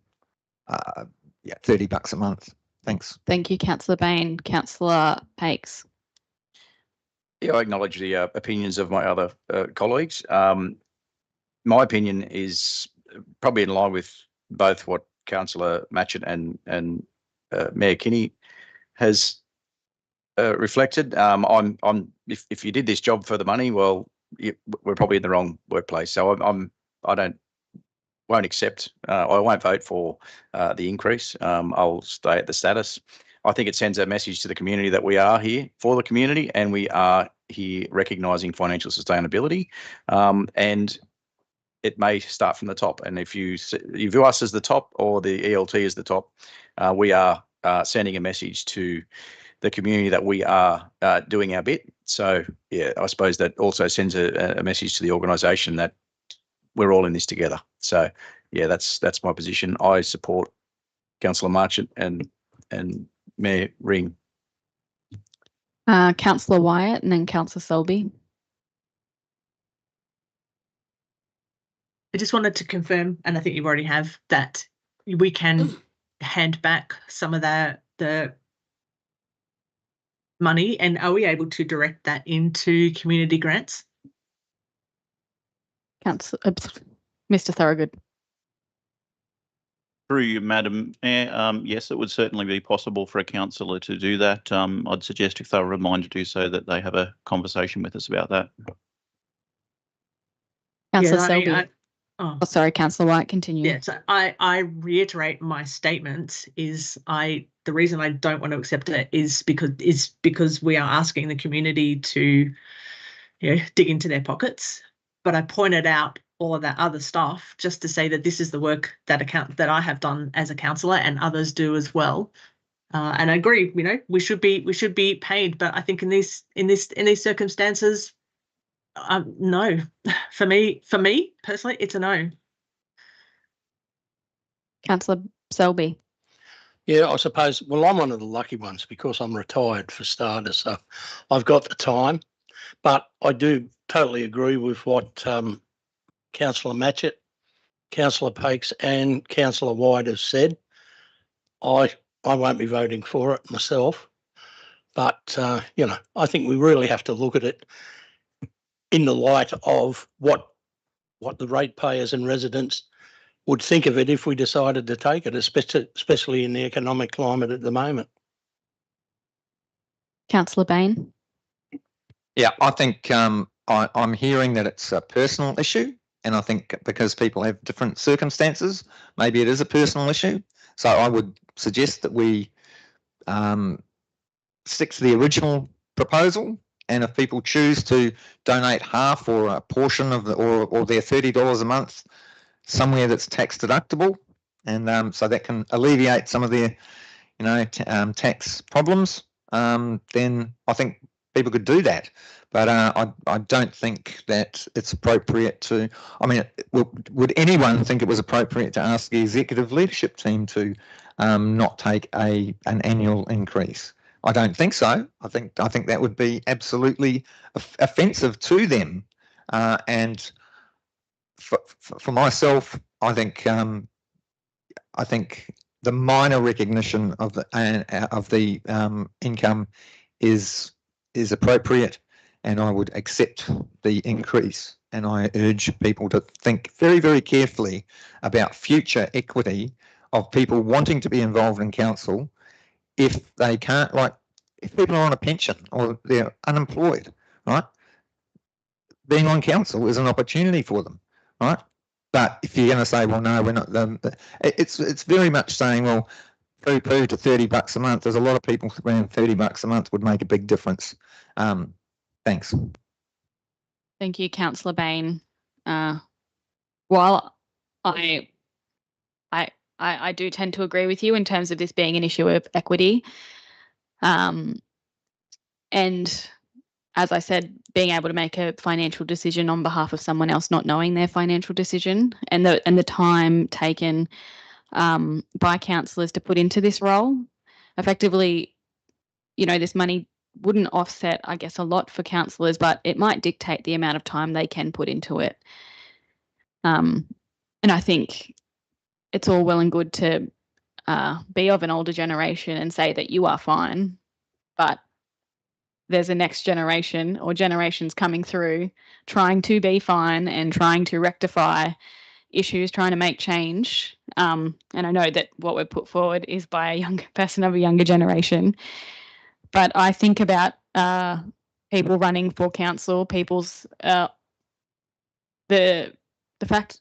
a month. Thanks. Thank you, Councillor Bain. Councillor Pakes. Yeah, I acknowledge the opinions of my other colleagues. My opinion is probably in line with both what Councillor Matchett and Mayor Kinney has reflected. If you did this job for the money, well, we're probably in the wrong workplace. So I won't accept. I won't vote for the increase. I'll stay at the status. I think it sends a message to the community that we are here for the community, and we are here recognising financial sustainability. And it may start from the top. And if you view us as the top or the ELT as the top, we are sending a message to the community that we are doing our bit. So yeah, I suppose that also sends a message to the organisation that we're all in this together. So yeah, that's my position. I support Councillor Marchant and Mayor Ring. Councillor Wyatt and then Councillor Selby. I just wanted to confirm, and I think you already have, that we can hand back some of the money, and are we able to direct that into community grants? Mr. Thorogood. Through you, Madam Mayor, yes, it would certainly be possible for a councillor to do that. I'd suggest if they were reminded to do so, that they have a conversation with us about that. Councillor Yeah, I mean, Selby. Oh, sorry, Councillor White, continue. Yeah, so I reiterate my statement is the reason I don't want to accept it is because we are asking the community to, you know, dig into their pockets. But I pointed out all of that other stuff just to say that this is the work that I have done as a councillor and others do as well. And I agree, you know, we should be paid, but I think in these circumstances, no. For me personally, it's a no. Councillor Selby. Yeah, I suppose, well, I'm one of the lucky ones because I'm retired for starters, so I've got the time. But I do totally agree with what Councillor Matchett, Councillor Pakes and Councillor White have said. I won't be voting for it myself, but, you know, I think we really have to look at it in the light of what the ratepayers and residents would think of it if we decided to take it, especially in the economic climate at the moment. Councillor Bain. Yeah, I think I'm hearing that it's a personal issue, and I think because people have different circumstances, maybe it is a personal issue. So I would suggest that we stick to the original proposal, and if people choose to donate half or a portion of or their $30 a month somewhere that's tax deductible, and so that can alleviate some of their, you know, tax problems, then I think people could do that. But I don't think that it's appropriate to, I mean, would anyone think it was appropriate to ask the executive leadership team to not take an annual increase? I don't think so. I think that would be absolutely offensive to them. And for myself, I think the minor recognition of the income is appropriate, and I would accept the increase. And I urge people to think very, very carefully about future equity of people wanting to be involved in council if they can't, like if people are on a pension or they're unemployed, right? Being on council is an opportunity for them, right? But if you're going to say, well, no, we're not, it's very much saying, well, poo to $30 a month. There's a lot of people around $30 a month would make a big difference. Thanks. Thank you, Councillor Bain. While I do tend to agree with you in terms of this being an issue of equity, and as I said, being able to make a financial decision on behalf of someone else, not knowing their financial decision, and the time taken by councillors to put into this role, effectively, you know, this money wouldn't offset, I guess, a lot for councillors, but it might dictate the amount of time they can put into it. And I think it's all well and good to be of an older generation and say that you are fine, but there's a next generation or generations coming through trying to be fine and trying to rectify issues, trying to make change. And I know that what we're put forward is by a young person of a younger generation. But I think about people running for council, people's the fact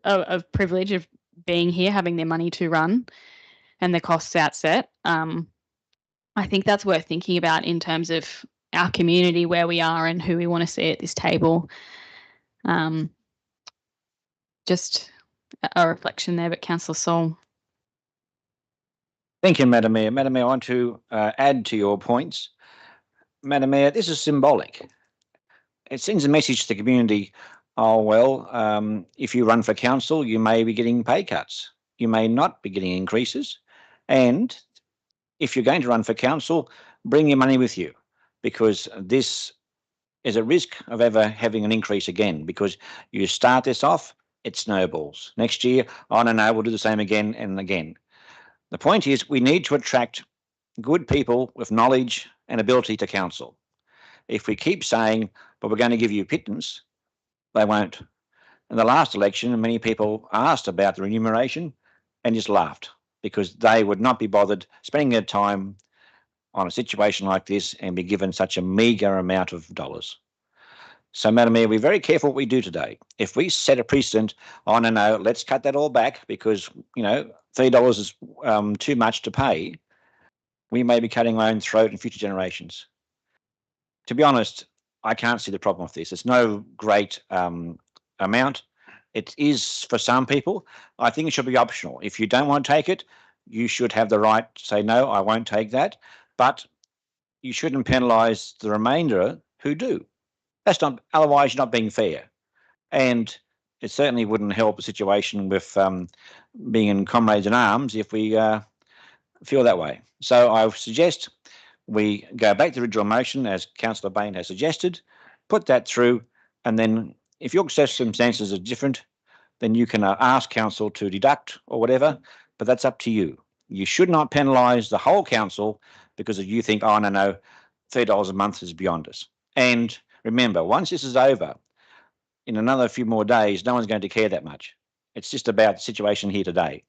of privilege of being here, having their money to run, and the costs outset. I think that's worth thinking about in terms of our community, where we are and who we want to see at this table. Just a reflection there, but Councillor Saul. Thank you, Madam Mayor. Madam Mayor, I want to add to your points. Madam Mayor, this is symbolic. It sends a message to the community, oh, well, if you run for council, you may be getting pay cuts. You may not be getting increases. And if you're going to run for council, bring your money with you, because this is a risk of ever having an increase again, because you start this off it snowballs. Next year, I don't know, we'll do the same again and again. The point is we need to attract good people with knowledge and ability to council. If we keep saying, but we're going to give you pittance, they won't. In the last election, many people asked about the remuneration and just laughed because they would not be bothered spending their time on a situation like this and be given such a meagre amount of dollars. So, Madam Mayor, we're very careful what we do today. If we set a precedent, oh, no, let's cut that all back because, you know, $3 is too much to pay, we may be cutting our own throat in future generations. To be honest, I can't see the problem with this. It's no great amount. It is for some people. I think it should be optional. If you don't want to take it, you should have the right to say, no, I won't take that. But you shouldn't penalise the remainder who do. That's not, otherwise you're not being fair. And it certainly wouldn't help the situation with being in comrades in arms if we feel that way. So I suggest we go back to the original motion as Councillor Bain has suggested, put that through, and then if your circumstances are different, then you can ask council to deduct or whatever, but that's up to you. You should not penalise the whole council because you think, oh, no, $3 a month is beyond us. And remember, once this is over, in another few more days, no one's going to care that much. It's just about the situation here today.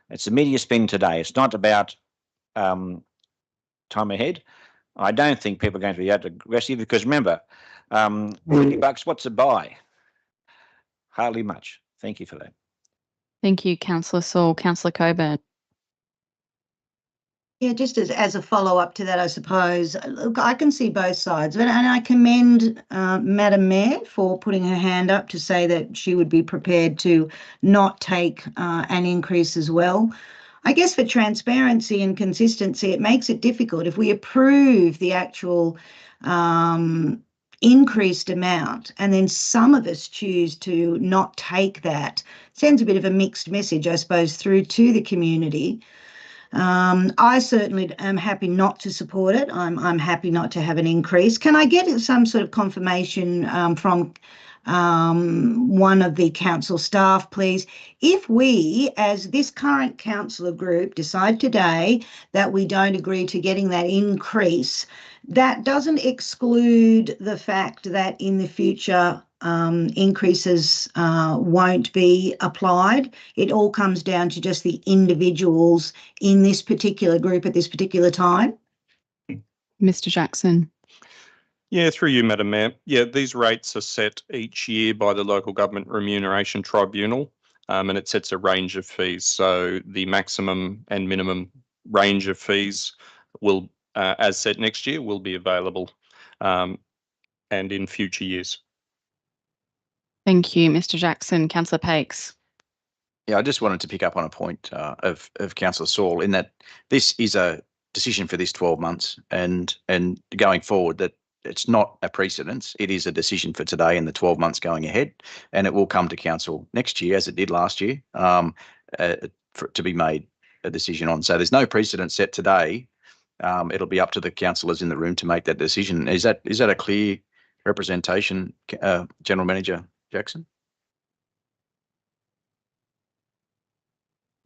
It's the media spin today. It's not about time ahead. I don't think people are going to be that aggressive because remember, $50, what's it buy? Hardly much. Thank you for that. Thank you, Councillor Saul. Councillor Coburn. Yeah, just as a follow-up to that, I suppose, look, I can see both sides. And I commend Madam Mayor for putting her hand up to say that she would be prepared to not take an increase as well. I guess for transparency and consistency, it makes it difficult. If we approve the actual increased amount and then some of us choose to not take that, sends a bit of a mixed message, I suppose, through to the community. I certainly am happy not to support it. I'm happy not to have an increase. Can I get some sort of confirmation from one of the council staff, please? If we, as this current councillor group, decide today that we don't agree to getting that increase, that doesn't exclude the fact that in the future increases won't be applied. It all comes down to just the individuals in this particular group at this particular time. Mr. Jackson. Yeah, through you, Madam Mayor. Yeah, these rates are set each year by the Local Government Remuneration Tribunal, and it sets a range of fees. So the maximum and minimum range of fees will, as set next year, will be available and in future years. Thank you, Mr. Jackson. Councillor Pakes. Yeah, I just wanted to pick up on a point of Councillor Saul in that this is a decision for this 12 months and going forward, that it's not a precedence. It is a decision for today and the 12 months going ahead, and it will come to council next year as it did last year to be made a decision on. So there's no precedent set today. It'll be up to the councillors in the room to make that decision. Is that a clear representation, General Manager Jackson?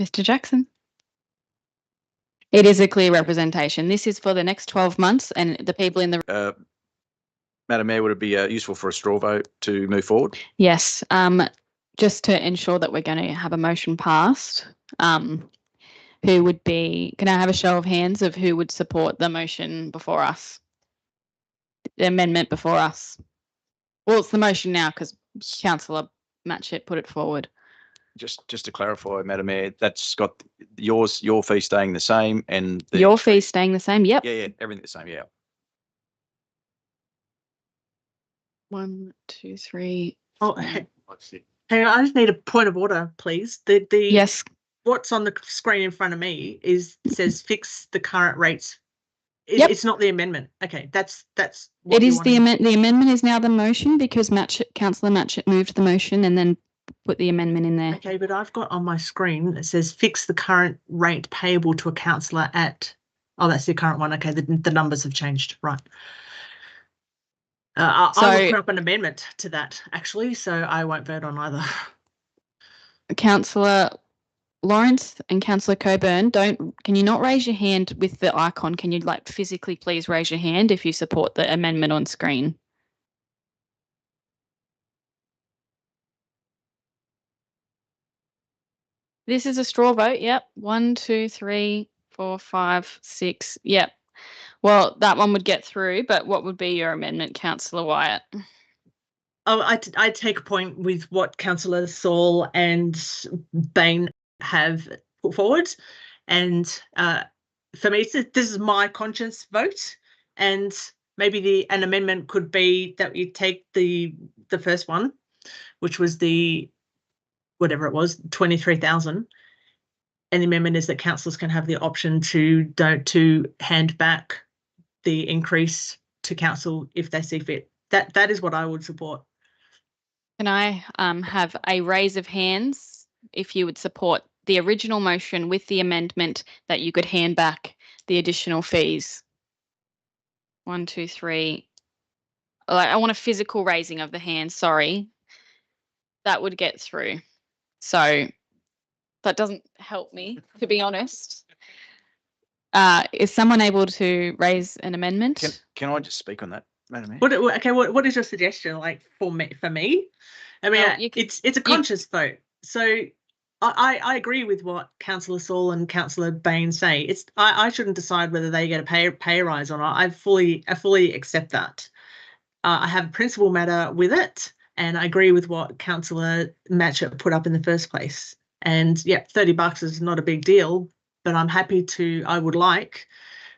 Mr. Jackson. It is a clear representation. This is for the next 12 months and the people in the... Madam Mayor, would it be useful for a straw vote to move forward? Yes, just to ensure that we're going to have a motion passed, who would be... Can I have a show of hands of who would support the motion before us? The amendment before us. Well, it's the motion now because Councillor Matchett put it forward. Just to clarify, Madam Mayor, that's got your fee staying the same and your fee staying the same. Yep. Yeah, everything the same. Yeah. 1, 2, 3. Oh, hang on, I just need a point of order, please. Yes. What's on the screen in front of me says fix the current rates. Yep. It's not the amendment. Okay, that's. It is the amendment. The amendment is now the motion because Councillor Matchett moved the motion and then put the amendment in there. Okay, but I've got on my screen it says fix the current rate payable to a councillor at. Oh, that's the current one. Okay, the numbers have changed. Right. I will put up an amendment to that actually, so I won't vote on either. Councillor Lawrence and Councillor Coburn, can you not raise your hand with the icon? Can you like physically please raise your hand if you support the amendment on screen? This is a straw vote. Yep. 1, 2, 3, 4, 5, 6. Yep. Well, that one would get through, but what would be your amendment, Councillor Wyatt? Oh, I take point with what Councillor Saul and Bain have put forward, and for me, this is my conscience vote, and maybe an amendment could be that we take the first one, which was the whatever it was, 23,000, and the amendment is that councillors can have the option to hand back the increase to council if they see fit. That is what I would support. Can I have a raise of hands if you would support the original motion with the amendment that you could hand back the additional fees? 1, 2, 3. I want a physical raising of the hand, sorry. That would get through. So that doesn't help me, to be honest. Is someone able to raise an amendment? Can I just speak on that, Madam Mayor? What is your suggestion? Like for me, I mean, Well, it's a conscious vote. So I agree with what Councillor Saul and Councillor Bain say. I shouldn't decide whether they get a pay rise or not. I fully accept that. I have a principal matter with it, and I agree with what Councillor Matchett put up in the first place. And yeah, $30 is not a big deal, but I'm happy to. I would like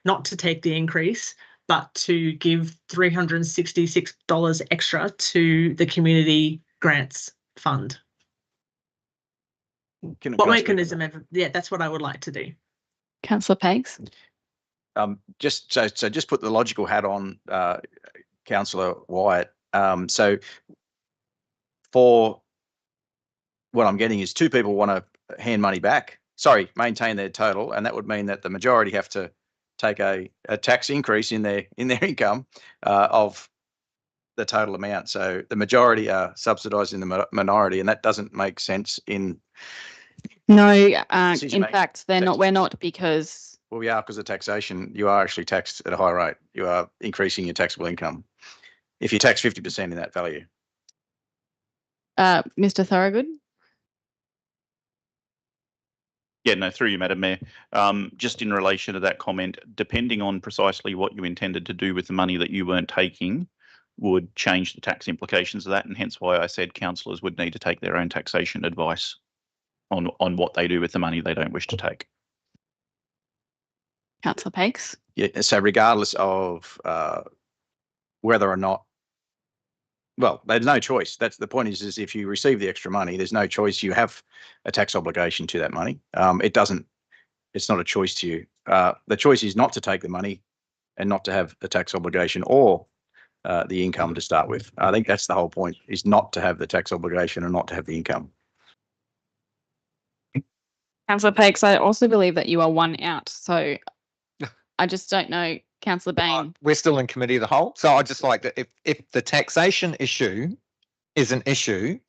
not to take the increase, but to give $366 extra to the community grants fund. What mechanism? Yeah, that's what I would like to do. Councillor Peggs? Just put the logical hat on, Councillor Wyatt. So for what I'm getting is two people want to hand money back. Sorry, maintain their total, and that would mean that the majority have to take a tax increase in their income of the total amount. So the majority are subsidising the minority, and that doesn't make sense in. No, in fact, they're not. We're not, because. Well, we are, because of taxation. You are actually taxed at a high rate. You are increasing your taxable income if you tax 50% in that value. Mr. Thorogood? Yeah, no, through you, Madam Mayor. Just in relation to that comment, depending on precisely what you intended to do with the money that you weren't taking would change the tax implications of that, and hence why I said councillors would need to take their own taxation advice on what they do with the money they don't wish to take. Councillor Peggs? Yeah, so regardless of whether or not, well, there's no choice. That's the point, is if you receive the extra money, there's no choice. You have a tax obligation to that money. It's not a choice to you. The choice is not to take the money and not to have a tax obligation or the income to start with. I think that's the whole point, is not to have the tax obligation and not to have the income. Councillor Peggs, I also believe that you are one out. So I just don't know, Councillor Bain. We're still in committee of the whole. So I'd just like to, if the taxation issue is an issue,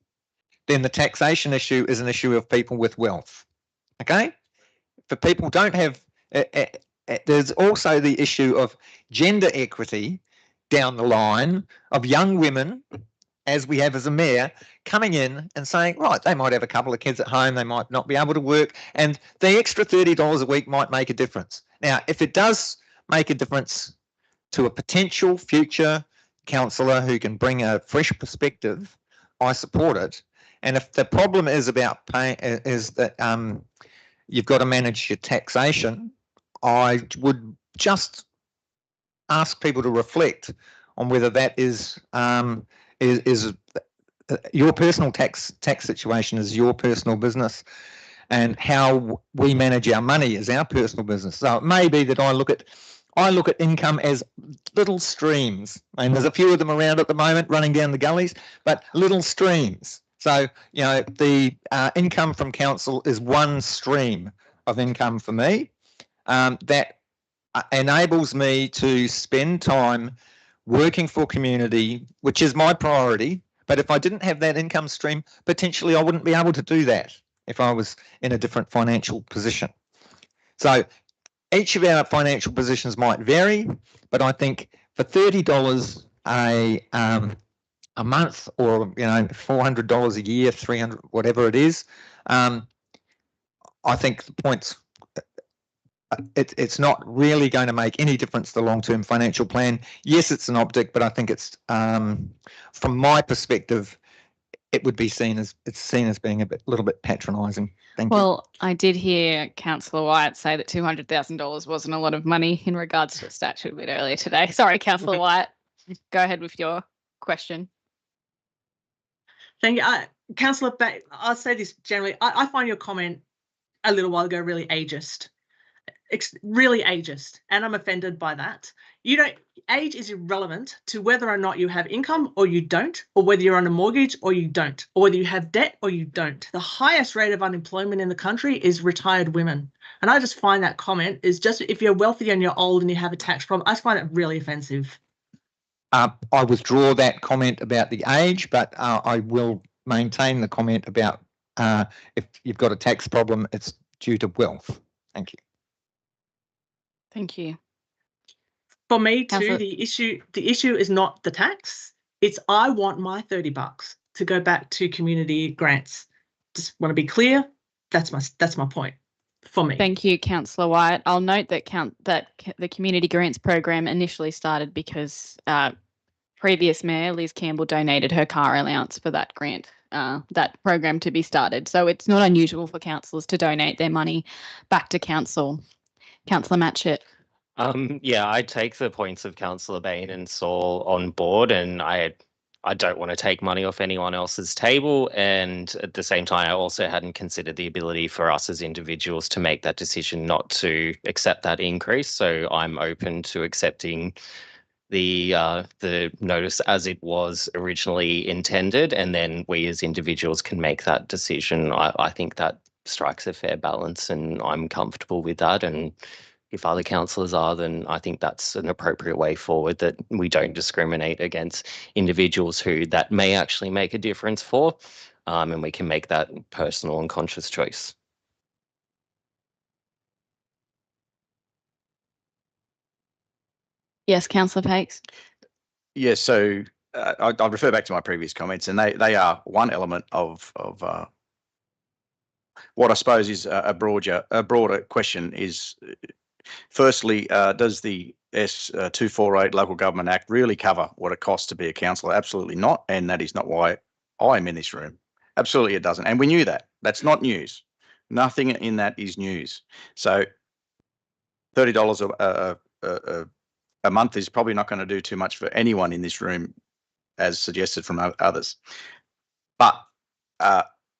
then the taxation issue is an issue of people with wealth. Okay? For people don't have, there's also the issue of gender equity down the line of young women, as we have as a mayor, coming in and saying, right, they might have a couple of kids at home, they might not be able to work, and the extra $30 a week might make a difference. Now, if it does make a difference to a potential future councillor who can bring a fresh perspective, I support it. And if the problem is about paying, is that you've got to manage your taxation, I would just ask people to reflect on whether that is your personal tax situation is your personal business, and how we manage our money is our personal business. So it may be that I look at income as little streams, and there's a few of them around at the moment running down the gullies, but little streams. So, you know, the income from council is one stream of income for me that enables me to spend time working for community, which is my priority. But if I didn't have that income stream, potentially I wouldn't be able to do that. if I was in a different financial position. So each of our financial positions might vary, but I think for $30 a month, or $400 a year, 300, whatever it is, I think the points. It's not really going to make any difference to the long-term financial plan. Yes, it's an optic, but I think it's from my perspective, it would be seen as being a little bit patronising. Thank you. Well, I did hear Councillor Wyatt say that $200,000 wasn't a lot of money in regards to a statute a bit earlier today. Sorry, Councillor Wyatt. Go ahead with your question. Thank you. Councillor, I'll say this generally. I find your comment a little while ago really ageist. Really ageist, and I'm offended by that. Age is irrelevant to whether or not you have income or you don't, or whether you're on a mortgage or you don't, or whether you have debt or you don't. The highest rate of unemployment in the country is retired women. And I just find that comment is just, if you're wealthy and you're old and you have a tax problem, I just find it really offensive. I withdraw that comment about the age, but I will maintain the comment about if you've got a tax problem, it's due to wealth. Thank you. Thank you. For me too, Councillor. the issue is not the tax. It's I want my $30 to go back to community grants. Just want to be clear. That's my point for me. Thank you, Councillor Wyatt. I'll note that the community grants program initially started because previous Mayor Liz Campbell donated her car allowance for that grant, that program to be started. So it's not unusual for councillors to donate their money back to council. Councillor Matchett. Yeah, I take the points of Councillor Bain and Saul on board, and I don't want to take money off anyone else's table. And at the same time, I also hadn't considered the ability for us as individuals to make that decision not to accept that increase. So I'm open to accepting the notice as it was originally intended, and then we as individuals can make that decision. I think that strikes a fair balance, and I'm comfortable with that. And if other councillors are, then I think that's an appropriate way forward, that we don't discriminate against individuals who that may actually make a difference for, and we can make that personal and conscious choice. Yes, Councillor Pakes. Yes, so I'll refer back to my previous comments, and they are one element of what I suppose is a broader question is, firstly, does the S248 Local Government Act really cover what it costs to be a councillor? Absolutely not, and that is not why I'm in this room. Absolutely it doesn't, and we knew that. That's not news. Nothing in that is news. So $30 a month is probably not going to do too much for anyone in this room, as suggested from others. But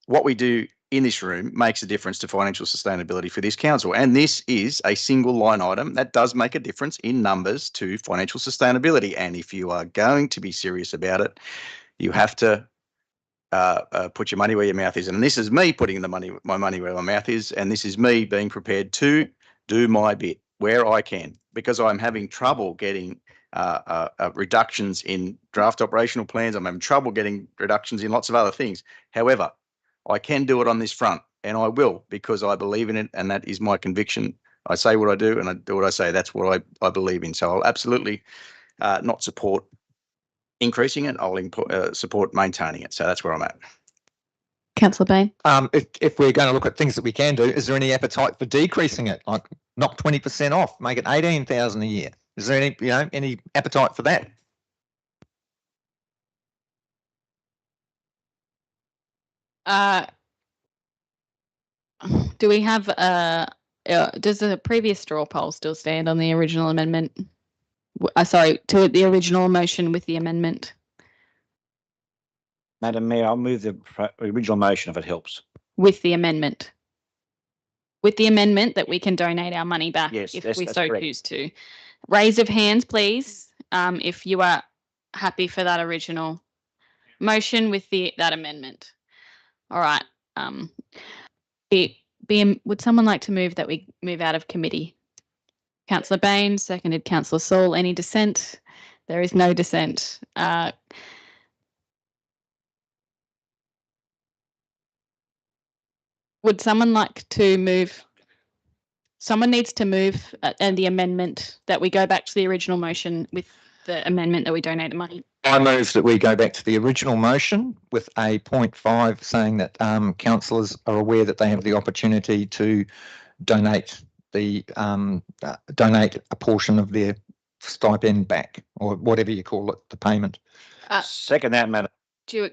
what we do in this room makes a difference to financial sustainability for this council. And this is a single line item that does make a difference in numbers to financial sustainability. And if you are going to be serious about it, you have to put your money where your mouth is. And this is me putting my money where my mouth is. And this is me being prepared to do my bit where I can, because I'm having trouble getting reductions in draft operational plans. I'm having trouble getting reductions in lots of other things. However, I can do it on this front, and I will, because I believe in it, and that is my conviction. I say what I do, and I do what I say. That's what I believe in. So I'll absolutely not support increasing it. I'll support maintaining it. So that's where I'm at. Councillor Bain. If we're going to look at things that we can do, is there any appetite for decreasing it? Like knock 20% off, make it $18,000 a year. Is there any appetite for that? Do we have does the previous straw poll still stand on the original amendment? Sorry, to the original motion with the amendment. Madam Mayor, I'll move the original motion if it helps. With the amendment. With the amendment that we can donate our money back if we so choose to. Raise of hands, please, if you are happy for that original motion with that amendment. All right. Would someone like to move that we move out of committee? Councillor Bain, seconded Councillor Saul. Any dissent? There is no dissent. would someone like to move? Someone needs to move and the amendment that we go back to the original motion with the amendment that we donate the money. I move that we go back to the original motion with a 0.5 saying that councillors are aware that they have the opportunity to donate donate a portion of their stipend back, or whatever you call it, the payment. Second that, Madam. Do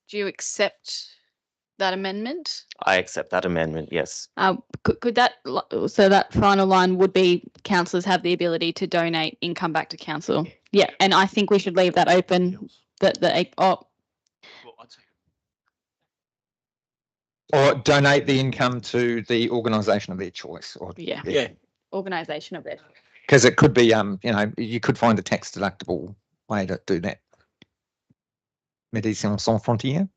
you accept that amendment? I accept that amendment, yes. Could that, so that final line would be councillors have the ability to donate income back to council. Yeah, and I think we should leave that open. Or donate the income to the organisation of their choice. Or yeah. Organisation of it. Because it could be, you know, you could find a tax deductible way to do that. Médecins Sans Frontières.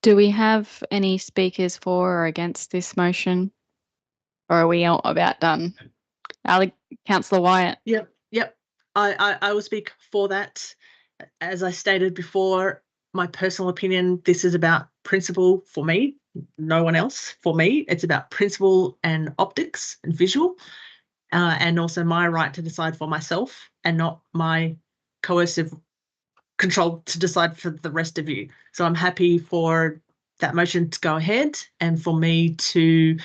Do we have any speakers for or against this motion? Or are we all about done? Councillor Wyatt. Yep. I will speak for that. As I stated before, my personal opinion, this is about principle for me, no one else. For me, it's about principle and optics and visual, and also my right to decide for myself and not my coercive control to decide for the rest of you. So I'm happy for that motion to go ahead and for me to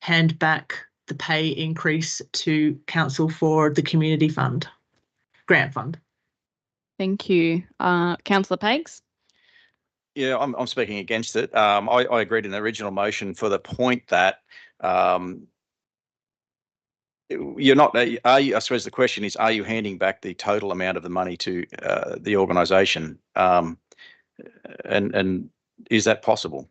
hand back the pay increase to council for the community fund, grant fund. Thank you. Councillor Pags? Yeah, I'm speaking against it. I agreed in the original motion for the point that you're not, I suppose the question is, are you handing back the total amount of the money to the organisation? And is that possible?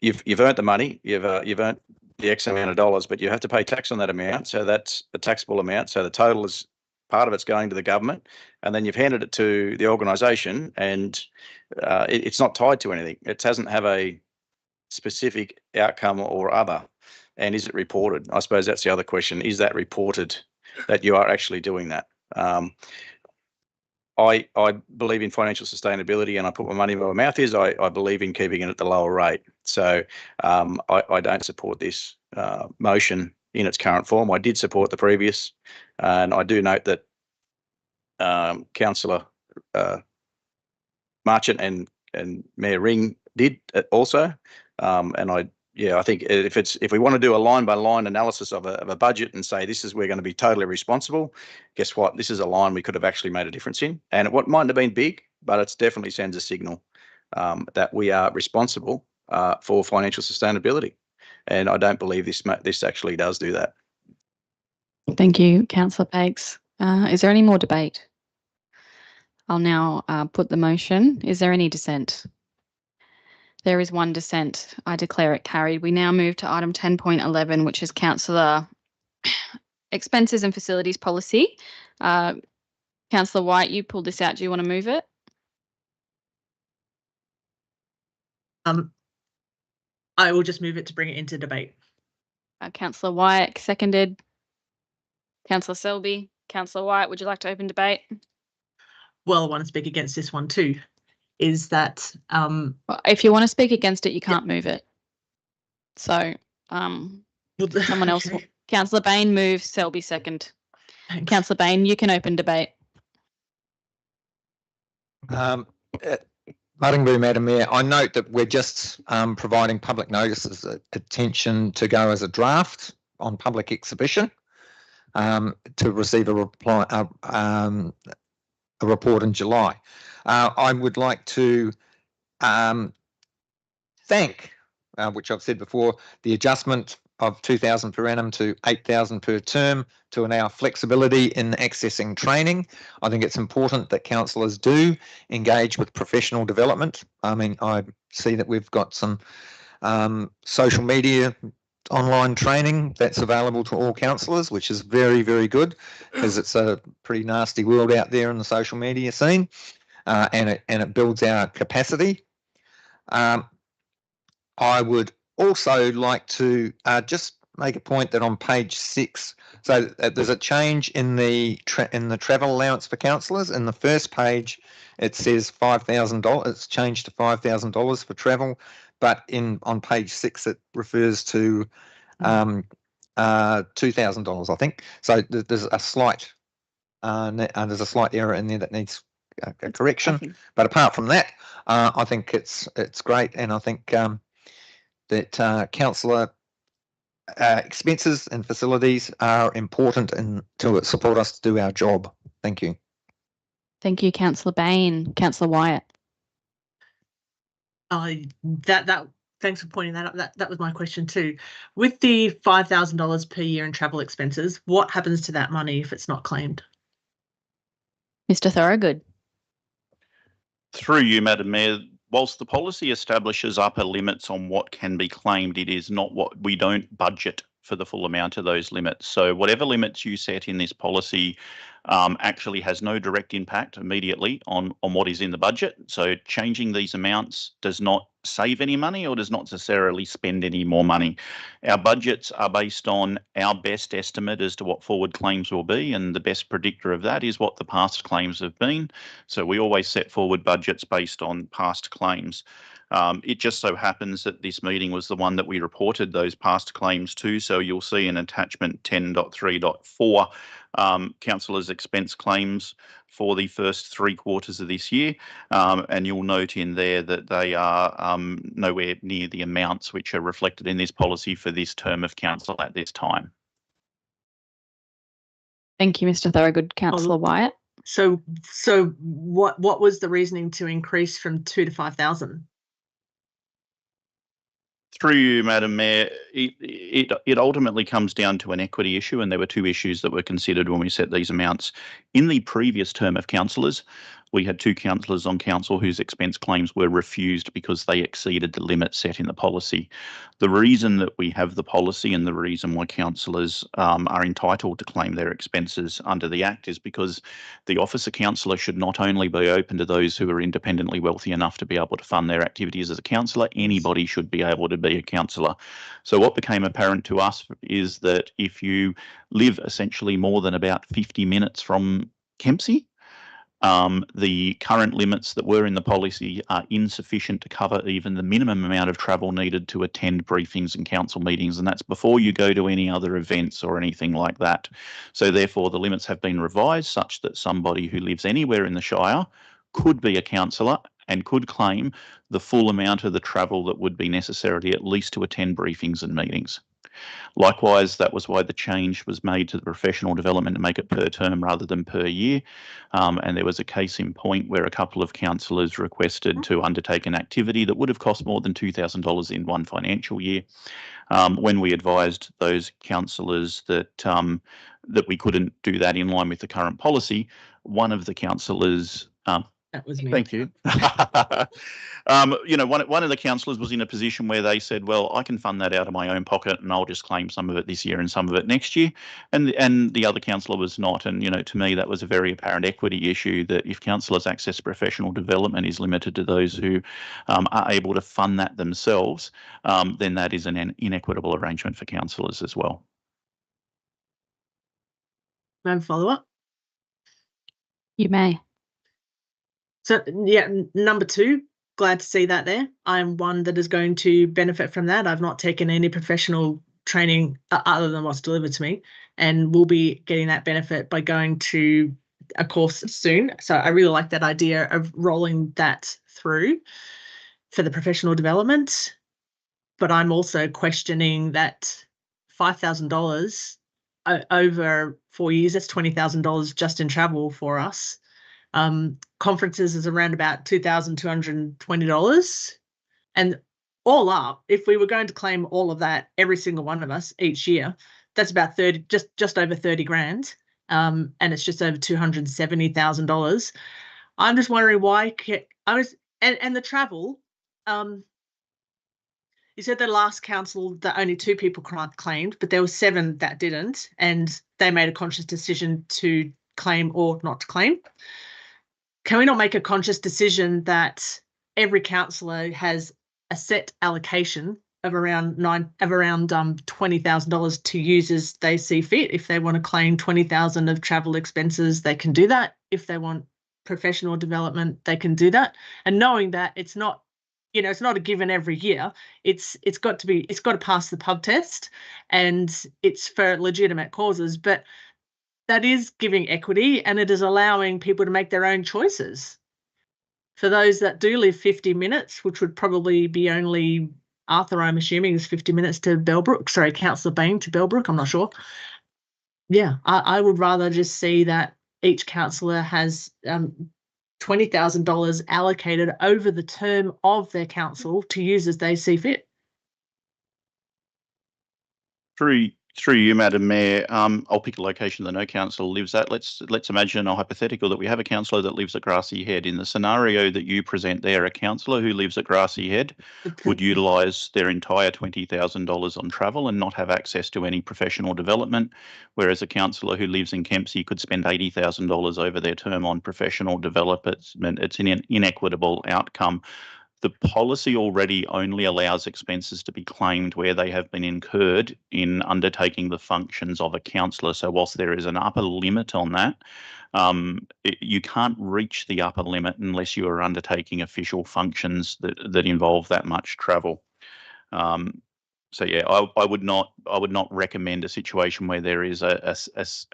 You've earned the money, you've earned the X amount of dollars, but you have to pay tax on that amount. So that's a taxable amount. So the total is, part of it's going to the government, and then you've handed it to the organisation, and it's not tied to anything. It doesn't have a specific outcome or other. And is it reported? I suppose that's the other question. Is that reported that you are actually doing that? I believe in financial sustainability, and I put my money where my mouth is. I believe in keeping it at the lower rate. So I don't support this motion in its current form. I did support the previous, and I do note that Councillor Marchant and Mayor Ring did also, and I think if we want to do a line by line analysis of a budget and say this is, we're going to be totally responsible, guess what? This is a line we could have actually made a difference in, and it mightn't have been big, but it definitely sends a signal that we are responsible for financial sustainability, and I don't believe this actually does do that. Thank you, Councillor Pags. Is there any more debate? I'll now put the motion. Is there any dissent? There is one dissent. I declare it carried. We now move to item 10.11, which is Councillor Expenses and Facilities Policy. Councillor White, you pulled this out. Do you want to move it? I will just move it to bring it into debate. Councillor White, seconded. Councillor Selby. Councillor White, would you like to open debate? Well, I want to speak against this one too. Is that well, if you want to speak against it, you can't move it. So someone else. Councillor Bain moves, Selby second. Councillor Bain, you can open debate. Madam Mayor, I note that we're just providing public notices attention to go as a draft on public exhibition to receive a report in July. I would like to thank, which I've said before, the adjustment of 2,000 per annum to 8,000 per term to allow flexibility in accessing training. I think it's important that councillors do engage with professional development. I mean, I see that we've got some social media online training that's available to all councillors, which is very, very good, because it's a pretty nasty world out there in the social media scene, and it builds our capacity. I would also like to just make a point that on page 6, so there's a change in the travel allowance for councillors. In the first page, it says $5,000. It's changed to $5,000 for travel, but on page 6, it refers to $2,000, I think. So there's a slight error in there that needs a correction. But apart from that, I think it's great, and I think that councillor expenses and facilities are important to support us to do our job. Thank you. Thank you, Councillor Bain. Councillor Wyatt. Thanks for pointing that out. That was my question too. With the $5,000 per year in travel expenses, what happens to that money if it's not claimed? Mr. Thorogood. Through you, Madam Mayor, whilst the policy establishes upper limits on what can be claimed, it is not what we don't budget for the full amount of those limits. So whatever limits you set in this policy actually has no direct impact immediately on what is in the budget. So changing these amounts does not save any money or does not necessarily spend any more money. Our budgets are based on our best estimate as to what forward claims will be, and the best predictor of that is what the past claims have been. So we always set forward budgets based on past claims. It just so happens that this meeting was the one that we reported those past claims to. So you'll see in attachment 10.3.4 councillors' expense claims for the first 3 quarters of this year. And you'll note in there that they are nowhere near the amounts which are reflected in this policy for this term of council at this time. Thank you, Mr. Thorogood. Councillor Wyatt. So what was the reasoning to increase from 2 to 5,000? Through you, Madam Mayor, it ultimately comes down to an equity issue, and there were 2 issues that were considered when we set these amounts. In the previous term of councillors, we had 2 councillors on council whose expense claims were refused because they exceeded the limit set in the policy. The reason that we have the policy and the reason why councillors are entitled to claim their expenses under the Act is because the office of councillor should not only be open to those who are independently wealthy enough to be able to fund their activities as a councillor, anybody should be able to be a councillor. So what became apparent to us is that if you live essentially more than about 50 minutes from Kempsey, the current limits that were in the policy are insufficient to cover even the minimum amount of travel needed to attend briefings and council meetings, and that's before you go to any other events or anything like that. So therefore the limits have been revised such that somebody who lives anywhere in the Shire could be a councillor and could claim the full amount of the travel that would be necessary at least to attend briefings and meetings. Likewise, that was why the change was made to the professional development to make it per term rather than per year. And there was a case in point where a couple of councillors requested to undertake an activity that would have cost more than $2,000 in one financial year. When we advised those councillors that that we couldn't do that in line with the current policy, one of the councillors that was me. Thank you. You know, one of the councillors was in a position where they said, well, I can fund that out of my own pocket and I'll just claim some of it this year and some of it next year. And the other councillor was not. And, you know, to me, that was a very apparent equity issue that if councillors' access to professional development is limited to those who are able to fund that themselves, then that is an inequitable arrangement for councillors as well. May I follow up? You may. So, yeah, number 2, glad to see that there. I'm one that is going to benefit from that. I've not taken any professional training other than what's delivered to me, and will be getting that benefit by going to a course soon. So I really like that idea of rolling that through for the professional development. But I'm also questioning that $5,000 over 4 years, that's $20,000 just in travel for us. Conferences is around about $2,220, and all up, if we were going to claim all of that, every single one of us each year, that's about just over 30 grand, and it's just over $270,000. I'm just wondering why and the travel. You said the last council that only 2 people claimed, but there were 7 that didn't, and they made a conscious decision to claim or not to claim. Can we not make a conscious decision that every councillor has a set allocation of around $20,000 to use as they see fit. If they want to claim 20,000 of travel expenses, they can do that. If they want professional development, they can do that. And knowing that it's not, it's not a given every year. It's got to pass the pub test, and it's for legitimate causes. But that is giving equity, and it is allowing people to make their own choices. For those that do live 50 minutes, which would probably be only Arthur, I'm assuming, is 50 minutes to Bellbrook. Sorry, Councillor Bain to Bellbrook, I'm not sure. Yeah, I would rather just see that each councillor has $20,000 allocated over the term of their council to use as they see fit. Through you, Madam Mayor, I'll pick a location that no councillor lives at. Let's imagine a hypothetical that we have a councillor that lives at Grassy Head. In the scenario that you present there, a councillor who lives at Grassy Head would utilise their entire $20,000 on travel and not have access to any professional development, whereas a councillor who lives in Kempsey could spend $80,000 over their term on professional development. It's an inequitable outcome. The policy already only allows expenses to be claimed where they have been incurred in undertaking the functions of a councillor. So whilst there is an upper limit on that, you can't reach the upper limit unless you are undertaking official functions that involve that much travel. So yeah, I would not recommend a situation where there is a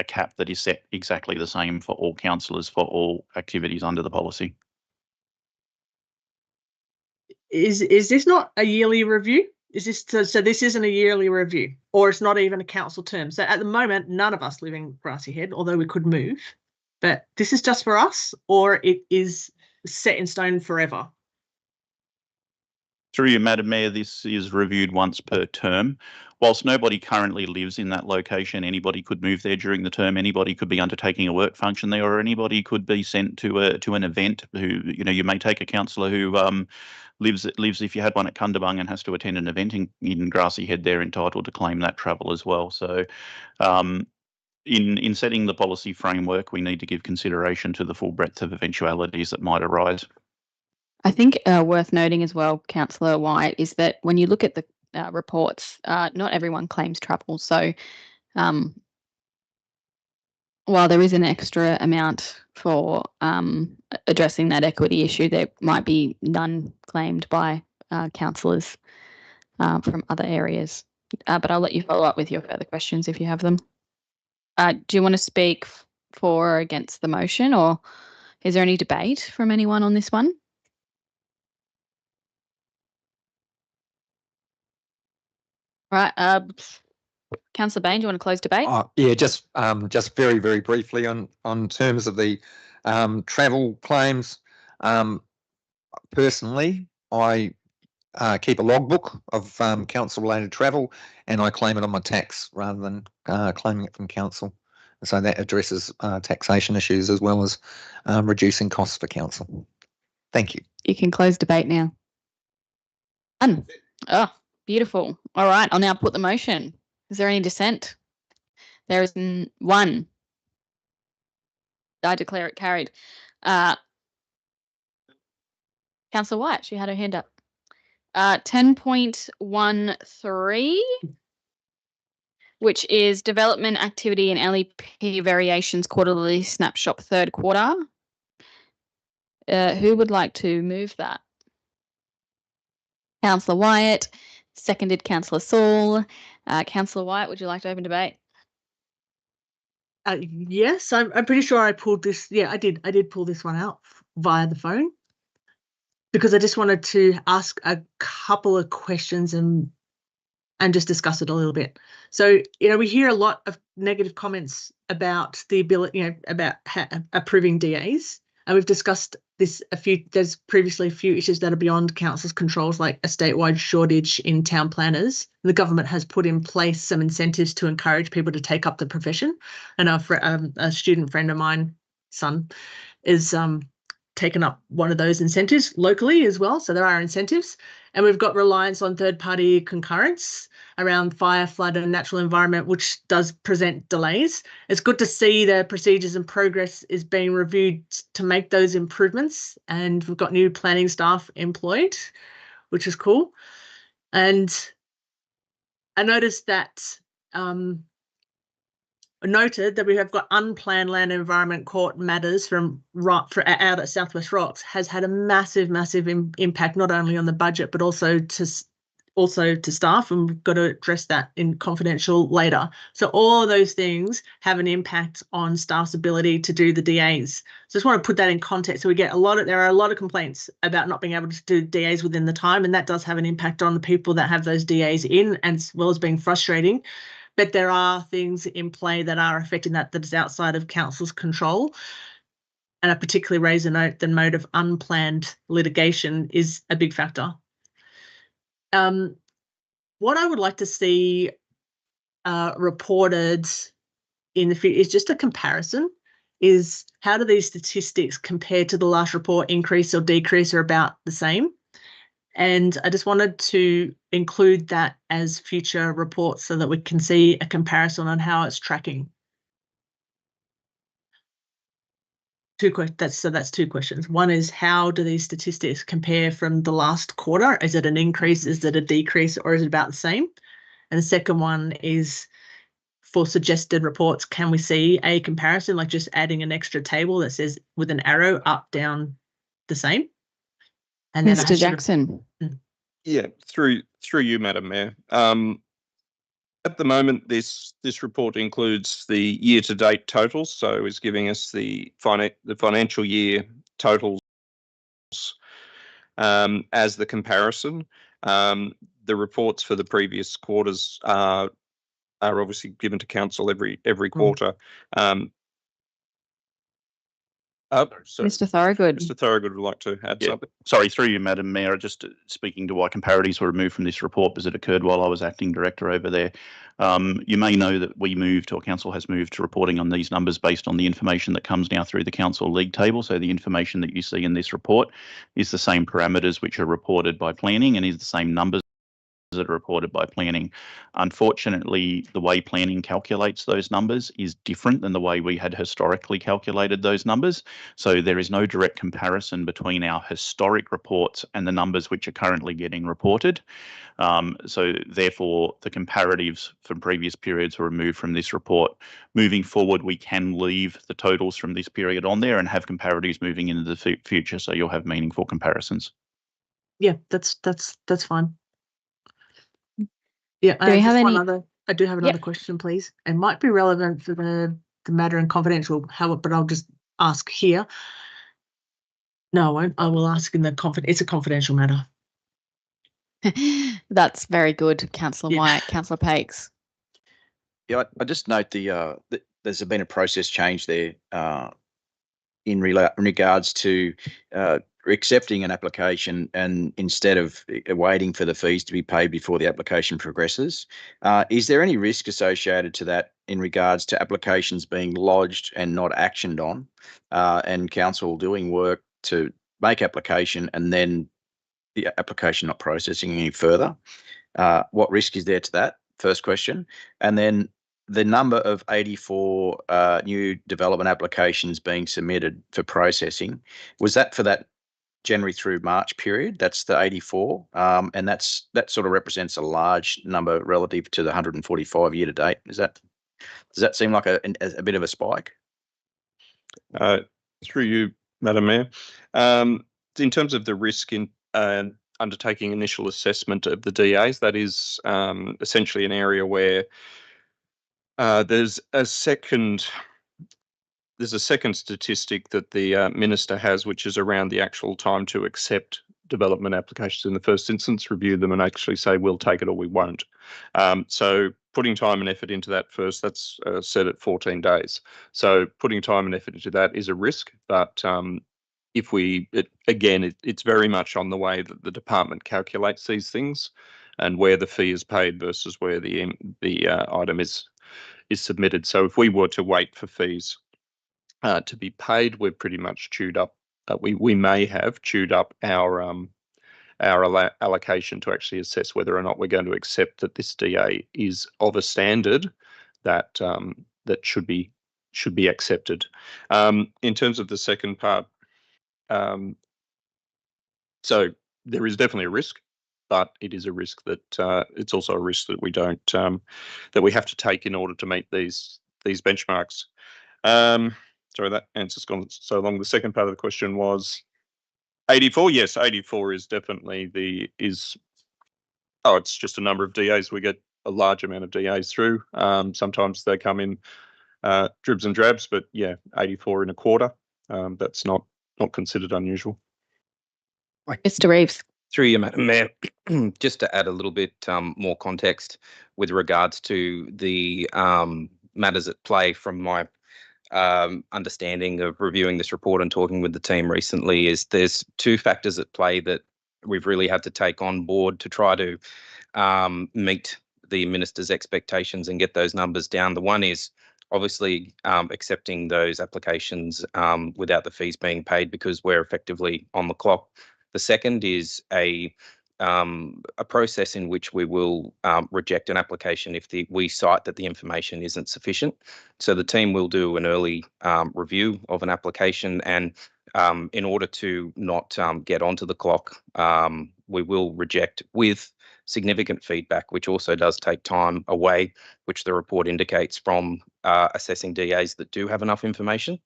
cap that is set exactly the same for all councillors for all activities under the policy. Is this not a yearly review? Is this so this isn't a yearly review, or it's not even a council term? So at the moment, none of us live in Grassy Head, although we could move. But this is just for us, or it is set in stone forever? Through you, Madam Mayor, this is reviewed once per term. Whilst nobody currently lives in that location, anybody could move there during the term. Anybody could be undertaking a work function there, or anybody could be sent to an event. Who you may take a councillor who lives if you had one at Cundabung and has to attend an event in Grassy Head. They're entitled to claim that travel as well. So, in setting the policy framework, we need to give consideration to the full breadth of eventualities that might arise. I think worth noting as well, Councillor White, is that when you look at the reports, not everyone claims travel. So while there is an extra amount for addressing that equity issue, there might be none claimed by councillors from other areas. But I'll let you follow up with your further questions if you have them. Do you want to speak for or against the motion, or is there any debate from anyone on this one? Right, Councillor Bain, do you want to close debate? Yeah, just very, very briefly on terms of the travel claims. Personally, I keep a logbook of council-related travel, and I claim it on my tax rather than claiming it from council. So that addresses taxation issues as well as reducing costs for council. Thank you. You can close debate now. Done. Oh, beautiful. All right, I'll now put the motion. Is there any dissent? There is one. I declare it carried. Councillor White, she had her hand up. 10.13, which is development activity and LEP variations quarterly snapshot third quarter. Who would like to move that? Councillor Wyatt, seconded Councillor Saul. Councillor White, would you like to open debate? Yes, I'm pretty sure I pulled this. Yeah, I did pull this one out via the phone because I just wanted to ask a couple of questions and just discuss it a little bit. So, we hear a lot of negative comments about the ability, about approving DAs. And we've discussed this there's previously a few issues that are beyond council's controls, like a statewide shortage in town planners. The government has put in place some incentives to encourage people to take up the profession. And a student friend of mine, son, is taken up one of those incentives locally as well. So there are incentives. And we've got reliance on third-party concurrence around fire, flood and natural environment, which does present delays. It's good to see the procedures and progress is being reviewed to make those improvements. And we've got new planning staff employed, which is cool. And I noticed that noted that we have got unplanned land and environment court matters from out at Southwest Rocks has had a massive impact not only on the budget but also to staff, and we've got to address that in confidential later. So all of those things have an impact on staff's ability to do the DAs. So just want to put that in context. So there are a lot of complaints about not being able to do DAs within the time, and that does have an impact on the people that have those DAs in, as well as being frustrating. But there are things in play that are affecting that is outside of council's control. And I particularly raise a note the mode of unplanned litigation is a big factor. What I would like to see reported in the future is just a comparison. Is how do these statistics compare to the last report, increase or decrease, or about the same? And I just wanted to include that as future reports so that we can see a comparison on how it's tracking. That's two questions. One is, how do these statistics compare from the last quarter? Is it an increase? Is it a decrease? Or is it about the same? And the second one is, for suggested reports, can we see a comparison, like just adding an extra table that says with an arrow up, down, the same? And then Mr. Jackson. Yeah, through you, Madam Mayor. At the moment, this report includes the year-to-date totals, so it's giving us the financial year totals as the comparison. The reports for the previous quarters are obviously given to council every quarter. Mr. Thorogood. Mr. Thorogood would like to add something. Sorry, through you, Madam Mayor, just speaking to why comparatives were removed from this report because it occurred while I was acting director over there. You may know that we moved, or council has moved, to reporting on these numbers based on the information that comes now through the council league table. So the information that you see in this report is the same parameters which are reported by planning and is the same numbers that are reported by planning. Unfortunately, the way planning calculates those numbers is different than the way we had historically calculated those numbers. So there is no direct comparison between our historic reports and the numbers which are currently getting reported. So therefore, the comparatives from previous periods were removed from this report. Moving forward, we can leave the totals from this period on there and have comparatives moving into the future, so you'll have meaningful comparisons. Yeah, that's fine. Yeah, Do we have any? I do have another question, please. It might be relevant for the matter in confidential, but I'll just ask here. No, I won't. I will ask in the it's a confidential matter. That's very good, Councillor White. Councillor Pakes. Yeah, I just note that there's been a process change there in regards to accepting an application, and instead of waiting for the fees to be paid before the application progresses. Is there any risk associated to that in regards to applications being lodged and not actioned on, and council doing work to make application and then the application not processing any further? What risk is there to that? First question. And then the number of 84 new development applications being submitted for processing, was that for that January through March period? That's the 84, and that sort of represents a large number relative to the 145 year to date. Does that seem like a bit of a spike? Through you, Madam Mayor. In terms of the risk in undertaking initial assessment of the DAs, that is essentially an area where there's a second statistic that the minister has, which is around the actual time to accept development applications in the first instance, review them and actually say we'll take it or we won't. So putting time and effort into that first, that's set at 14 days. So putting time and effort into that is a risk, but it's very much on the way that the department calculates these things and where the fee is paid versus where the item is submitted. So if we were to wait for fees to be paid, we're pretty much chewed up. We may have chewed up our allocation to actually assess whether or not we're going to accept that this DA is of a standard that that should be accepted. In terms of the second part, so there is definitely a risk. but it is a risk that it's also a risk that we don't that we have to take in order to meet these benchmarks. Sorry, that answer's gone so long. The second part of the question was 84. Yes, 84 is definitely it's just a number of DAs. We get a large amount of DAs through. Sometimes they come in dribs and drabs, but yeah, 84 in a quarter. That's not considered unusual. Mr. Reeves. Through you, Madam Mayor, just to add a little bit more context with regards to the matters at play from my understanding of reviewing this report and talking with the team recently, is there's two factors at play that we've really had to take on board to try to meet the minister's expectations and get those numbers down. The one is obviously accepting those applications without the fees being paid because we're effectively on the clock. The second is a process in which we will reject an application if we cite that the information isn't sufficient. So the team will do an early review of an application, and in order to not get onto the clock, we will reject with significant feedback, which also does take time away, which the report indicates from assessing DAs that do have enough information.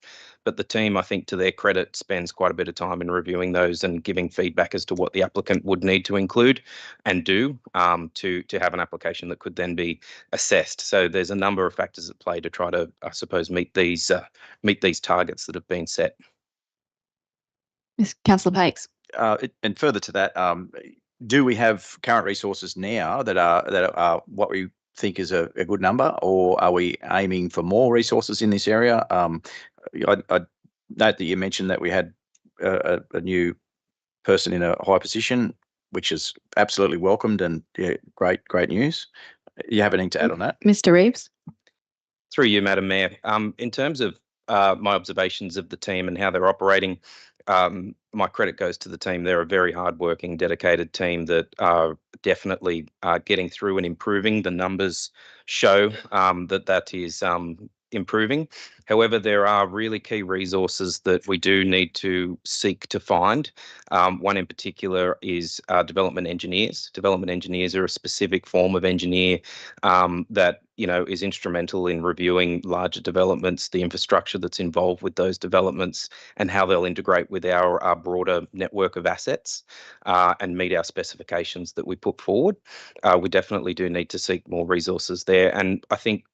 But the team, I think, to their credit, spends quite a bit of time in reviewing those and giving feedback as to what the applicant would need to include and do to have an application that could then be assessed. So there's a number of factors at play to try to, I suppose, meet these targets that have been set. Councillor Pakes. And further to that, do we have current resources now that are what we think is a good number, or are we aiming for more resources in this area? I note that you mentioned that we had a new person in a high position, which is absolutely welcomed, and yeah, great news. You have anything to add on that? Mr. Reeves. Through you, Madam Mayor. In terms of my observations of the team and how they're operating, my credit goes to the team. They're a very hardworking, dedicated team that are definitely getting through and improving. The numbers show that is improving. However, there are really key resources that we do need to seek to find. One in particular is development engineers. Development engineers are a specific form of engineer that is instrumental in reviewing larger developments, the infrastructure that's involved with those developments, and how they'll integrate with our broader network of assets and meet our specifications that we put forward. We definitely do need to seek more resources there. And I think,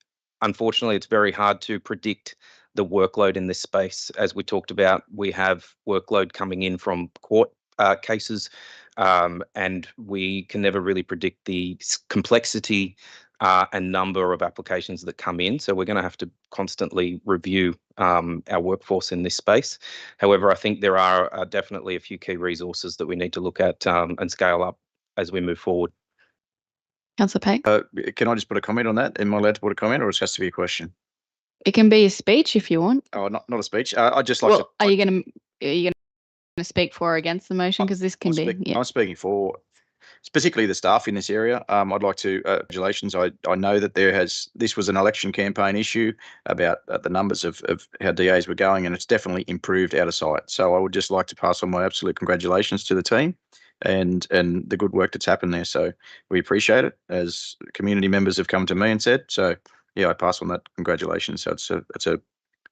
unfortunately, it's very hard to predict the workload in this space. As we talked about, we have workload coming in from court cases, and we can never really predict the complexity and number of applications that come in. So we're going to have to constantly review our workforce in this space. However, I think there are definitely a few key resources that we need to look at and scale up as we move forward. Councillor Pakes. Can I just put a comment on that? Am I allowed to put a comment, or it has to be a question? It can be a speech if you want. Oh, not a speech. I'd just like to. Are you going to speak for or against the motion? Because this can I'm speaking for particularly the staff in this area. I'd like to congratulations. I know that this was an election campaign issue about the numbers of how DAs were going, and it's definitely improved out of sight. So I would just like to pass on my absolute congratulations to the team and the good work that's happened there. So we appreciate it, as community members have come to me and said. So yeah, I pass on that congratulations. So it's a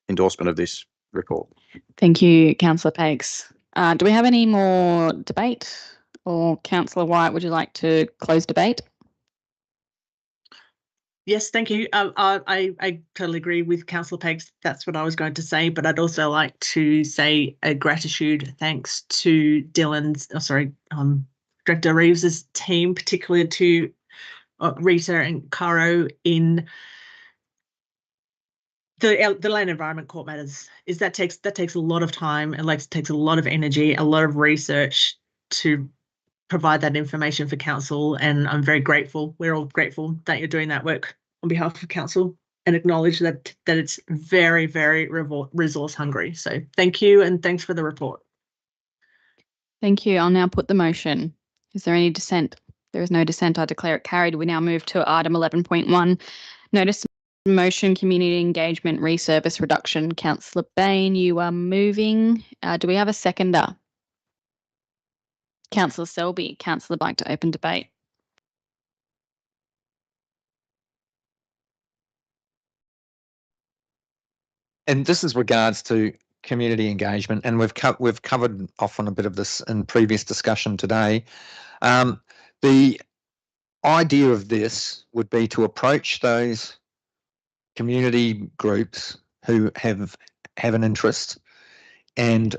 endorsement of this report. Thank you, Councillor Pakes. Do we have any more debate? Or Councillor White, would you like to close debate? Yes, thank you. I totally agree with Councillor Pakes. That's what I was going to say, but I'd also like to say a gratitude thanks to Director Reeves's team, particularly to Rita and Caro in the land environment court matters. That takes a lot of time, and takes a lot of energy, a lot of research to provide that information for council, and I'm very grateful. We're all grateful that you're doing that work on behalf of council, and acknowledge that it's very, very resource hungry. So thank you, and thanks for the report. Thank you. I'll now put the motion. Is there any dissent? There is no dissent. I declare it carried. We now move to item 11.1, notice motion community engagement reservice reduction. Councillor Bain, you are moving. Do we have a seconder? Councillor Selby. Councillor would like to open debate. And this is regards to community engagement, and we've covered off on a bit of this in previous discussion today. The idea of this would be to approach those community groups who have an interest and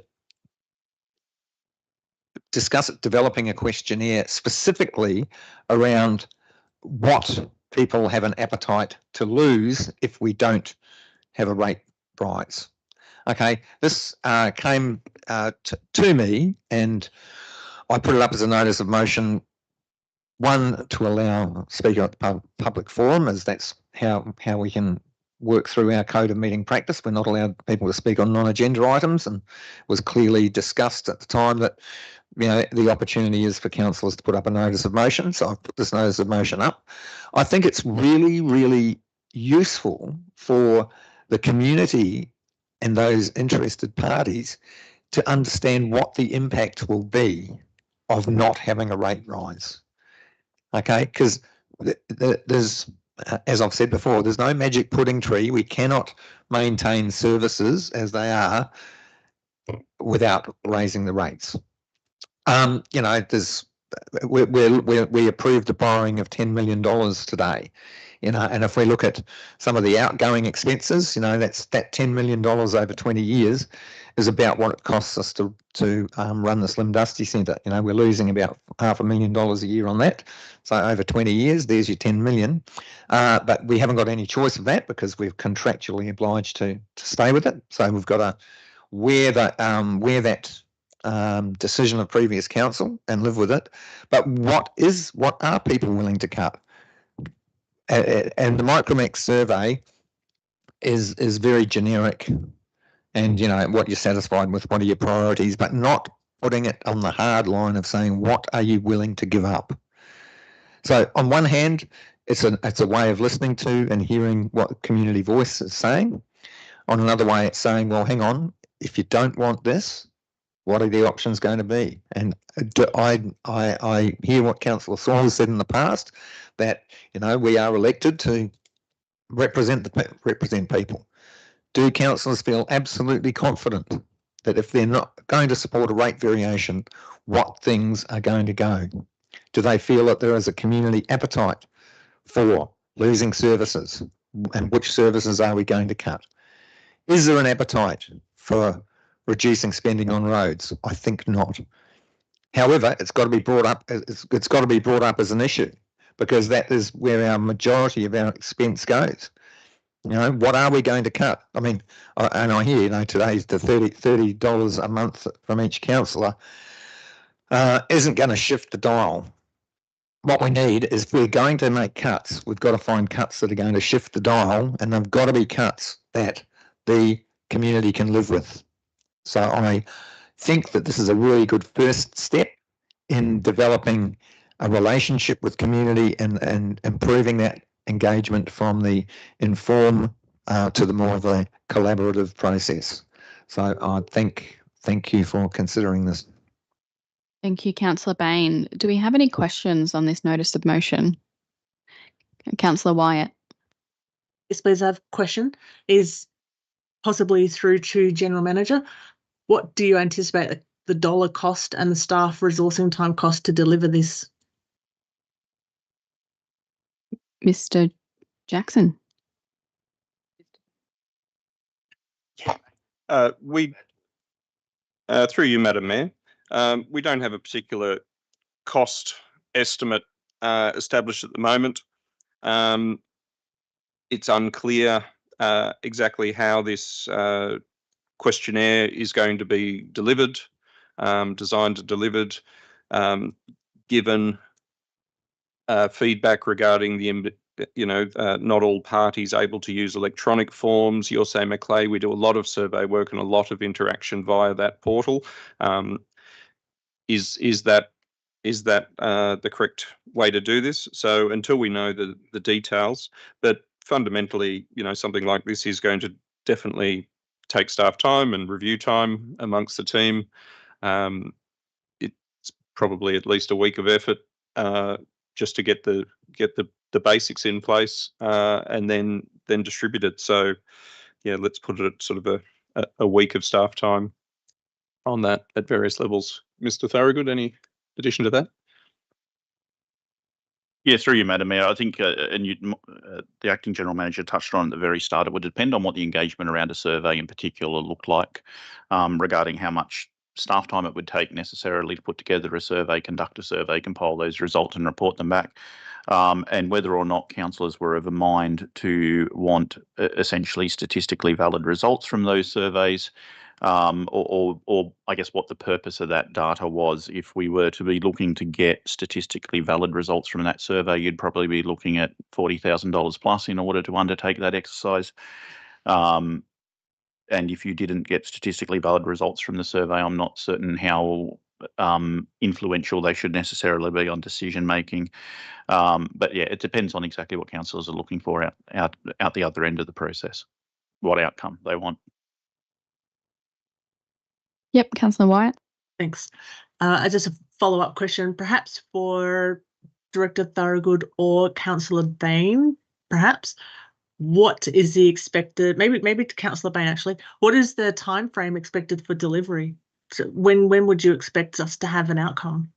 discuss it, developing a questionnaire specifically around what people have an appetite to lose if we don't have a rate rise. Okay, this came to me, and I put it up as a notice of motion. One, to allow speaker at the public forum, as that's how we can work through our code of meeting practice. We're not allowed people to speak on non-agenda items, and it was clearly discussed at the time that, you know, the opportunity is for councillors to put up a notice of motion. So I've put this notice of motion up. I think it's really, really useful for the community and those interested parties to understand what the impact will be of not having a rate rise. Okay, because there's, as I've said before, there's no magic pudding tree. We cannot maintain services as they are without raising the rates. You know, we approved a borrowing of $10 million today. You know, and if we look at some of the outgoing expenses, you know, that $10 million over 20 years is about what it costs us to run the Slim Dusty Centre. You know, we're losing about $500,000 a year on that. So over 20 years, there's your 10 million. But we haven't got any choice of that because we're contractually obliged to stay with it. So we've got to wear that decision of previous council and live with it. But what are people willing to cut? And the Micromax survey is very generic, and you know what you're satisfied with, what are your priorities, but not putting it on the hard line of saying what are you willing to give up. So on one hand, it's a way of listening to and hearing what community voice is saying. On another way, it's saying, well, hang on, if you don't want this, what are the options going to be? And I hear what Councillor Saul said in the past, that, you know, we are elected to represent people. Do councillors feel absolutely confident that if they're not going to support a rate variation, what things are going to go? Do they feel that there is a community appetite for losing services, and which services are we going to cut? Is there an appetite for reducing spending on roads? I think not. However, it's got to be brought up. It's got to be brought up as an issue, because that is where our majority of our expense goes. You know, what are we going to cut? I mean, and I hear, you know, today's the $30 a month from each councillor isn't going to shift the dial. What we need is, if we're going to make cuts, we've got to find cuts that are going to shift the dial, and they've got to be cuts that the community can live with. So I think that this is a really good first step in developing a relationship with community and improving that engagement from the inform to the more of a collaborative process. So I thank you for considering this. Thank you, Councillor Bain. Do we have any questions on this notice of motion? Councillor Wyatt. Yes, please. I have a question. Is possibly through to General Manager. What do you anticipate the dollar cost and the staff resourcing time cost to deliver this? Mr. Jackson. Through you, Madam Mayor, we don't have a particular cost estimate established at the moment. It's unclear exactly how this questionnaire is going to be delivered, designed and delivered, given feedback regarding the, not all parties able to use electronic forms. You're saying, Macleay, we do a lot of survey work and a lot of interaction via that portal. Is that the correct way to do this? So until we know the details, but fundamentally, something like this is going to definitely take staff time and review time amongst the team. It's probably at least a week of effort just to get the basics in place and then distribute it. So yeah, let's put it at sort of a week of staff time on that at various levels. Mr. Thorogood, any addition to that? Yeah, through you, Madam Mayor. I think, and the Acting General Manager touched on at the very start, it would depend on what the engagement around a survey in particular looked like regarding how much staff time it would take necessarily to put together a survey, conduct a survey, compile those results and report them back, and whether or not councillors were of a mind to want essentially statistically valid results from those surveys. Or I guess what the purpose of that data was. If we were to be looking to get statistically valid results from that survey, you'd probably be looking at $40,000 plus in order to undertake that exercise. And if you didn't get statistically valid results from the survey, I'm not certain how influential they should necessarily be on decision making. But yeah, it depends on exactly what councillors are looking for out the other end of the process, what outcome they want. Yep, Councillor Wyatt. Thanks. Just a follow-up question, perhaps for Director Thorogood or Councillor Bain, perhaps. What is the expected, maybe to Councillor Bain actually, what is the time frame expected for delivery? So when would you expect us to have an outcome?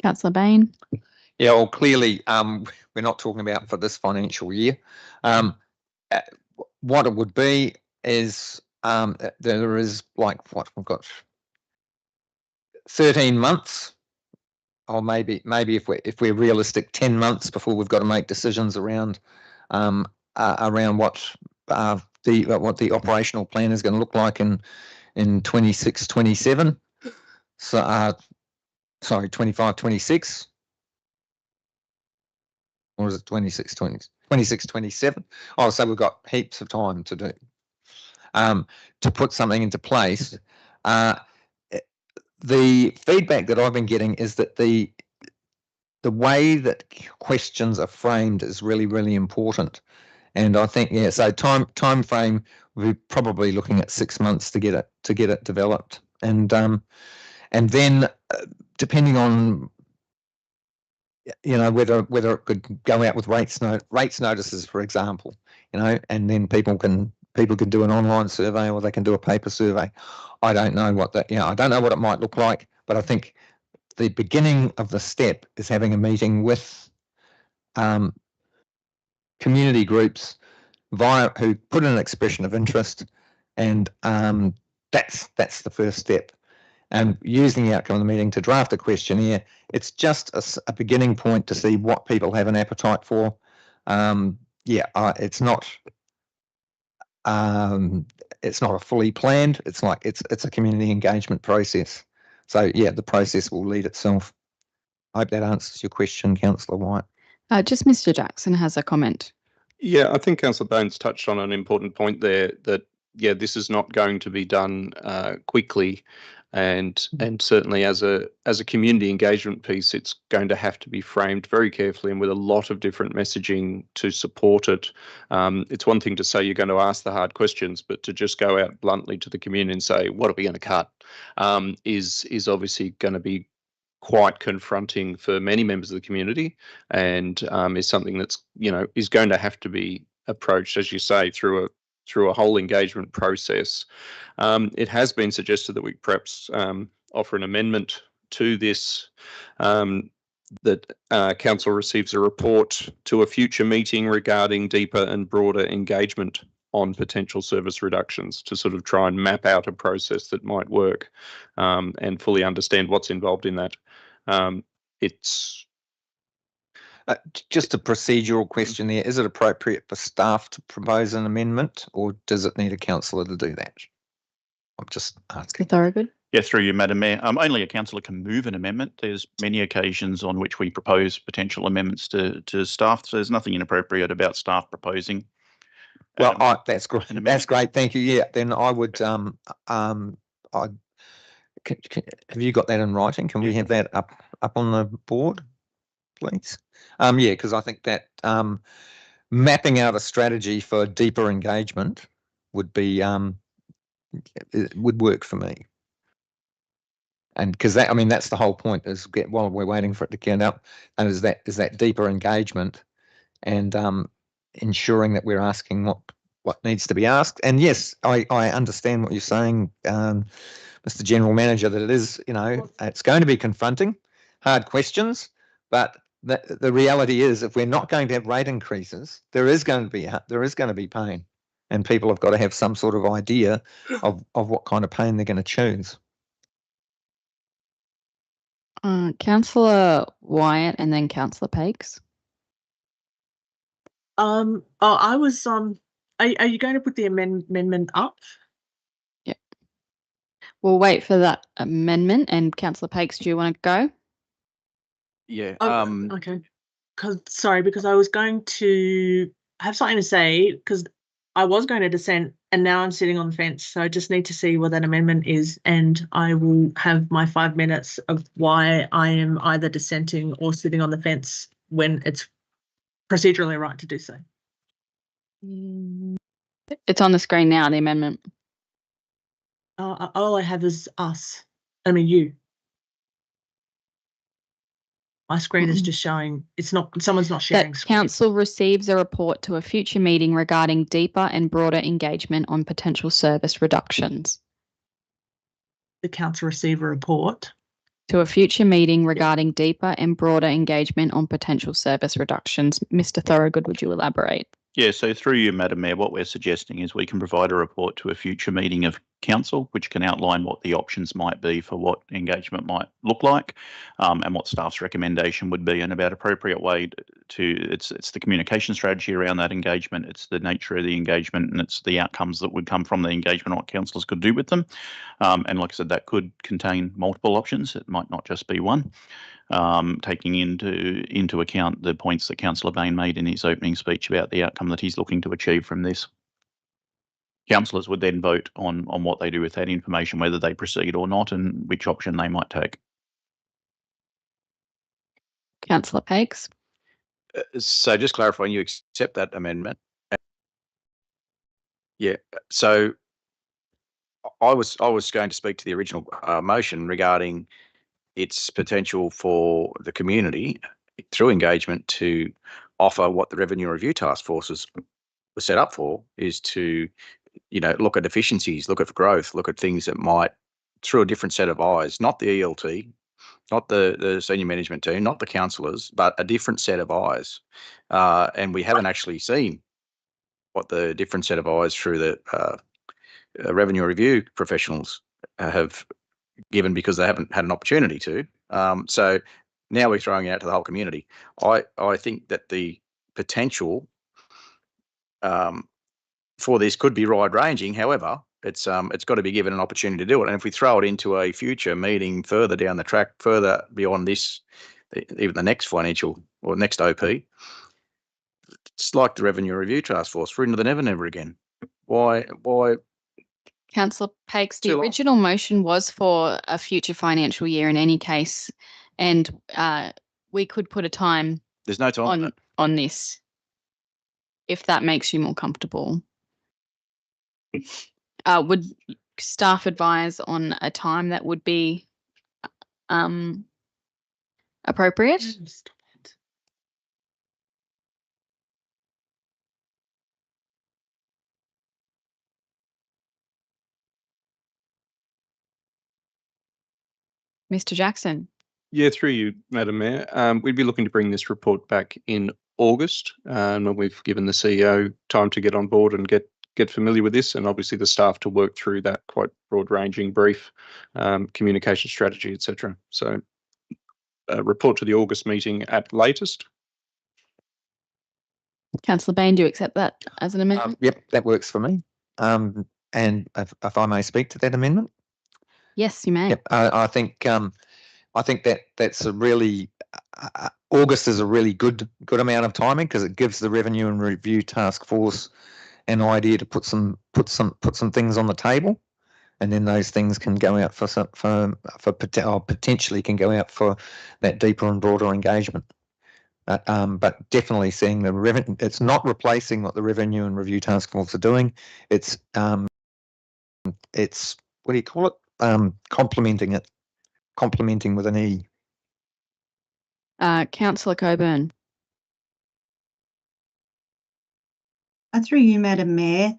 Councillor Bain. Yeah, well, clearly, we're not talking about for this financial year. What it would be is there is like what we've got 13 months, or maybe if we're realistic, 10 months before we've got to make decisions around what the operational plan is going to look like in 26, 27. So sorry, 25, 26. Or is it 26, 27? Oh, so we've got heaps of time to do. To put something into place. The feedback that I've been getting is that the way that questions are framed is really, really important. And I think, yeah, so time frame, we're probably looking at 6 months to get it developed. And then depending on whether it could go out with rates notices, for example, and then people can do an online survey or they can do a paper survey. I don't know what I don't know what it might look like, but I think the beginning of the step is having a meeting with community groups who put in an expression of interest, and that's the first step. And using the outcome of the meeting to draft a questionnaire, it's just a beginning point to see what people have an appetite for. It's not a fully planned. It's like it's a community engagement process. So yeah, the process will lead itself. I hope that answers your question, Councillor White. Just Mr. Jackson has a comment. Yeah, I think Councillor Baines touched on an important point there that, yeah, this is not going to be done quickly. And certainly as a community engagement piece, it's going to have to be framed very carefully and with a lot of different messaging to support it. It's one thing to say you're going to ask the hard questions, but to just go out bluntly to the community and say, what are we going to cut, is obviously going to be quite confronting for many members of the community, and is something that's, is going to have to be approached, as you say, through a whole engagement process. It has been suggested that we perhaps offer an amendment to this, that council receives a report to a future meeting regarding deeper and broader engagement on potential service reductions, to sort of try and map out a process that might work, and fully understand what's involved in that. It's just a procedural question there. Is it appropriate for staff to propose an amendment, or does it need a councillor to do that? I'm just asking. Thorogood. Yeah, through you, Madam Mayor. Only a councillor can move an amendment. There's many occasions on which we propose potential amendments to staff. So there's nothing inappropriate about staff proposing. Well, that's great. That's great. Thank you. Yeah, then I would. Have you got that in writing? Can we have that up on the board, please? Yeah, because I think that mapping out a strategy for deeper engagement would be it would work for me. And because that, I mean, that's the whole point, is while we're waiting for it to count up, and is that deeper engagement and ensuring that we're asking what needs to be asked. And yes, I understand what you're saying, Mr. General Manager, that it is, it's going to be confronting, hard questions, but the reality is, if we're not going to have rate increases, there is going to be pain, and people have got to have some sort of idea of what kind of pain they're going to choose. Councillor Wyatt and then Councillor Pakes. I was are you going to put the amendment up? Yeah. We'll wait for that amendment. And Councillor Pakes, do you want to go? Yeah. Okay. Because I was going to have something to say, because I was going to dissent and now I'm sitting on the fence. So I just need to see what that amendment is, and I will have my 5 minutes of why I am either dissenting or sitting on the fence when it's procedurally right to do so. It's on the screen now, the amendment. All I have is us. I mean, you. My screen is just showing, it's not, someone's not sharing That screen. council receives a report to a future meeting regarding deeper and broader engagement on potential service reductions. The council receive a report. To a future meeting regarding deeper and broader engagement on potential service reductions. Mr. Thorogood, would you elaborate? Yeah, so through you, Madam Mayor, what we're suggesting is we can provide a report to a future meeting of council, which can outline what the options might be for what engagement might look like, and what staff's recommendation would be, and about appropriate way it's the communication strategy around that engagement, it's the nature of the engagement, and it's the outcomes that would come from the engagement, what councillors could do with them. And like I said, that could contain multiple options. It might not just be one. Taking into account the points that Councillor Bain made in his opening speech about the outcome that he's looking to achieve from this. Councillors would then vote on what they do with that information, whether they proceed or not, and which option they might take. Councillor Pakes. So just clarifying, you accept that amendment? Yeah. So I was going to speak to the original motion regarding its potential for the community through engagement to offer what the Revenue Review Task Forces were set up for, is to, look at efficiencies, look at growth, look at things that might, through a different set of eyes, not the ELT, not the senior management team, not the councillors, but a different set of eyes. And we haven't actually seen what the different set of eyes through the revenue review professionals have given, because they haven't had an opportunity to. So now we're throwing it out to the whole community. I think that the potential for this could be wide-ranging. However, it's got to be given an opportunity to do it. And if we throw it into a future meeting further down the track, further beyond this, even the next financial or next OP, it's like the Revenue Review Task Force, for into the never again. Why? Councillor Pakes, the original motion was for a future financial year in any case, and we could put a time. There's no time on this, if that makes you more comfortable. Would staff advise on a time that would be appropriate? Stop it. Mr. Jackson. Yeah, through you, Madam Mayor. We'd be looking to bring this report back in August, when we've given the CEO time to get on board and get familiar with this, and obviously the staff to work through that quite broad-ranging brief, communication strategy, etc. So, report to the August meeting at latest. Councillor Bain, do you accept that as an amendment? Yep, that works for me. And if I may speak to that amendment. Yes, you may. Yep, I think that's a really August is a really good amount of timing, because it gives the Revenue and Review Task Force an idea to put some things on the table, and then those things can go out potentially can go out for that deeper and broader engagement. But definitely seeing the revenue, it's not replacing what the Revenue and Review Task Force are doing. It's what do you call it? Complementing it. complementing with an E. Councillor Coburn. Through you, Madam Mayor.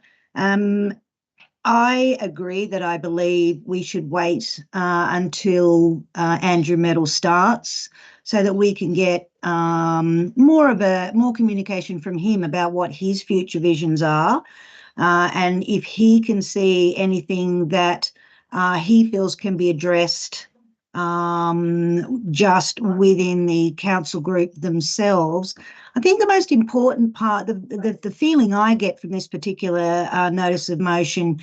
I agree that I believe we should wait until Andrew Medal starts so that we can get more communication from him about what his future visions are, and if he can see anything that he feels can be addressed just within the council group themselves. I think the most important part, the feeling I get from this particular notice of motion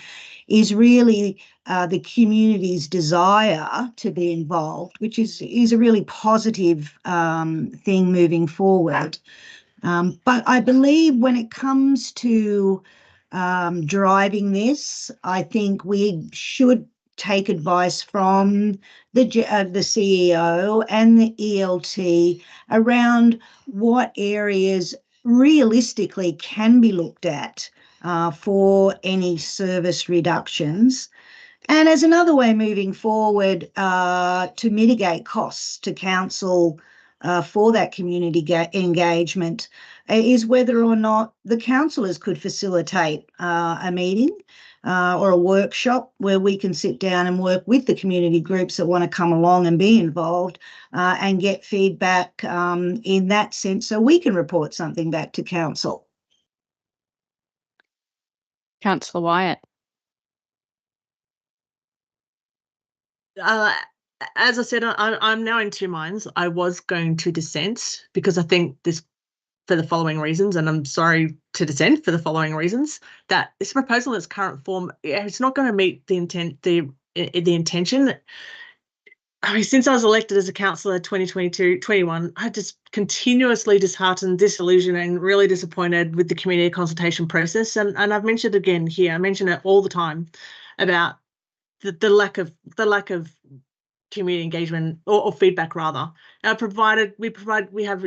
is really the community's desire to be involved, which is a really positive thing moving forward. But I believe when it comes to driving this, I think we should take advice from the CEO and the ELT around what areas realistically can be looked at for any service reductions. And as another way moving forward to mitigate costs to council for that community engagement is whether or not the councillors could facilitate a meeting or a workshop where we can sit down and work with the community groups that want to come along and be involved and get feedback in that sense so we can report something back to council. Councillor Wyatt. As I said, I'm now in two minds. I was going to dissent because I think this, for the following reasons, and I'm sorry to dissent for the following reasons, that this proposal in its current form, it's not going to meet the intention. I mean, since I was elected as a councillor 2022-21, I just continuously disheartened, disillusioned, and really disappointed with the community consultation process. And I've mentioned it again here. I mention it all the time about the lack of community engagement or feedback rather. We have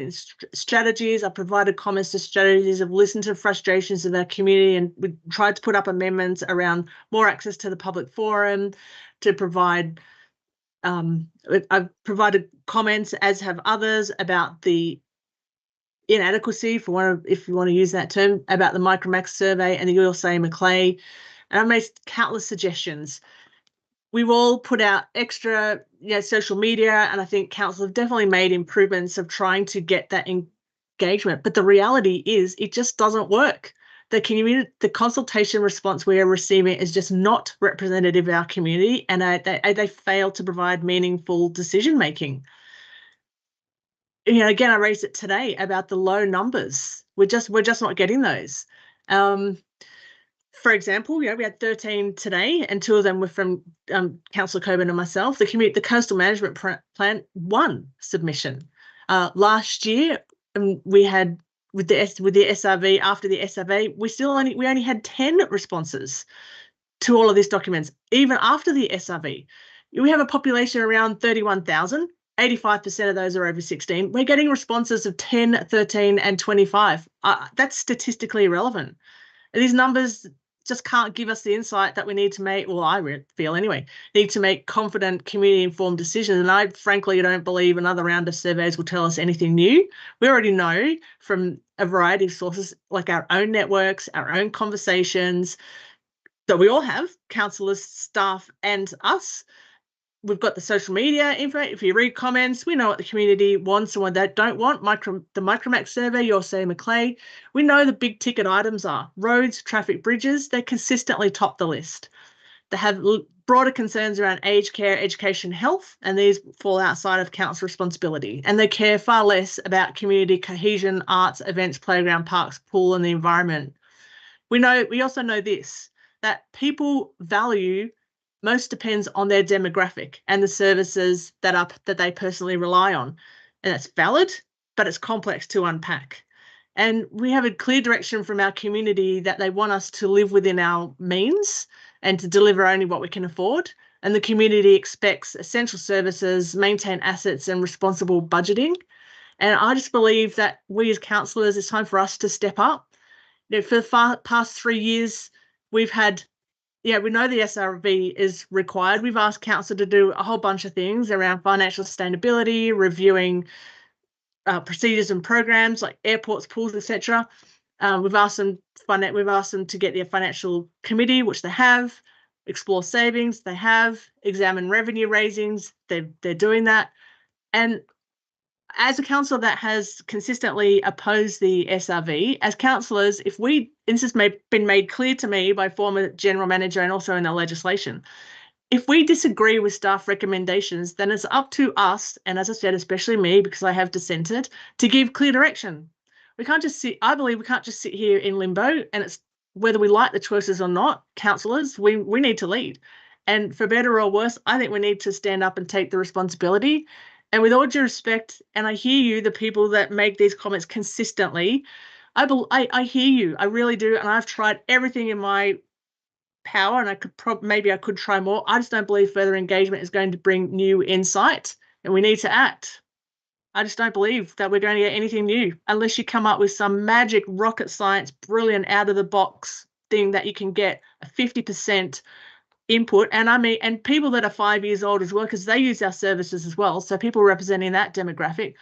strategies. I provided comments to strategies. I've listened to frustrations of our community, and we tried to put up amendments around more access to the public forum, to provide. I've provided comments, as have others, about the inadequacy, if you want to use that term, about the Micromax survey and the USA Macleay, and I've made countless suggestions. We've all put out extra social media, and I think council have definitely made improvements of trying to get that engagement. But the reality is it just doesn't work. The consultation response we are receiving is just not representative of our community, and they fail to provide meaningful decision making. Again, I raised it today about the low numbers. We're just not getting those. For example, we had 13 today, and 2 of them were from Councillor Coburn and myself. The Coastal Management Plan 1 submission. Last year, we had with the SRV, after the SRV, we only had 10 responses to all of these documents, even after the SRV. We have a population around 31,000. 85% of those are over 16. We're getting responses of 10, 13, and 25. That's statistically irrelevant. These numbers just can't give us the insight that we need to make, well, I feel anyway, need to make confident community-informed decisions. And I frankly don't believe another round of surveys will tell us anything new. We already know from a variety of sources, like our own networks, our own conversations, that we all have, councillors, staff, and us. We've got the social media info. If you read comments, we know what the community wants and what they don't want. The Micromax survey, USA Macleay. We know the big ticket items are roads, traffic, bridges. They consistently top the list. They have broader concerns around aged care, education, health, and these fall outside of council responsibility. And they care far less about community cohesion, arts, events, playground, parks, pool, and the environment. We also know this, that people value most depends on their demographic and the services that they personally rely on. And that's valid, but it's complex to unpack. And we have a clear direction from our community that they want us to live within our means and to deliver only what we can afford. And the community expects essential services, maintain assets, and responsible budgeting. And I just believe that we as councillors, it's time for us to step up. For the past 3 years, we've had we know the SRV is required. We've asked council to do a whole bunch of things around financial sustainability, reviewing procedures and programs like airports, pools, etc. We've asked them to get their financial committee, which they have, explore savings, they have, examine revenue raisings, they're doing that. And as a council that has consistently opposed the SRV, as councillors, this has been made clear to me by former general manager and also in the legislation, if we disagree with staff recommendations, then it's up to us, and as I said, especially me, because I have dissented, to give clear direction. We can't just sit, I believe we can't just sit here in limbo, and it's whether we like the choices or not, councillors, we need to lead. And for better or worse, I think we need to stand up and take the responsibility. And with all due respect, and I hear you, the people that make these comments consistently, I hear you, I really do, and I've tried everything in my power, and I could maybe I could try more. I just don't believe further engagement is going to bring new insight, and we need to act. I just don't believe that we're going to get anything new unless you come up with some magic rocket science, brilliant out of the box thing that you can get a 50% input. And I mean, and people that are 5 years old as well, because they use our services as well. So people representing that demographic,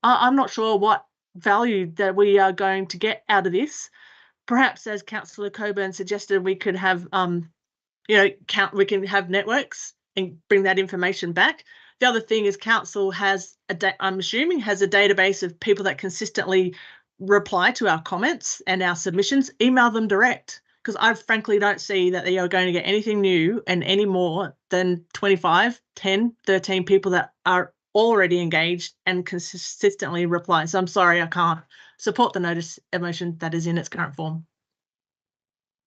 I'm not sure what value that we are going to get out of this. Perhaps, as Councillor Coburn suggested, we could have, we can have networks and bring that information back. The other thing is council has I'm assuming has a database of people that consistently reply to our comments and our submissions. Email them direct, because I frankly don't see that they are going to get anything new and any more than 25, 10, 13 people that are already engaged and consistently reply. So I'm sorry, I can't support the notice of motion that is in its current form.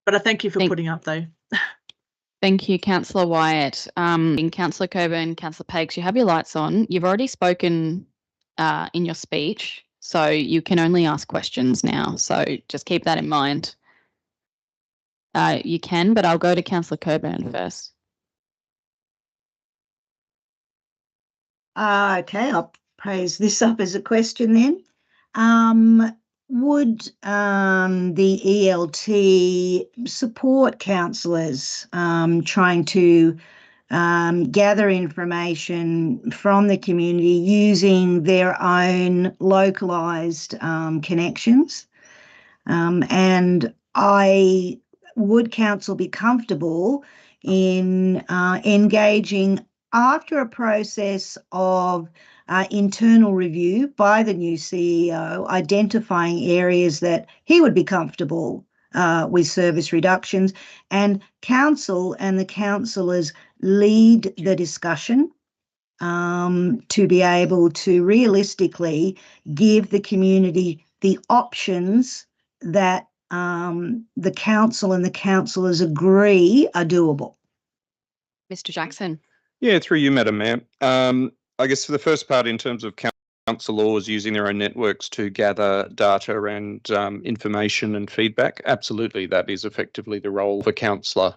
But I thank you for putting up, though. Thank you, Councillor Wyatt. Councillor Coburn, Councillor Peggs, you have your lights on. You've already spoken in your speech, so you can only ask questions now. So just keep that in mind. You can, but I'll go to Councillor Coburn first. Okay, I'll pose this up as a question then. Would the ELT support councillors trying to gather information from the community using their own localised connections? And would council be comfortable in engaging after a process of internal review by the new CEO, identifying areas that he would be comfortable with service reductions, and council and the councillors lead the discussion to be able to realistically give the community the options that the council and the councillors agree are doable. Mr. Jackson. Yeah, through you, Madam Mayor. I guess for the first part, in terms of councillors using their own networks to gather data around information and feedback, absolutely, that is effectively the role of a councillor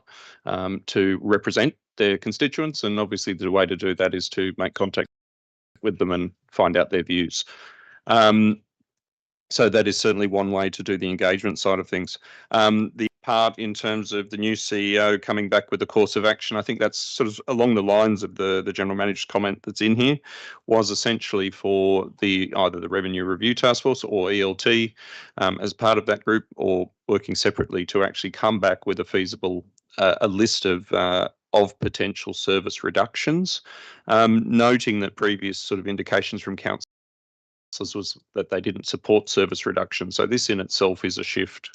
to represent their constituents, and obviously the way to do that is to make contact with them and find out their views. So that is certainly one way to do the engagement side of things. The part in terms of the new CEO coming back with a course of action, I think that's sort of along the lines of the general manager's comment that's in here, was essentially for either the Revenue Review Task Force or ELT as part of that group, or working separately to actually come back with a feasible a list of potential service reductions, noting that previous sort of indications from council was that they didn't support service reduction. So this in itself is a shift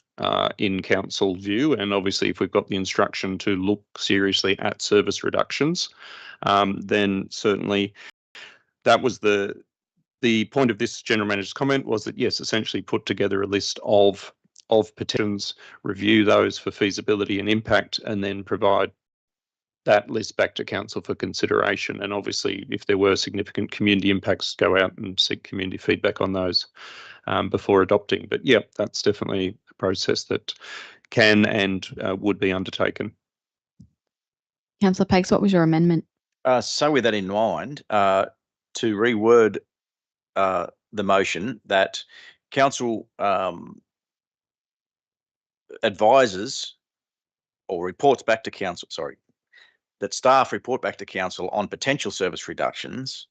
in council view, and obviously if we've got the instruction to look seriously at service reductions, then certainly that was the point of this general manager's comment, was that yes, essentially put together a list of petitions, review those for feasibility and impact, and then provide that list back to council for consideration. And obviously, if there were significant community impacts, go out and seek community feedback on those before adopting. But yeah, that's definitely a process that can and would be undertaken. Councillor Peggs, what was your amendment? So with that in mind, to reword the motion, that council advises or reports back to council, sorry, that staff report back to council on potential service reductions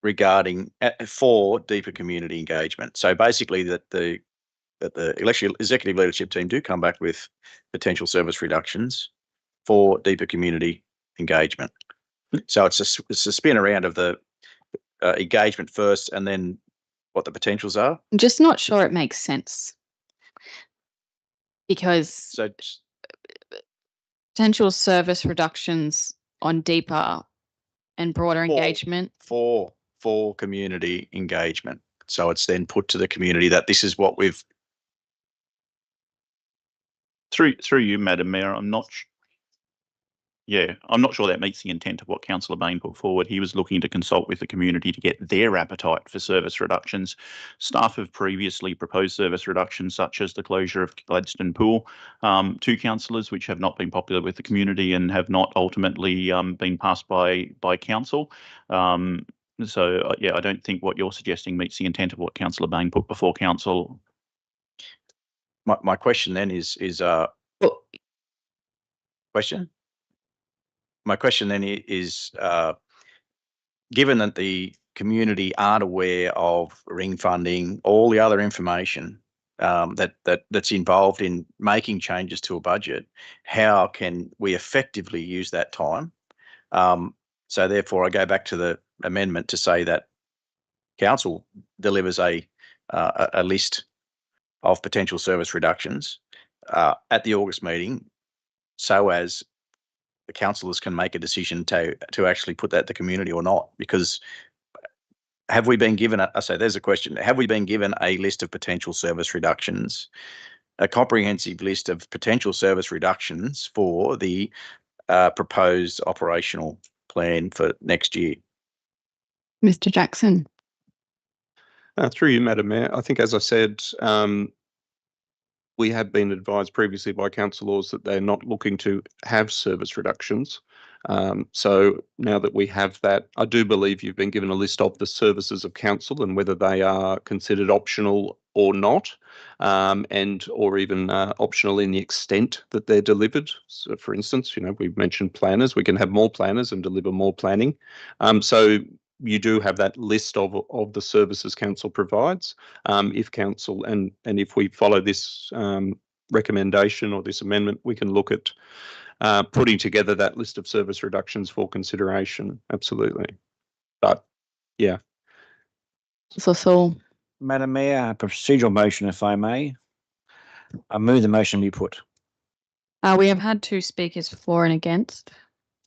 regarding for deeper community engagement. So basically that the executive leadership team do come back with potential service reductions for deeper community engagement. So it's a spin around of the engagement first and then what the potentials are. I'm just not sure it makes sense because So potential service reductions on deeper and broader engagement. For community engagement. So it's then put to the community that this is what we've. Through you, Madam Mayor, I'm not sure that meets the intent of what Councillor Bain put forward. He was looking to consult with the community to get their appetite for service reductions. Staff have previously proposed service reductions such as the closure of Gladstone Pool to councillors, which have not been popular with the community and have not ultimately been passed by council. So I don't think what you're suggesting meets the intent of what Councillor Bain put before council. My question then is question. My question then is, given that the community aren't aware of ring funding, all the other information that's involved in making changes to a budget, how can we effectively use that time? So therefore, I go back to the amendment to say that council delivers a list of potential service reductions at the August meeting, so as the councillors can make a decision to actually put that to the community or not. Because have we been given there's a question, have we been given a list of potential service reductions, a comprehensive list of potential service reductions for the proposed operational plan for next year? Mr. Jackson. Through you, Madam Mayor, I think, as I said, we have been advised previously by councillors that they're not looking to have service reductions. So now that we have that, I do believe you've been given a list of the services of council and whether they are considered optional or not, or even optional in the extent that they're delivered. So, for instance, we've mentioned planners. We can have more planners and deliver more planning. So you do have that list of the services council provides. If council and if we follow this recommendation or this amendment, we can look at putting together that list of service reductions for consideration. Absolutely. But yeah. So Madam Mayor, a procedural motion, if I may. I move the motion be put. We have had 2 speakers for and against,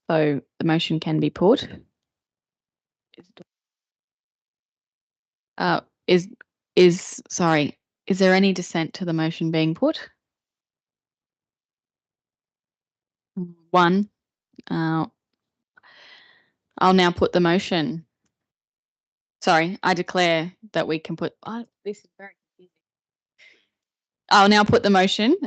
so the motion can be put. Is there any dissent to the motion being put? 1. I'll now put the motion. Sorry, I declare that we can put. This is very confusing. I'll now put the motion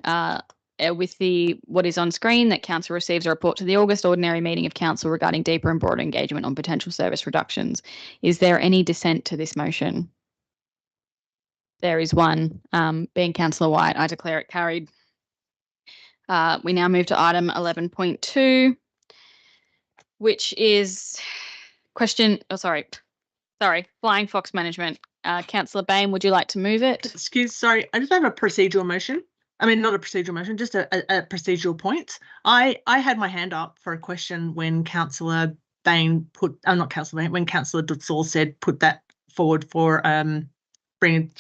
with what is on screen, that council receives a report to the August ordinary meeting of council regarding deeper and broader engagement on potential service reductions. Is there any dissent to this motion? There is 1, being Councillor White. I declare it carried. We now move to item 11.2, which is Flying Fox Management. Councillor Bain, would you like to move it? Sorry, I just have a procedural motion. I mean, not a procedural motion, just a procedural point. I had my hand up for a question when Councillor Bain when Councillor Dutzall said put that forward for bringing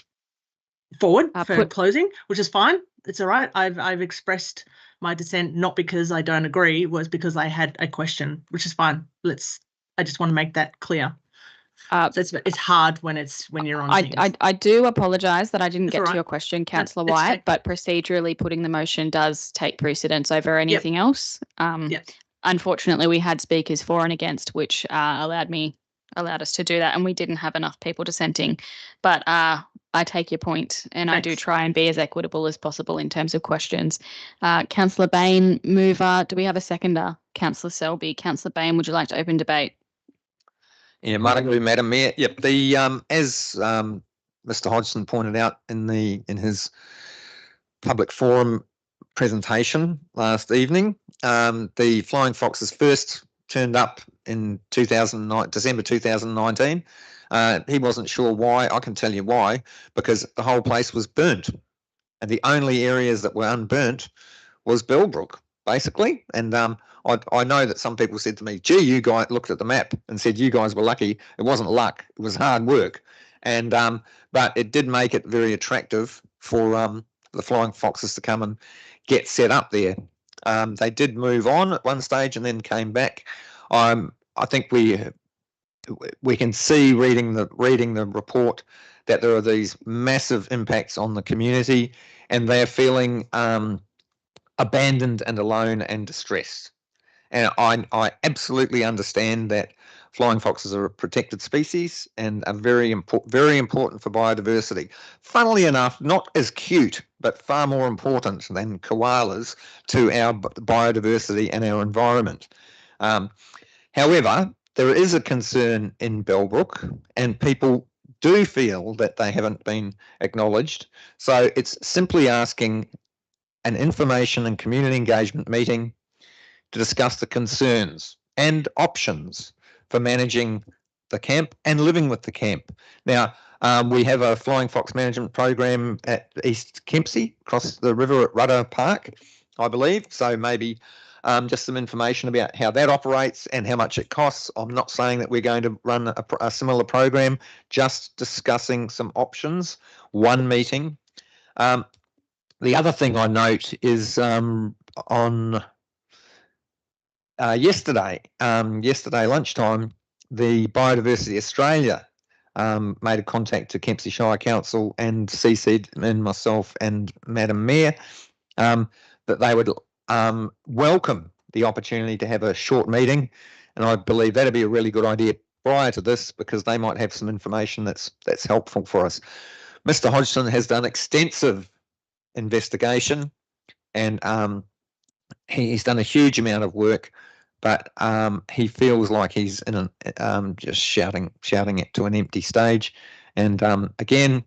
forward for closing, which is fine. It's all right. I've expressed my dissent, not because I don't agree, was because I had a question, which is fine. I just want to make that clear. So it's hard when you're on things. I do apologise that I didn't get to your question, Councillor White, but procedurally putting the motion does take precedence over anything else. Unfortunately, we had speakers for and against, which allowed us to do that, and we didn't have enough people dissenting. But I take your point, and I do try and be as equitable as possible in terms of questions. Councillor Bain, mover. Do we have a seconder? Councillor Selby. Councillor Bain, would you like to open debate? Yeah, Madam Mayor. Yep. The as Mr. Hodgson pointed out in his public forum, presentation last evening. The Flying Foxes first turned up in December 2019. He wasn't sure why. I can tell you why, because the whole place was burnt. And the only areas that were unburnt was Bellbrook, basically. And I know that some people said to me, gee, you guys looked at the map and said you guys were lucky. It wasn't luck, it was hard work. And but it did make it very attractive for the Flying Foxes to come and get set up there. They did move on at one stage and then came back. I think we can see reading the report that there are these massive impacts on the community, and they're feeling abandoned and alone and distressed. And I absolutely understand that flying foxes are a protected species and are very important for biodiversity. Funnily enough, not as cute, but far more important than koalas to our biodiversity and our environment. However, there is a concern in Bellbrook, and people do feel that they haven't been acknowledged. So it's simply asking an information and community engagement meeting to discuss the concerns and options for managing the camp and living with the camp. Now, we have a flying fox management program at East Kempsey, across the river at Rudder Park, I believe. So maybe just some information about how that operates and how much it costs. I'm not saying that we're going to run a similar program, just discussing some options, one meeting. The other thing I note is on yesterday lunchtime, the Biodiversity Australia made a contact to Kempsey Shire Council and CC'd in myself and Madam Mayor that they would welcome the opportunity to have a short meeting, and I believe that'd be a really good idea prior to this, because they might have some information that's helpful for us. Mr. Hodgson has done extensive investigation, and he's done a huge amount of work, but he feels like he's in just shouting it to an empty stage. And again,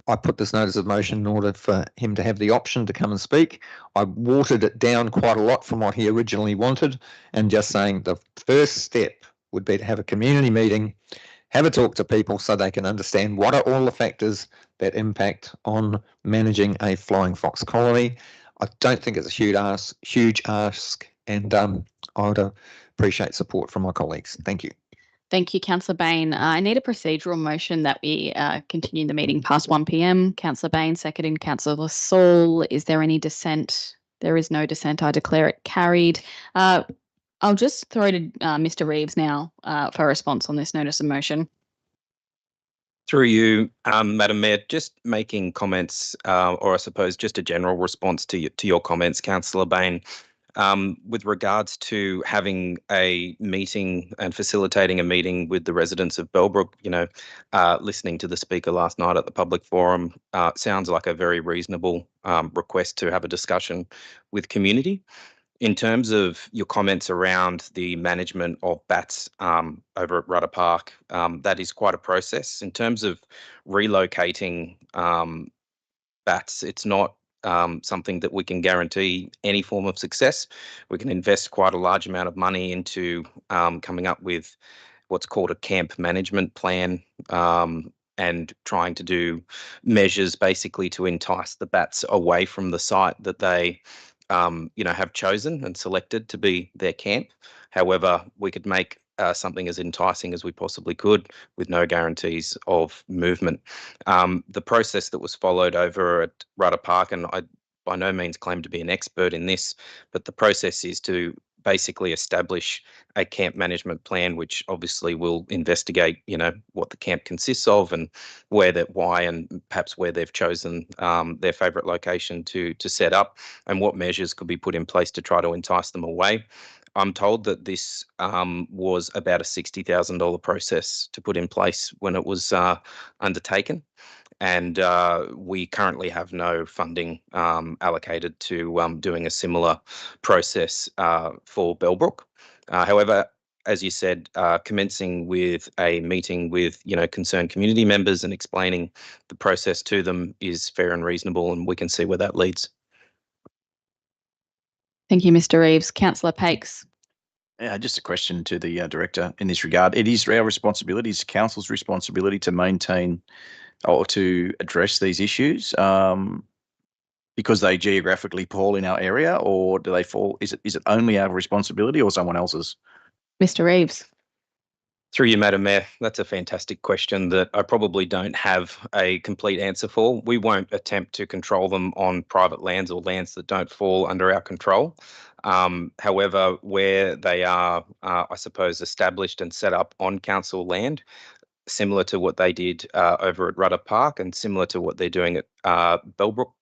I put this notice of motion in order for him to have the option to come and speak. I watered it down quite a lot from what he originally wanted, and just saying the first step would be to have a community meeting, have a talk to people so they can understand what are all the factors that impact on managing a flying fox colony. I don't think it's a huge ask, and I would appreciate support from my colleagues. Thank you. Thank you, Councillor Bain. I need a procedural motion that we continue the meeting past 1 p.m. Councillor Bain, seconded Councillor Saul. Is there any dissent? There is no dissent. I declare it carried. I'll just throw to Mr. Reeves now for a response on this notice of motion. Through you, Madam Mayor, just making comments, or I suppose just a general response to your comments, Councillor Bain. With regards to having a meeting and facilitating a meeting with the residents of Bellbrook, listening to the speaker last night at the public forum sounds like a very reasonable request to have a discussion with community. In terms of your comments around the management of bats over at Rudder Park, that is quite a process. In terms of relocating bats, it's not something that we can guarantee any form of success. We can invest quite a large amount of money into coming up with what's called a camp management plan and trying to do measures basically to entice the bats away from the site that they have chosen and selected to be their camp. However, we could make something as enticing as we possibly could with no guarantees of movement. The process that was followed over at Rudder Park, and I by no means claim to be an expert in this, but the process is to basically establish a camp management plan, which obviously will investigate, what the camp consists of and why and perhaps where they've chosen their favourite location to set up, and what measures could be put in place to try to entice them away. I'm told that this was about a $60,000 process to put in place when it was undertaken. And we currently have no funding allocated to doing a similar process for Bellbrook. However, as you said, commencing with a meeting with, concerned community members and explaining the process to them is fair and reasonable, and we can see where that leads. Thank you, Mr. Reeves. Councillor Pakes. Just a question to the director in this regard. It is our responsibility, it's council's responsibility to maintain or to address these issues because they geographically fall in our area, or do they fall? Is it only our responsibility or someone else's? Mr. Reeves. Through you, Madam Mayor, that's a fantastic question that I probably don't have a complete answer for. We won't attempt to control them on private lands or lands that don't fall under our control. However, where they are, I suppose, established and set up on council land, similar to what they did over at Rudder Park and similar to what they're doing at Bellbrook,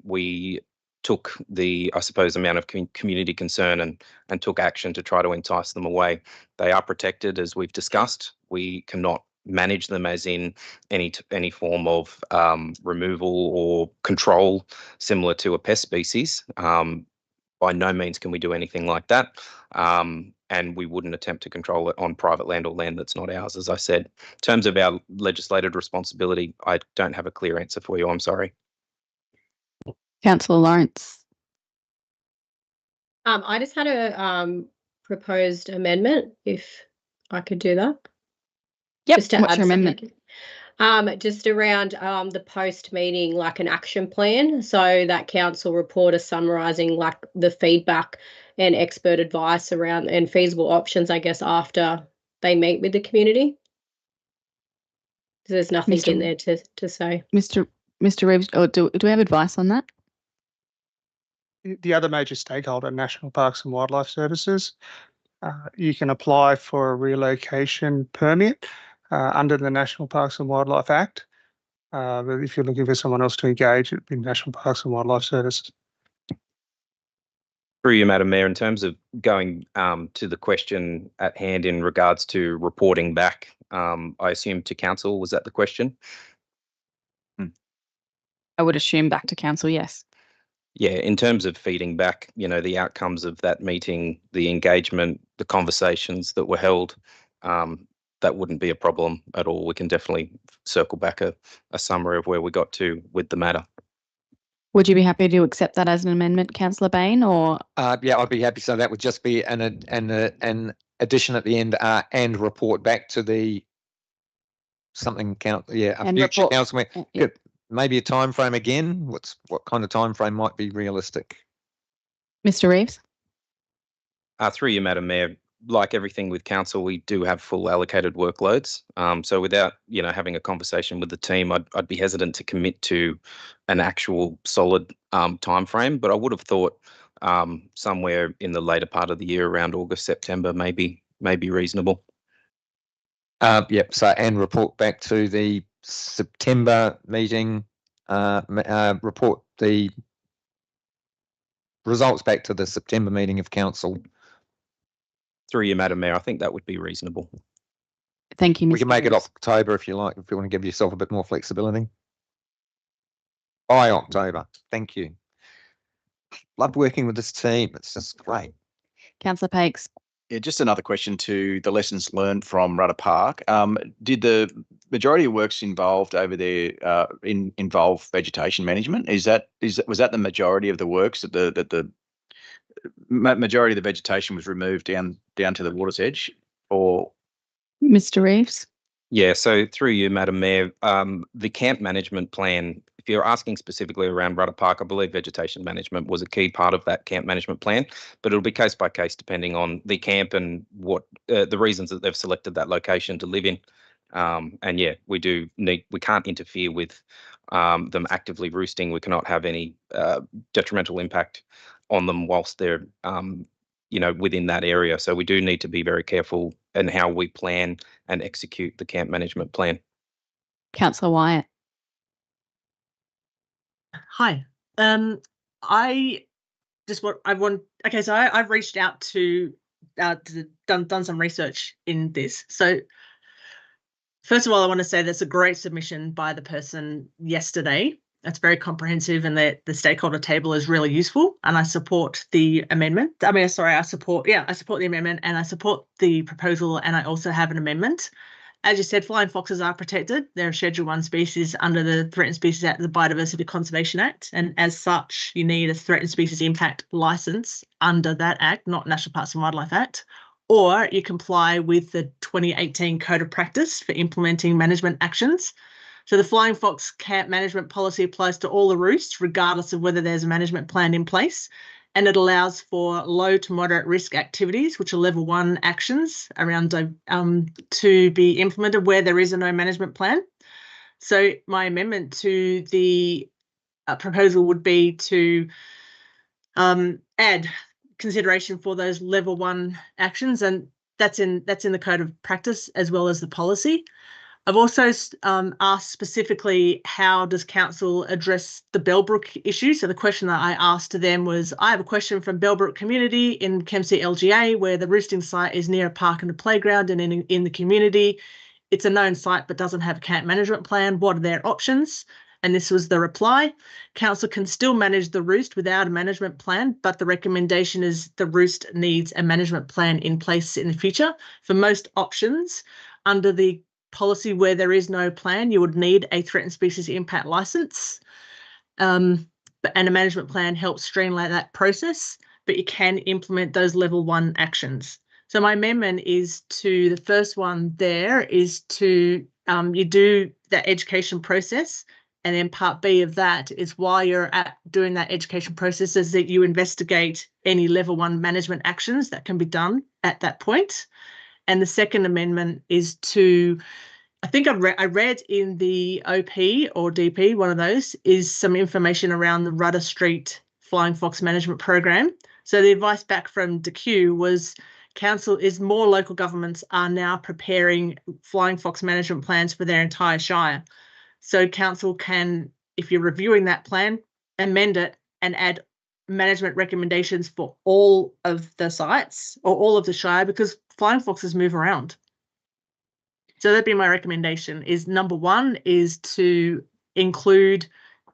we took the, I suppose, amount of community concern and took action to try to entice them away. They are protected, as we've discussed. We cannot manage them as in any form of removal or control similar to a pest species. By no means can we do anything like that. And we wouldn't attempt to control it on private land or land that's not ours, as I said. In terms of our legislated responsibility, I don't have a clear answer for you. I'm sorry. Councillor Lawrence. I just had a proposed amendment, if I could do that. Yep. Just to What's add your amendment? something. Just around the post meeting, like an action plan, so that council reporter summarising like the feedback and expert advice around and feasible options, I guess, after they meet with the community. There's nothing in there to say. Mr. Reeves, do we have advice on that? The other major stakeholder, National Parks and Wildlife Services, you can apply for a relocation permit under the National Parks and Wildlife Act. But if you're looking for someone else to engage, it'd be National Parks and Wildlife Services. Through you, Madam Mayor, in terms of going to the question at hand in regards to reporting back, I assume to council, was that the question? I would assume back to council, yes. Yeah, in terms of feeding back, the outcomes of that meeting, the engagement, the conversations that were held, that wouldn't be a problem at all. We can definitely circle back a summary of where we got to with the matter. Would you be happy to accept that as an amendment, Councillor Bain, or? Yeah, I'd be happy. So that would just be an addition at the end and report back to the something count. Yeah, a future council. Maybe a time frame again. What kind of time frame might be realistic? Mr. Reeves. Through you, Madam Mayor, like everything with council, we do have full allocated workloads. So without having a conversation with the team, I'd be hesitant to commit to an actual solid time frame. But I would have thought somewhere in the later part of the year, around August, September, maybe reasonable. Yep. So and report back to the September meeting. Report the results back to the September meeting of council. Through you, Madam Mayor, I think that would be reasonable. Thank you, Mr. We can make it Reeves. October if you like, if you want to give yourself a bit more flexibility. By October. Thank you. Loved working with this team. It's just great. Councillor Pakes. Yeah, just another question to the lessons learned from Rudder Park. Did the majority of works involved over there involve vegetation management? Was that the majority of the works that the majority of the vegetation was removed down to the water's edge, or? Mr. Reeves. Yeah, so through you, Madam Mayor, the camp management plan, if you're asking specifically around Rudder Park, I believe vegetation management was a key part of that camp management plan, but it'll be case by case depending on the camp and what the reasons that they've selected that location to live in. And yeah, we can't interfere with them actively roosting. We cannot have any detrimental impact on them whilst they're within that area. So we do need to be very careful in how we plan and execute the camp management plan. Councillor Wyatt. Hi. I've reached out to done some research in this. So first of all, I want to say that's a great submission by the person yesterday. It's very comprehensive, and the stakeholder table is really useful, and I support the amendment. I support the amendment, and I support the proposal, and I also have an amendment. As you said, flying foxes are protected. They're a Schedule 1 species under the Threatened Species Act, the Biodiversity Conservation Act, and as such, you need a Threatened Species Impact Licence under that Act, not National Parks and Wildlife Act, or you comply with the 2018 Code of Practice for implementing management actions. So the flying fox camp management policy applies to all the roosts, regardless of whether there's a management plan in place. And it allows for low to moderate risk activities, which are level 1 actions around to be implemented where there is no management plan. So my amendment to the proposal would be to add consideration for those level 1 actions, and that's in the Code of Practice as well as the policy. I've also asked specifically, how does council address the Bellbrook issue? So the question that I asked to them was, I have a question from Bellbrook community in Kempsey LGA, where the roosting site is near a park and a playground, and in the community, it's a known site but doesn't have a camp management plan. What are their options? And this was the reply. Council can still manage the roost without a management plan, but the recommendation is the roost needs a management plan in place in the future. For most options, under the policy where there is no plan, you would need a threatened species impact licence, and a management plan helps streamline that process, but you can implement those level 1 actions. So my amendment is to the first one there is to you do that education process, and then part B of that is while you're doing that education process is that you investigate any level 1 management actions that can be done at that point. And the second amendment is to, I think I read in the OP or DP, one of those, is some information around the Rudder Street Flying Fox Management Program. So the advice back from DQ was more local governments are now preparing flying fox management plans for their entire shire. So council can, if you're reviewing that plan, amend it and add management recommendations for all of the sites or all of the shire, because flying foxes move around. So that'd be my recommendation, is number 1 is to include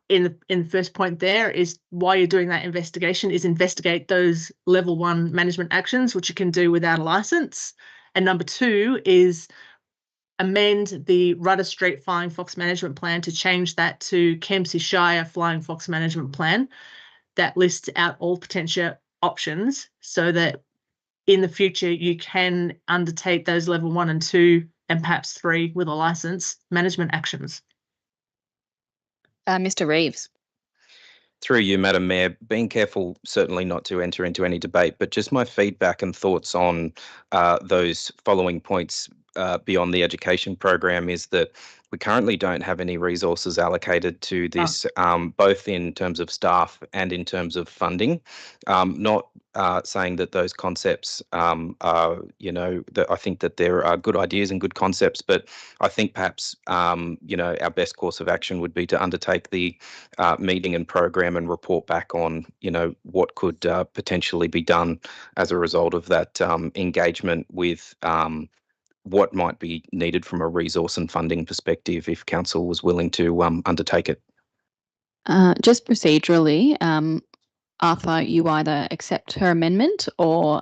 in the first point there is, while you're doing that investigation, is investigate those level 1 management actions, which you can do without a licence. And number 2 is amend the Rudder Street Flying Fox Management Plan to change that to Kempsey Shire Flying Fox Management Plan that lists out all potential options, so that in the future you can undertake those level 1 and 2 and perhaps 3 with a licence management actions. Mr. Reeves. Through you, Madam Mayor, being careful certainly not to enter into any debate, but just my feedback and thoughts on those following points beyond the education program is that we currently don't have any resources allocated to this, both in terms of staff and in terms of funding. Not saying that those concepts are, that I think that there are good ideas and good concepts, but I think perhaps, our best course of action would be to undertake the meeting and program and report back on, what could potentially be done as a result of that engagement with what might be needed from a resource and funding perspective if council was willing to undertake it. Just procedurally, Arthur, you either accept her amendment or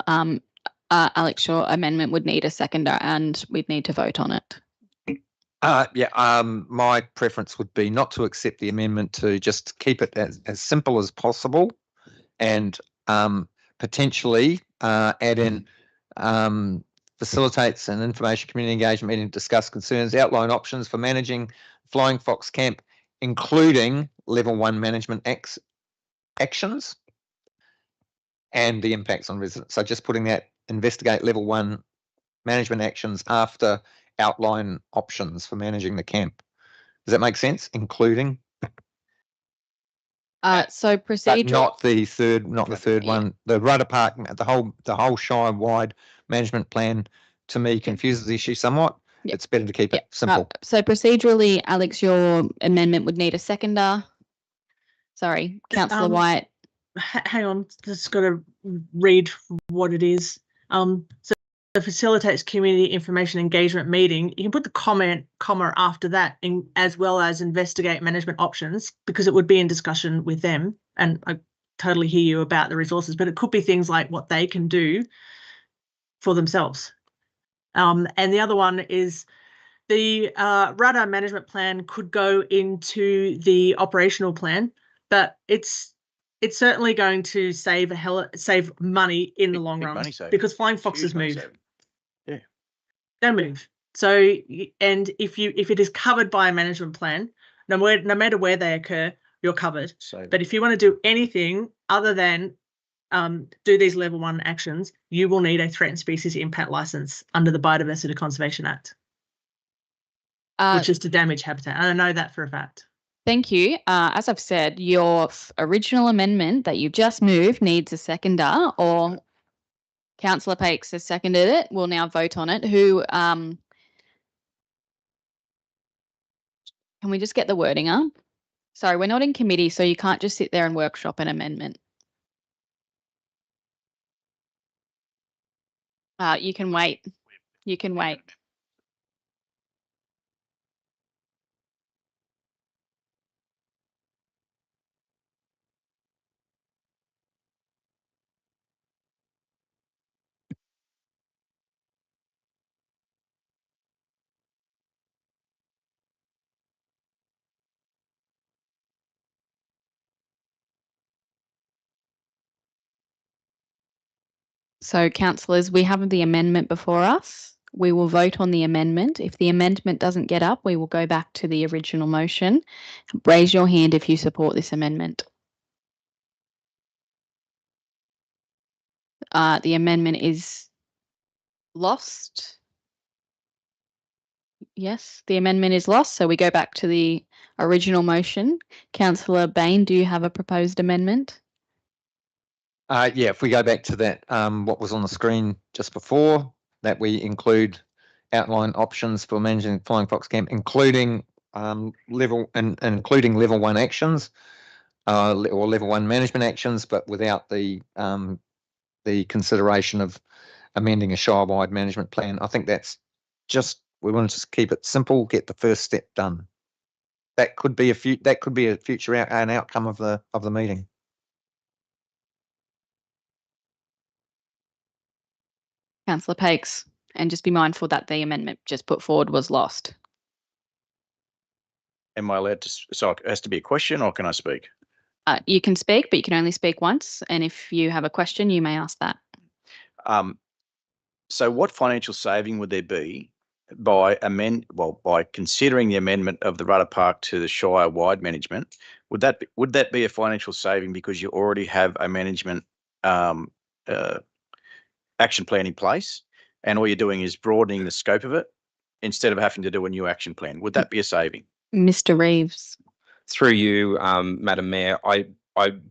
Alex, your amendment would need a seconder and we'd need to vote on it. My preference would be not to accept the amendment, to just keep it as simple as possible, and potentially add in facilitates an information community engagement meeting to discuss concerns, outline options for managing flying fox camp, including level 1 management actions and the impacts on residents. So just putting that, investigate level 1 management actions after outline options for managing the camp. Does that make sense? Including. So procedural. But not the third one. The Rudder Park, the whole Shire-wide management plan, to me, confuses the issue somewhat. Yep. It's better to keep it simple. So procedurally, Alex, your amendment would need a seconder. Sorry, Councillor White. Hang on, just got to read what it is. So facilitates community information engagement meeting, you can put the comma after that, as well as investigate management options, because it would be in discussion with them. And I totally hear you about the resources, but it could be things like what they can do for themselves. And the other one is the radar management plan could go into the operational plan, but it's certainly going to save money in the long run, because flying foxes move. Yeah, they move. So, and if it is covered by a management plan, no matter where they occur, you're covered. But if you want to do anything other than do these level 1 actions, you will need a threatened species impact license under the Biodiversity Conservation Act, which is to damage habitat. And I know that for a fact. Thank you. As I've said, your original amendment that you've just moved needs a seconder, or Councillor Pakes has seconded it. We'll now vote on it. Who, can we just get the wording up? Sorry, we're not in committee, so you can't just sit there and workshop an amendment. You can wait. You can wait. So, councillors, we have the amendment before us. We will vote on the amendment. If the amendment doesn't get up, we will go back to the original motion. Raise your hand if you support this amendment. The amendment is lost. Yes, the amendment is lost. So we go back to the original motion. Councillor Bain, do you have a proposed amendment? Yeah, if we go back to that, what was on the screen just before, that we include outline options for managing flying fox camp, including level 1 actions, or level 1 management actions, but without the consideration of amending a Shire-wide management plan. I think that's just, we want to just keep it simple, get the first step done. That could be a future an outcome of the meeting. Councillor Pakes, and just be mindful that the amendment just put forward was lost. Am I allowed to? So it has to be a question, or can I speak? You can speak, but you can only speak once. And if you have a question, you may ask that. So what financial saving would there be by considering the amendment of the Rudder Park to the Shire-wide management? Would that be a financial saving because you already have a management action plan in place, and all you're doing is broadening the scope of it instead of having to do a new action plan? Would that be a saving? Mr. Reeves. Through you, Madam Mayor, I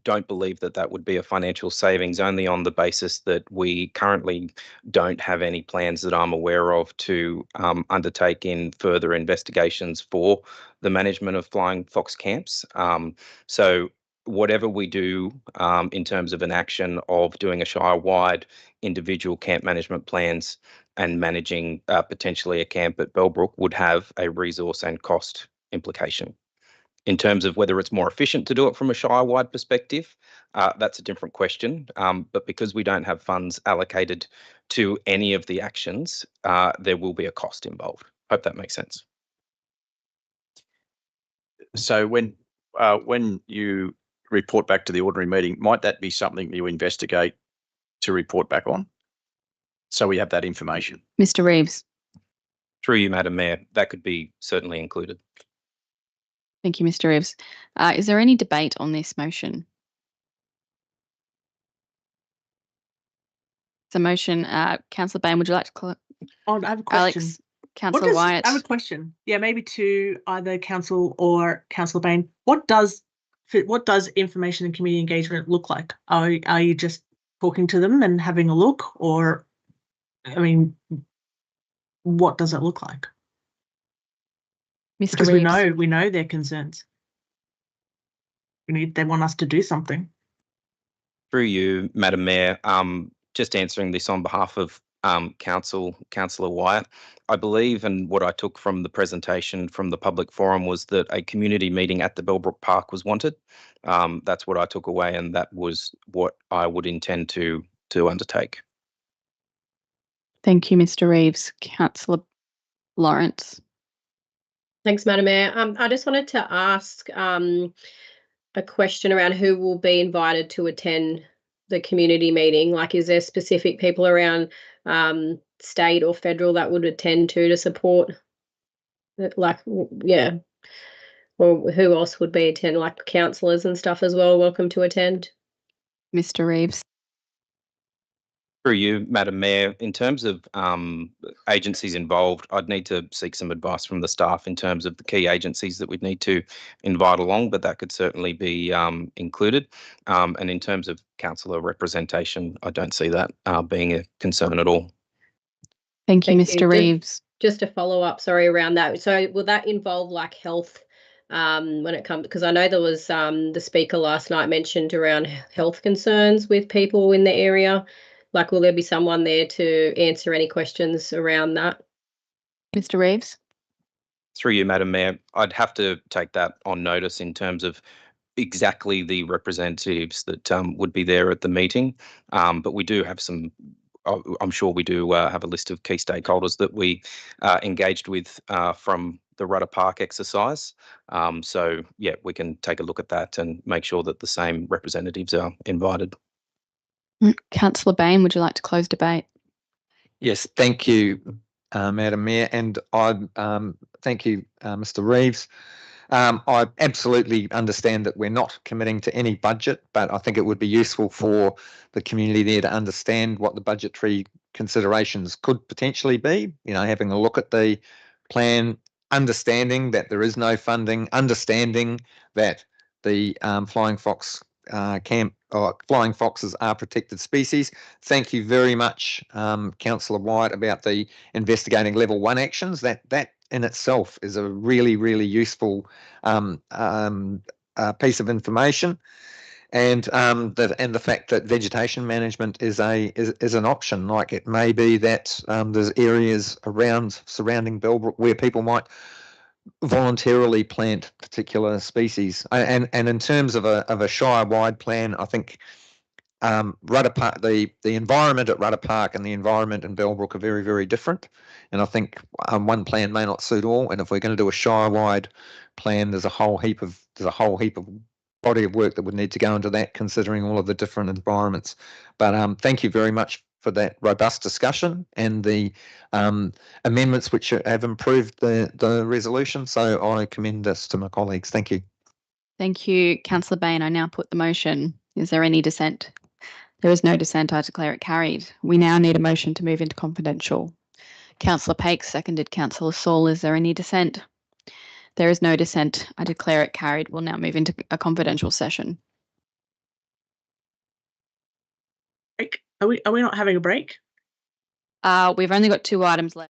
don't believe that would be a financial savings, only on the basis that we currently don't have any plans that I'm aware of to undertake in further investigations for the management of flying fox camps. So whatever we do in terms of an action of doing a Shire-wide individual camp management plans and managing potentially a camp at Bellbrook would have a resource and cost implication. In terms of whether it's more efficient to do it from a Shire-wide perspective, that's a different question. But because we don't have funds allocated to any of the actions, there will be a cost involved. Hope that makes sense. So when you report back to the ordinary meeting, might that be something you investigate to report back on? So we have that information. Mr. Reeves. Through you, Madam Mayor, that could be certainly included. Thank you, Mr. Reeves. Is there any debate on this motion? It's a motion. Councillor Bain, would you like to I have a question. Alex, Councillor Wyatt. I have a question. Yeah, maybe to either Council or Councillor Bain. What does information and community engagement look like? Are you just talking to them and having a look, or, I mean, what does it look like? Mr. Because Reeves. we know their concerns. They want us to do something. Through you, Madam Mayor, just answering this on behalf of Councillor Wyatt. I believe, and what I took from the presentation from the public forum was that a community meeting at the Bellbrook Park was wanted. That's what I took away, and that was what I would intend to undertake. Thank you, Mr. Reeves. Councillor Lawrence. Thanks, Madam Mayor. I just wanted to ask a question around who will be invited to attend the community meeting. Like, is there specific people around state or federal that would attend to support? Like, yeah. Or who else would be attend? Like councillors and stuff as well. Welcome to attend. Mr. Reeves. Through you, Madam Mayor, in terms of agencies involved, I'd need to seek some advice from the staff in terms of the key agencies that we'd need to invite along, but that could certainly be included. And in terms of councillor representation, I don't see that being a concern at all. Thank you, Mr. Reeves. Just a follow up, sorry, around that. So will that involve like health when it comes, because I know there was the speaker last night mentioned around health concerns with people in the area. Like, will there be someone there to answer any questions around that? Mr. Reeves. Through you, Madam Mayor, I'd have to take that on notice in terms of exactly the representatives that would be there at the meeting. But we do have some, I'm sure we do have a list of key stakeholders that we engaged with from the Rudder Park exercise. So, yeah, we can take a look at that and make sure that the same representatives are invited. Councillor Bain, would you like to close debate? Yes, thank you, Madam Mayor, and I thank you, Mr. Reeves. I absolutely understand that we're not committing to any budget, but I think it would be useful for the community there to understand what the budgetary considerations could potentially be. You know, having a look at the plan, understanding that there is no funding, understanding that the flying fox flying foxes are protected species. Thank you very much, Councillor Wyatt, about the investigating level 1 actions. That in itself is a really, really useful piece of information, and the fact that vegetation management is an option. Like, it may be that there's areas around surrounding Bellbrook where people might voluntarily plant particular species. And in terms of a Shire-wide plan, I think Rudder Park, the environment at Rudder Park and the environment in Bellbrook are very, very different. And I think one plan may not suit all. And if we're going to do a Shire-wide plan, there's a whole heap of body of work that would need to go into that, considering all of the different environments. But thank you very much for that robust discussion and the amendments which have improved the resolution. So I commend this to my colleagues. Thank you. Thank you, Councillor Bain. I now put the motion. Is there any dissent? There is no dissent. I declare it carried. We now need a motion to move into confidential. Councillor Paik, seconded. Councillor Saul, is there any dissent? There is no dissent. I declare it carried. We'll now move into a confidential session. Break? Are we not having a break? We've only got 2 items left.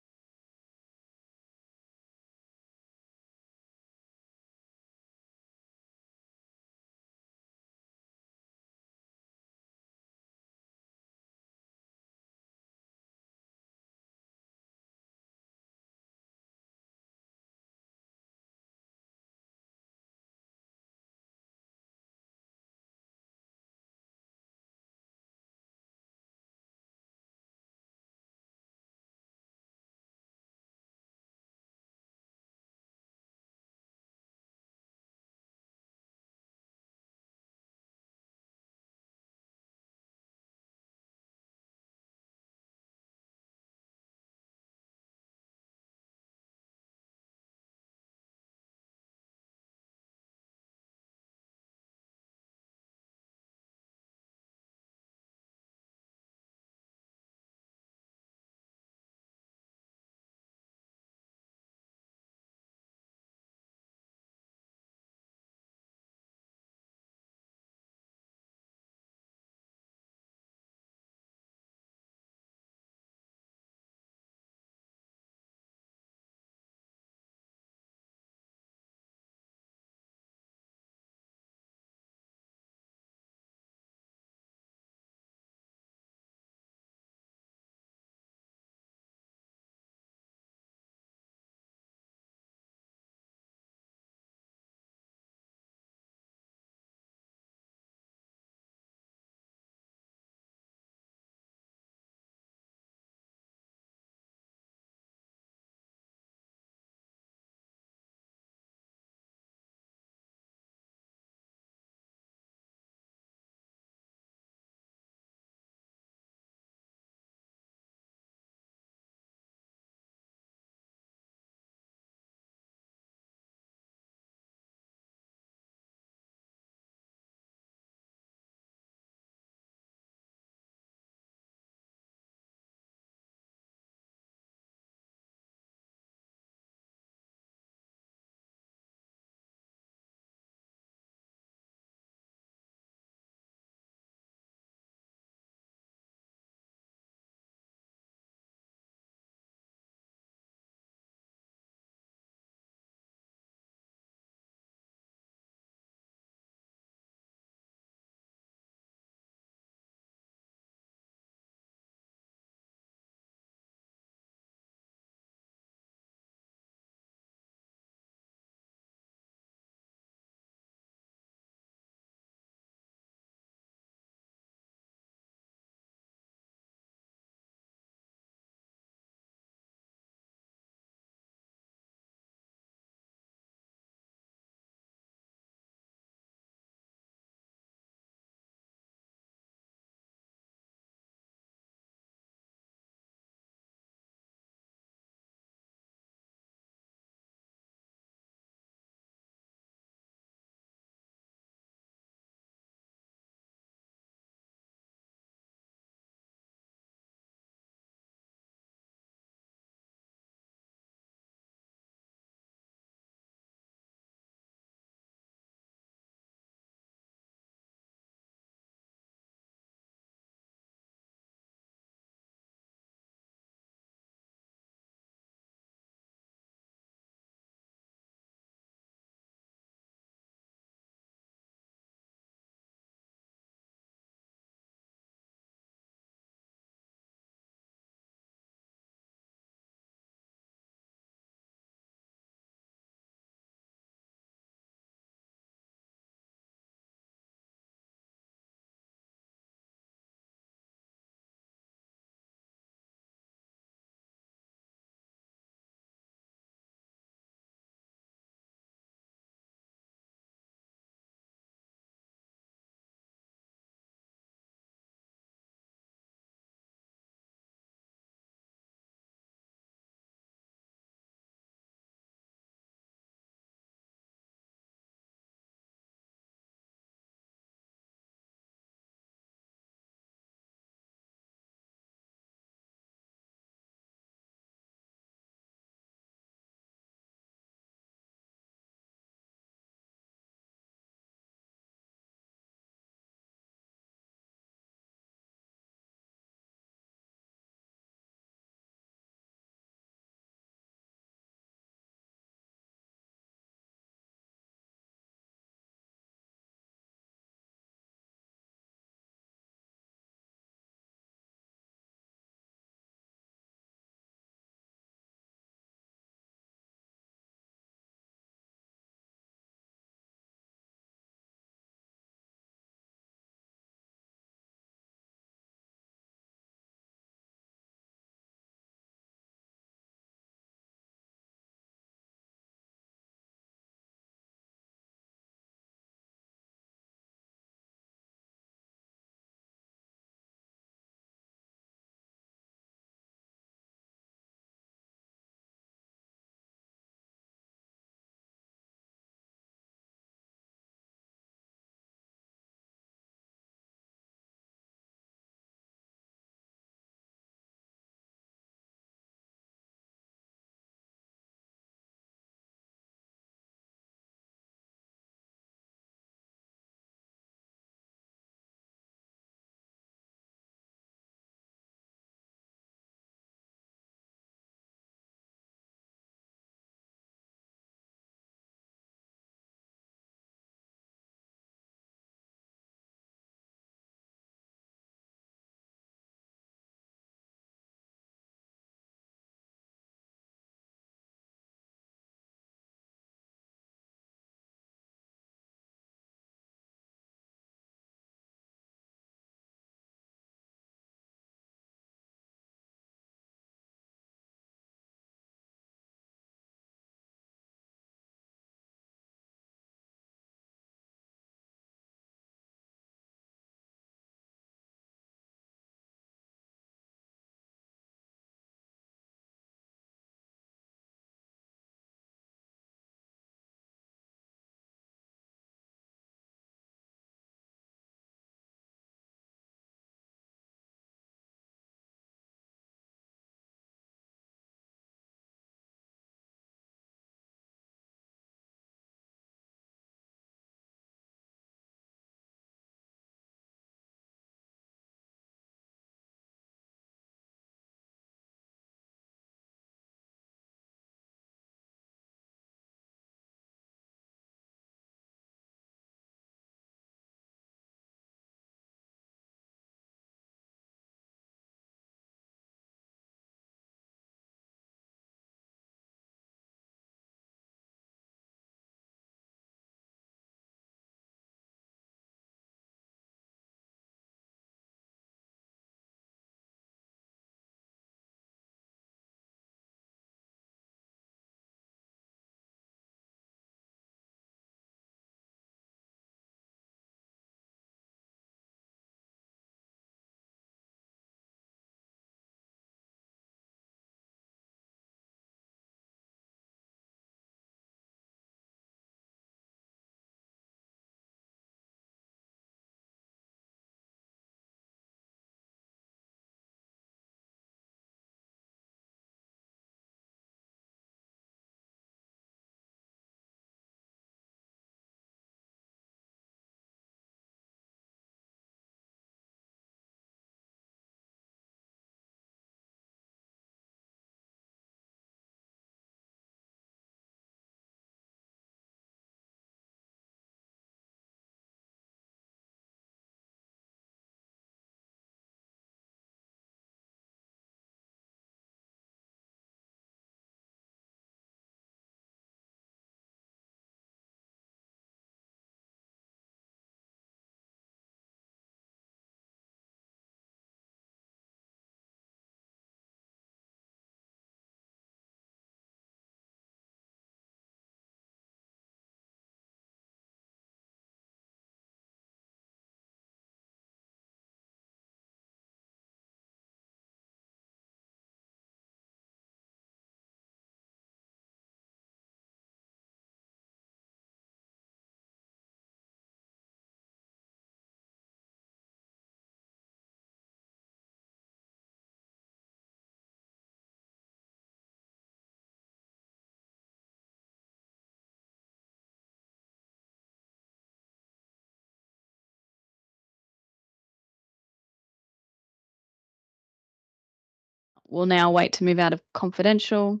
we'll now wait to move out of confidential.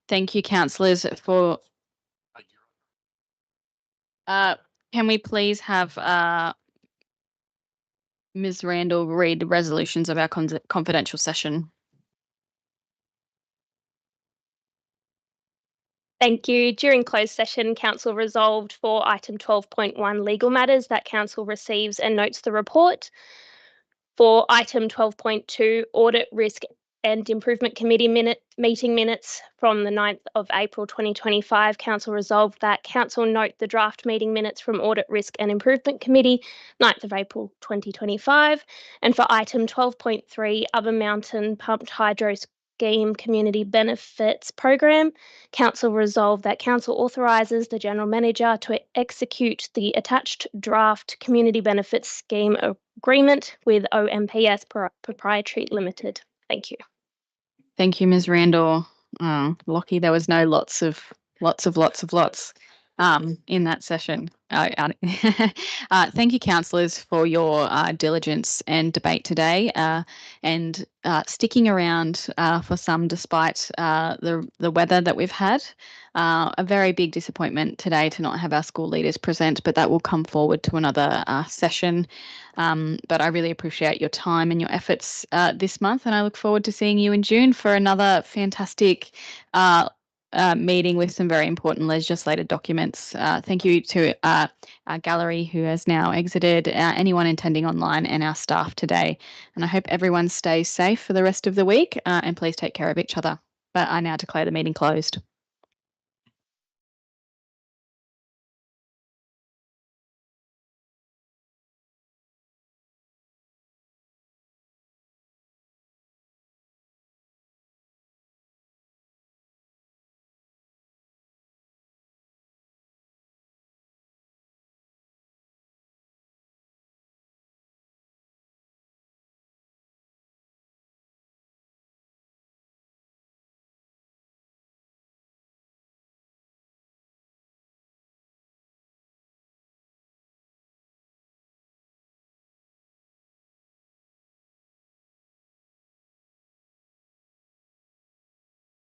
Thank you, councillors, for. Can we please have Ms. Randall read the resolutions of our confidential session? Thank you. During closed session, Council resolved for item 12.1 legal matters that Council receives and notes the report. For item 12.2 audit, risk and improvement committee meeting minutes from the 9th of April 2025, Council resolved that Council note the draft meeting minutes from audit, risk and improvement committee 9th of April 2025. And for item 12.3 other mountain pumped hydro scheme community benefits program, Council resolved that Council authorises the General Manager to execute the attached draft community benefits scheme agreement with OMPS Proprietary Limited. Thank you. Thank you, Ms. Randall. Lucky there was no lots in that session. Thank you, councillors, for your diligence and debate today, and sticking around for some despite the weather that we've had. A very big disappointment today to not have our school leaders present, but that will come forward to another session. But I really appreciate your time and your efforts this month, and I look forward to seeing you in June for another fantastic meeting with some very important legislated documents. Thank you to our gallery who has now exited, anyone attending online and our staff today. And I hope everyone stays safe for the rest of the week, and please take care of each other. But I now declare the meeting closed.